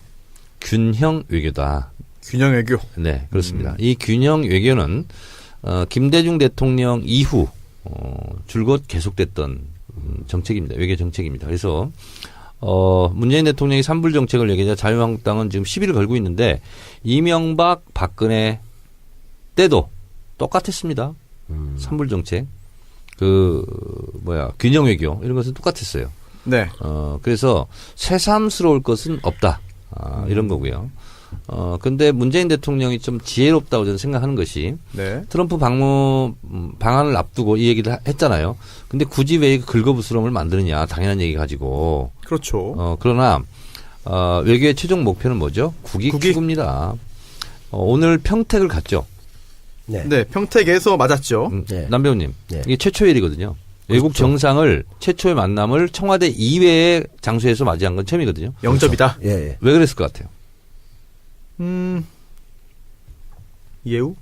균형 외교다. 균형 외교. 네, 그렇습니다. 이 균형 외교는 김대중 대통령 이후 줄곧 계속됐던 정책입니다. 외교 정책입니다. 그래서 문재인 대통령이 산불 정책을 얘기하자 자유한국당은 지금 시비를 걸고 있는데 이명박, 박근혜 때도 똑같았습니다. 산불 정책, 균형 외교 이런 것은 똑같았어요. 네. 그래서 새삼스러울 것은 없다. 이런 거고요. 근데 문재인 대통령이 좀 지혜롭다고 저는 생각하는 것이 네. 트럼프 방한을 앞두고 이 얘기를 했잖아요. 근데 굳이 왜 긁어부스럼을 만드느냐. 당연한 얘기 가지고. 그렇죠. 그러나 외교의 최종 목표는 뭐죠? 국익 추구입니다. 오늘 평택을 갔죠. 네. 네. 평택에서 맞았죠. 네. 남 배우님. 네. 이게 최초의 일이거든요. 외국 그렇죠. 정상을 최초의 만남을 청와대 이외의 장소에서 맞이한 건 처음이거든요. 영접이다. 예, 예. 왜 그랬을 것 같아요? 예우?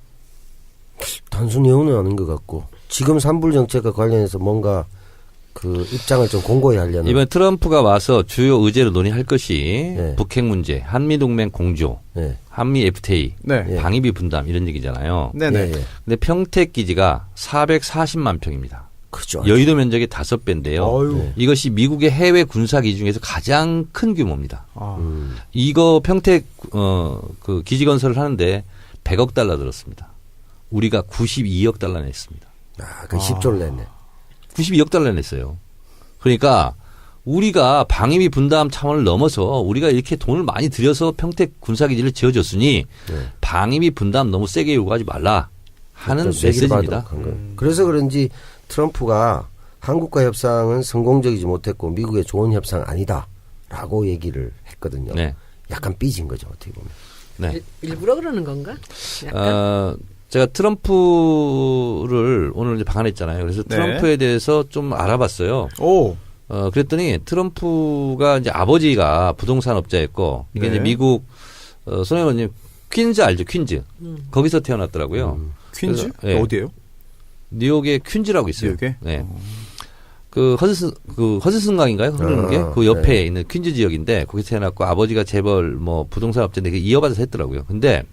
단순 예우는 아닌 것 같고 지금 산불 정책과 관련해서 뭔가 그 입장을 좀 공고히 하려는. 이번 트럼프가 와서 주요 의제로 논의할 것이 네. 북핵 문제, 한미동맹 공조, 예. 한미 FTA, 네. 예. 방위비 분담 이런 얘기잖아요. 네네. 예, 예. 근데 평택 기지가 440만 평입니다. 그죠. 여의도 면적의 5배인데요. 어유. 네. 이것이 미국의 해외 군사 기지 중에서 가장 큰 규모입니다. 아. 이거 평택 그 기지 건설을 하는데 100억 달러 들었습니다. 우리가 92억 달러 냈습니다. 그 10조를 냈네. 92억 달러 냈어요. 그러니까 우리가 방위비 분담 차원을 넘어서 우리가 이렇게 돈을 많이 들여서 평택 군사기지를 지어줬으니 네. 방위비 분담 너무 세게 요구하지 말라 하는 어떤 세기를 메시지입니다. 받도록 한 거예요. 그래서 그런지 트럼프가 한국과 협상은 성공적이지 못했고 미국의 좋은 협상 아니다라고 얘기를 했거든요. 네. 약간 삐진 거죠 어떻게 보면. 네. 일부러 그러는 건가? 약간? 제가 트럼프를 오늘 이제 방한했잖아요. 그래서 네. 트럼프에 대해서 좀 알아봤어요. 오. 그랬더니 트럼프가 이제 아버지가 부동산 업자였고 이게 네. 이제 미국 손 의원님 퀸즈 알죠? 퀸즈. 거기서 태어났더라고요. 퀸즈? 그래서, 예. 어디예요? 뉴욕에 퀸즈라고 있어요. 뉴욕에? 네. 그 허드슨강인가요? 흐르는 게 그 옆에 네. 있는 퀸즈 지역인데 거기 태어났고 아버지가 재벌 뭐 부동산 업자인데 그게 이어받아서 했더라고요. 근데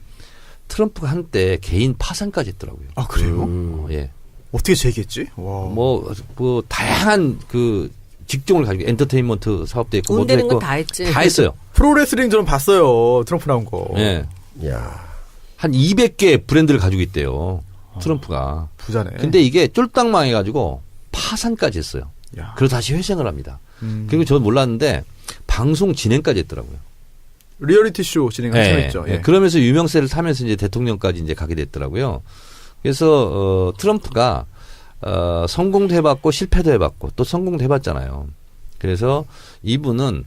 트럼프가 한때 개인 파산까지 했더라고요. 아, 그래요? 예. 어떻게 제기했지? 와. 뭐 다양한 그 직종을 가지고 엔터테인먼트 사업도 있고 돈 뭐도 되는 했고 건 다 했지. 다 했어요. 프로레슬링 저는 봤어요. 트럼프 나온 거. 예. 야. 한 200개 브랜드를 가지고 있대요. 트럼프가. 부자네. 근데 이게 쫄딱 망해가지고 파산까지 했어요. 야. 그리고 다시 회생을 합니다. 그리고 저는 몰랐는데 방송 진행까지 했더라고요. 리얼리티 쇼 진행하셨죠. 예. 그러면서 유명세를 타면서 이제 대통령까지 이제 가게 됐더라고요. 그래서 트럼프가 성공도 해봤고 실패도 해봤고 또 성공도 해봤잖아요. 그래서 이분은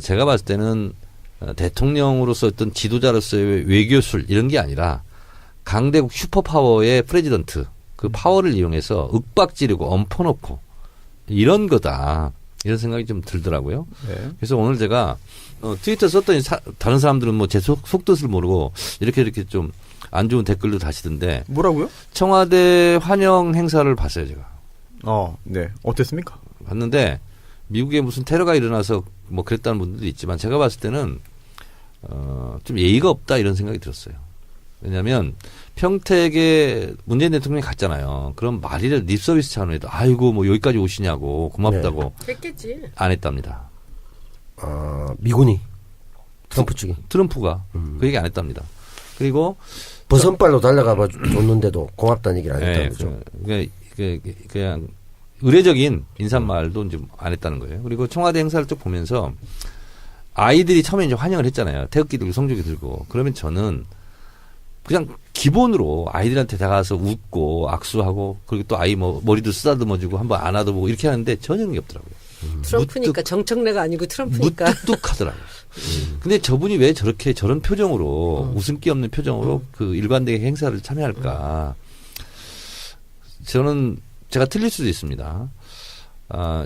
제가 봤을 때는 대통령으로서 어떤 지도자로서의 외교술 이런 게 아니라 강대국 슈퍼파워의 프레지던트 그 파워를 이용해서 윽박지르고 엎어놓고 이런 거다. 이런 생각이 좀 들더라고요. 네. 그래서 오늘 제가 트위터 썼더니 다른 사람들은 뭐 제 속뜻을 모르고 이렇게 좀 안 좋은 댓글도 다시던데 뭐라고요? 청와대 환영 행사를 봤어요, 제가. 네. 어땠습니까? 봤는데 미국에 무슨 테러가 일어나서 뭐 그랬다는 분들도 있지만 제가 봤을 때는 좀 예의가 없다 이런 생각이 들었어요. 왜냐하면 평택에 문재인 대통령이 갔잖아요. 그럼 말이라도 립서비스 차원에도 아이고 뭐 여기까지 오시냐고 고맙다고 했겠지. 안 했답니다. 미군이 트럼프 측이 트럼프가 그 얘기 안 했답니다. 그리고 버선발로 달려가 봐 줬는데도 고맙다는 얘기를 안 했다는 거죠. 그냥 의례적인 인사말도 이제 안 했다는 거예요. 그리고 청와대 행사를 쭉 보면서 아이들이 처음에 이제 환영을 했잖아요. 태극기 들고 성조기 들고. 그러면 저는 그냥 기본으로 아이들한테 다가가서 웃고 악수하고 그리고 또 아이 뭐 머리도 쓰다듬어주고 한번 안아도보고 이렇게 하는데 전혀 그런 게 없더라고요. 트럼프니까 정청래가 아니고 트럼프니까. 무뚝뚝하더라고요. 근데 저분이 왜 저런 표정으로 웃음기 없는 표정으로 그 일관되게 행사를 참여할까? 저는 제가 틀릴 수도 있습니다.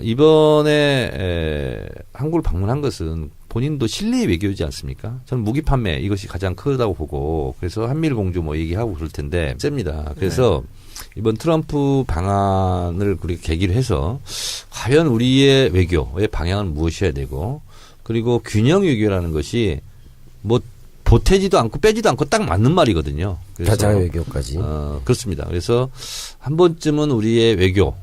이번에 한국을 방문한 것은 본인도 실리 외교이지 않습니까? 저는 무기 판매 이것이 가장 크다고 보고 그래서 한미일 공조 뭐 얘기하고 그럴 텐데 셉니다. 그래서 이번 트럼프 방안을 우리 계기로 해서 과연 우리의 외교의 방향은 무엇이어야 되고 그리고 균형 외교라는 것이 뭐 보태지도 않고 빼지도 않고 딱 맞는 말이거든요. 그래서 다자의 외교까지. 그렇습니다. 그래서 한 번쯤은 우리의 외교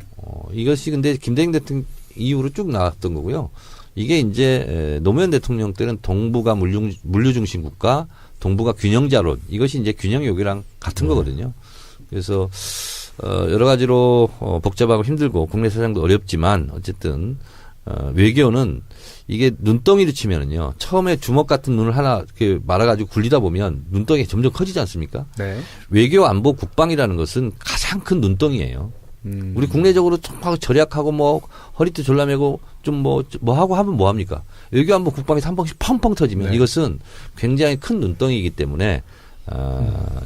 이것이 근데 김대중 대통령 이후로 쭉 나왔던 거고요. 이게 이제 노무현 대통령 때는 동북아 물류 중심 국가, 동북아 균형자론 이것이 이제 균형 외교랑 같은 거거든요. 그래서 여러 가지로 복잡하고 힘들고 국내 사정도 어렵지만 어쨌든 외교는 이게 눈덩이를 치면은요. 처음에 주먹 같은 눈을 하나 이렇게 말아가지고 굴리다 보면 눈덩이가 점점 커지지 않습니까? 네. 외교, 안보, 국방이라는 것은 가장 큰 눈덩이예요. 우리 국내적으로 좀 절약하고 뭐 허리띠 졸라매고 좀 뭐 하고 하면 뭐 합니까? 외교, 안보, 국방에서 한 번씩 펑펑 터지면 네. 이것은 굉장히 큰 눈덩이이기 때문에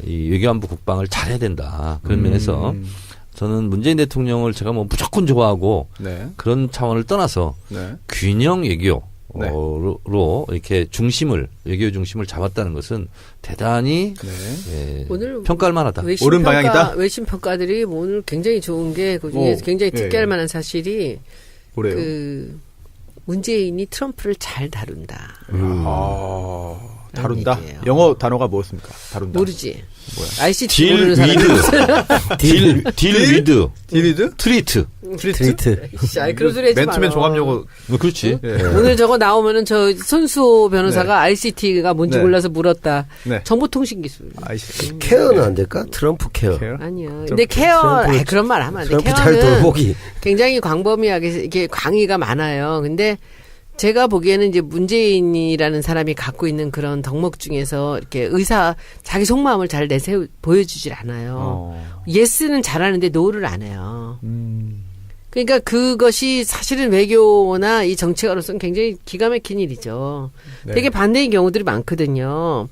이 외교, 안보, 국방을 잘해야 된다. 그런 면에서 저는 문재인 대통령을 제가 뭐 무조건 좋아하고 네. 그런 차원을 떠나서 네. 균형 외교로 네. 이렇게 외교 중심을 잡았다는 것은 대단히 네. 오늘 평가할 만하다. 옳은 방향이다? 외신 평가들이 오늘 굉장히 좋은 게 그중에 굉장히 특기할 예. 만한 사실이 뭐래요? 문재인이 트럼프를 잘 다룬다. 다룬다? 얘기예요. 영어 단어가 뭐였습니까? 다룬다. 모르지. 뭐야? ICT 딜 모르는 사람. 딜 위드 디리드? 트리트. 트리트. 그런 소리 하지 맨투맨 마라. 종합용어. 그렇지. 예. 오늘 저거 나오면은 저 손수호 변호사가 ICT가 뭔지 네. 몰라서 물었다. 네. 정보통신기술. ICT. 케어는 안 될까? 트럼프 케어. 케어? 아니야. 근데 케어, 트럼프를- 그런 말 하면 안 돼. 트럼프 잘 케어는 돌보기. 굉장히 광범위하게 이렇게 광의가 많아요. 근데 제가 보기에는 이제 문재인이라는 사람이 갖고 있는 그런 덕목 중에서 이렇게 자기 속마음을 잘 보여주질 않아요. 예스는 잘하는데 노를 안 해요. 그러니까 그것이 사실은 외교나 이 정치가로서는 굉장히 기가 막힌 일이죠. 네. 되게 반대인 경우들이 많거든요.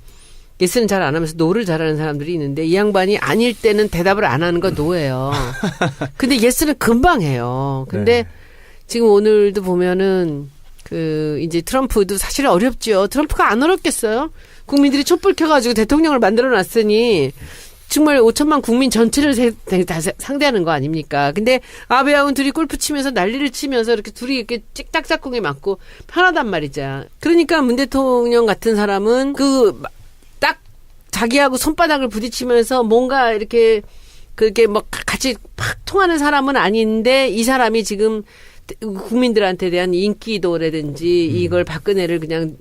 예스는 잘 안 하면서 노를 잘하는 사람들이 있는데 이 양반이 아닐 때는 대답을 안 하는 건 노예요. 근데 예스는 금방 해요. 근데 네. 지금 오늘도 보면은 이제 트럼프도 사실 어렵죠. 트럼프가 안 어렵겠어요? 국민들이 촛불 켜가지고 대통령을 만들어 놨으니 정말 5천만 국민 전체를 다 상대하는 거 아닙니까? 근데 아베하고는 둘이 골프 치면서 난리를 치면서 이렇게 둘이 이렇게 찍딱짝꿍에 맞고 편하단 말이죠. 그러니까 문 대통령 같은 사람은 딱 자기하고 손바닥을 부딪히면서 뭔가 이렇게 그렇게 뭐 같이 팍 통하는 사람은 아닌데 이 사람이 지금 국민들한테 대한 인기도라든지 이걸 박근혜를 그냥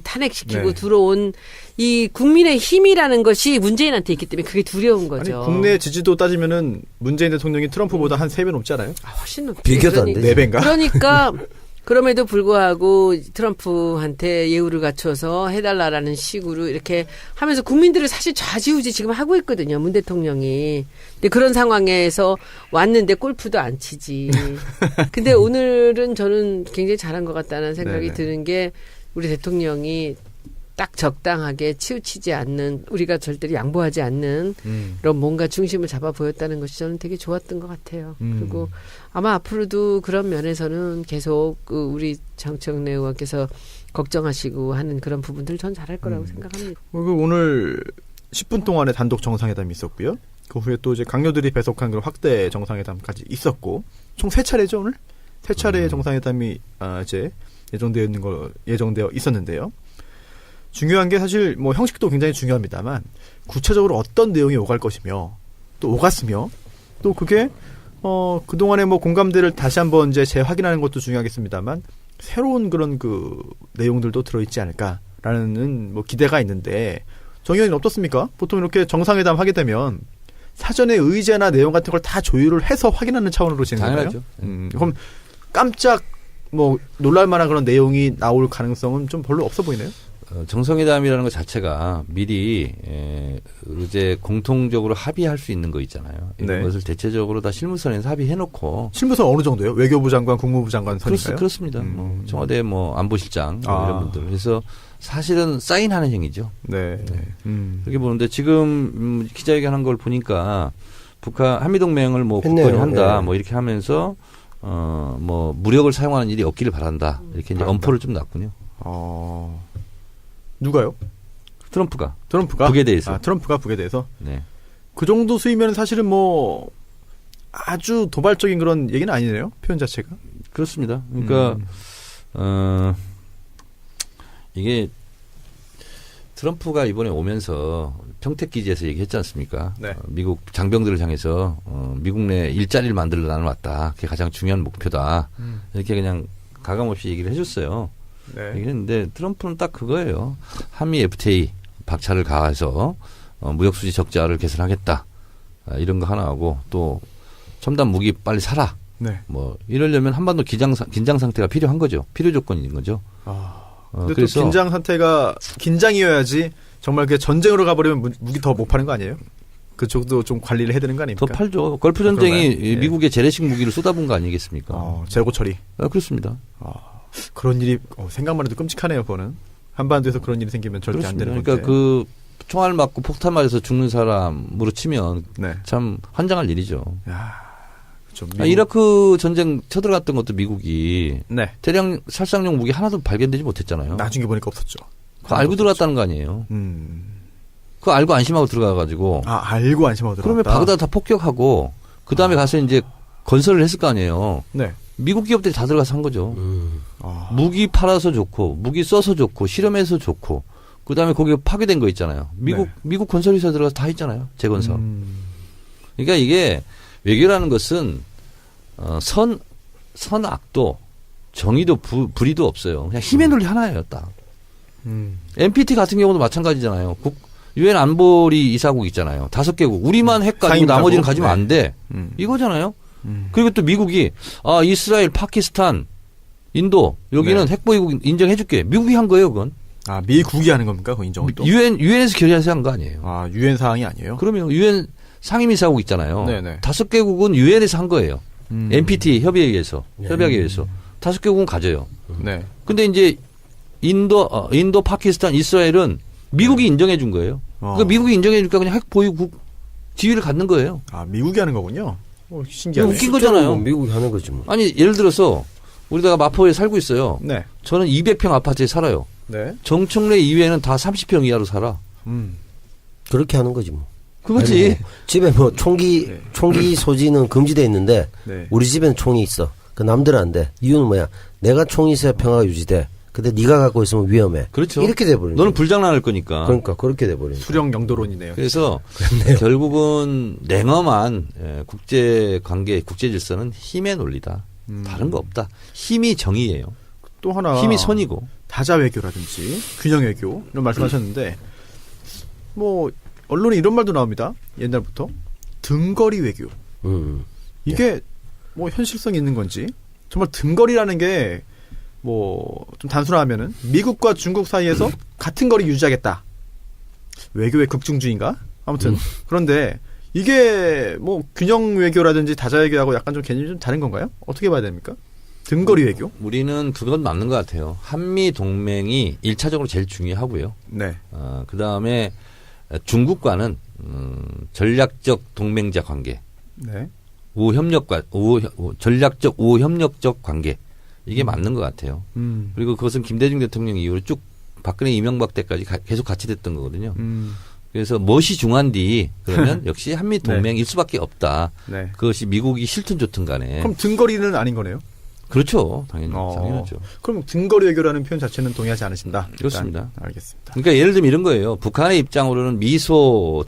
탄핵시키고 네. 들어온 이 국민의 힘이라는 것이 문재인한테 있기 때문에 그게 두려운 거죠. 아니, 국내 지지도 따지면은 문재인 대통령이 트럼프보다 한 3배 높지 않아요? 훨씬 높죠. 비교도 안 되지. 4배인가? 그러니까 그럼에도 불구하고 트럼프한테 예우를 갖춰서 해달라라는 식으로 이렇게 하면서 국민들을 사실 좌지우지 지금 하고 있거든요. 문 대통령이. 근데 그런 상황에서 왔는데 골프도 안 치지. 근데 오늘은 저는 굉장히 잘한 것 같다는 생각이 네네. 드는 게 우리 대통령이 딱 적당하게 치우치지 않는, 우리가 절대로 양보하지 않는 그런 뭔가 중심을 잡아 보였다는 것이 저는 되게 좋았던 것 같아요. 그리고 아마 앞으로도 그런 면에서는 계속 우리 정청래 의원께서 걱정하시고 하는 그런 부분들 전 잘할 거라고 생각합니다. 오늘 10분 동안의 단독 정상회담이 있었고요. 그 후에 또 이제 강요들이 배속한 그런 확대 정상회담까지 있었고, 총 3차례죠 오늘? 3차례의 정상회담이 이제 예정되어 있었는데요. 중요한 게 사실 뭐 형식도 굉장히 중요합니다만 구체적으로 어떤 내용이 오갈 것이며 또 오갔으며 또 그게 그동안의 뭐 공감대를 다시 한번 이제 재확인하는 것도 중요하겠습니다만 새로운 그런 그 내용들도 들어있지 않을까라는 뭐 기대가 있는데 정 의원님 어떻습니까? 보통 이렇게 정상회담 하게 되면 사전에 의제나 내용 같은 걸 다 조율을 해서 확인하는 차원으로 진행하나요? 당연하죠. 그럼 깜짝 뭐 놀랄만한 그런 내용이 나올 가능성은 좀 별로 없어 보이네요. 정상회담이라는 것 자체가 미리 이제 공통적으로 합의할 수 있는 거 있잖아요. 이런 네. 것을 대체적으로 다 실무선에서 합의해놓고 실무선 어느 정도예요? 외교부 장관, 국무부 장관 선인가요? 그렇습니다. 뭐 청와대 뭐 안보실장 뭐 이런 분들. 그래서 사실은 사인하는 행위죠. 네. 그렇게 보는데 지금 기자회견한 걸 보니까 북한 한미동맹을 뭐 했네요. 굳건히 한다 네. 뭐 이렇게 하면서 뭐 무력을 사용하는 일이 없기를 바란다 이렇게 이제 엄포를 좀 놨군요. 누가요? 트럼프가 트럼프가? 북에 대해서. 트럼프가 북에 대해서? 네. 그 정도 수위면 사실은 뭐 아주 도발적인 그런 얘기는 아니네요. 표현 자체가. 그렇습니다. 그러니까 이게 트럼프가 이번에 오면서 평택기지에서 얘기했지 않습니까? 네. 미국 장병들을 향해서 미국 내 일자리를 만들러 나는 왔다. 그게 가장 중요한 목표다. 이렇게 그냥 가감없이 얘기를 해줬어요. 네. 얘기했는데 트럼프는 딱 그거예요. 한미 FTA 박차를 가해서 무역수지 적자를 개선하겠다. 이런 거 하나 하고 또 첨단 무기 빨리 사라. 네. 뭐 이러려면 한반도 긴장 상태가 필요한 거죠. 필요 조건인 거죠. 근데 그래서 또 긴장 상태가 긴장이어야지 정말 그 전쟁으로 가버리면 무기 더 못 파는 거 아니에요? 그쪽도 좀 관리를 해야 되는 거 아닙니까? 더 팔죠. 걸프 전쟁이 그런가요? 예. 미국의 재래식 무기를 쏟아본 거 아니겠습니까? 재고 처리. 그렇습니다. 그런 일이 생각만 해도 끔찍하네요. 그거는 한반도에서 그런 일이 생기면 절대 안 되는 그러니까 건데. 그 총알 맞고 폭탄 맞아서 죽는 사람으로 치면 네. 참 환장할 일이죠. 그렇죠. 이라크 전쟁 쳐들어갔던 것도 미국이 네. 대량 살상용 무기 하나도 발견되지 못했잖아요. 나중에 보니까 없었죠. 그거 알고 들어갔다는 거 아니에요. 음. 그거 알고 안심하고 들어가가지고 알고 안심하고 들어갔다. 그러면 바그다드 다 폭격하고 그 다음에 가서 이제 건설을 했을 거 아니에요. 네. 미국 기업들이 다 들어가서 한 거죠. 무기 팔아서 좋고 무기 써서 좋고 실험해서 좋고 그 다음에 거기 파괴된 거 있잖아요. 미국 건설회사 들어가서 다 했잖아요. 재건설. 그러니까 이게 외교라는 것은 선악도 정의도 불의도 없어요. 그냥 힘의 논리 하나예요. 딱. NPT 같은 경우도 마찬가지잖아요. 유엔 안보리 이사국 있잖아요. 5개국. 우리만 핵 가지고 나머지는 가지면 안 돼. 이거잖아요. 그리고 또 미국이 이스라엘, 파키스탄, 인도 여기는 핵보유국 인정해줄게. 미국이 한 거예요, 그건. 미국이 하는 겁니까? 그 인정은 또? 유엔에서 결의해서 한 거 아니에요. 유엔 사항이 아니에요? 그러면 유엔 상임이사국 있잖아요. 네네. 5개국은 유엔에서 한 거예요. NPT 협의에 의해서, 협약에 의해서 5개국은 가져요. 네. 근데 이제 인도, 파키스탄, 이스라엘은 미국이 인정해 준 거예요. 그러니까 미국이 인정해 주니까 그냥 핵 보유국 지위를 갖는 거예요. 미국이 하는 거군요. 신기하네. 웃긴 거잖아요. 미국이 하는 거지 뭐. 아니 예를 들어서 우리가 마포에 살고 있어요. 네. 저는 200평 아파트에 살아요. 네. 정청래 이외에는 다 30평 이하로 살아. 그렇게 하는 거지 뭐. 그거지. 아니, 집에 뭐 총기 소지는 금지돼 있는데 네. 우리 집에는 총이 있어. 그 남들은 안 돼. 이유는 뭐야? 내가 총이 있어야 평화가 유지돼. 근데 네가 갖고 있으면 위험해. 그렇죠. 이렇게 돼버리는. 너는 불장난할 거니까. 그러니까 그렇게 돼버리는. 수령 영도론이네요. 그래서 결국은 냉엄한 국제 관계, 국제 질서는 힘의 논리다. 다른 거 없다. 힘이 정의예요. 또 하나 힘이 선이고. 다자 외교라든지 균형 외교 이런 말씀하셨는데 뭐 언론에 이런 말도 나옵니다. 옛날부터 등거리 외교. 이게 뭐 현실성이 있는 건지 정말 등거리라는 게 뭐 좀 단순화하면은 미국과 중국 사이에서 같은 거리 유지하겠다. 외교의 극중주의인가? 아무튼 그런데 이게 뭐 균형 외교라든지 다자 외교하고 약간 좀 개념이 좀 다른 건가요? 어떻게 봐야 됩니까? 등거리 외교? 우리는 그건 맞는 것 같아요. 한미 동맹이 1차적으로 제일 중요하고요. 네. 그 다음에 중국과는 전략적 동맹자 관계, 네. 전략적 우협력적 관계 이게 맞는 것 같아요. 그리고 그것은 김대중 대통령 이후로 쭉 박근혜 이명박 때까지 계속 같이 됐던 거거든요. 그래서 무엇이 중요한디 그러면 역시 한미 동맹일 수밖에 없다. 네. 그것이 미국이 싫든 좋든 간에. 그럼 등거리는 아닌 거네요? 그렇죠. 당연하죠. 그럼 등거리 외교라는 표현 자체는 동의하지 않으신다? 그렇습니다. 일단 알겠습니다. 그러니까 예를 들면 이런 거예요. 북한의 입장으로는 미소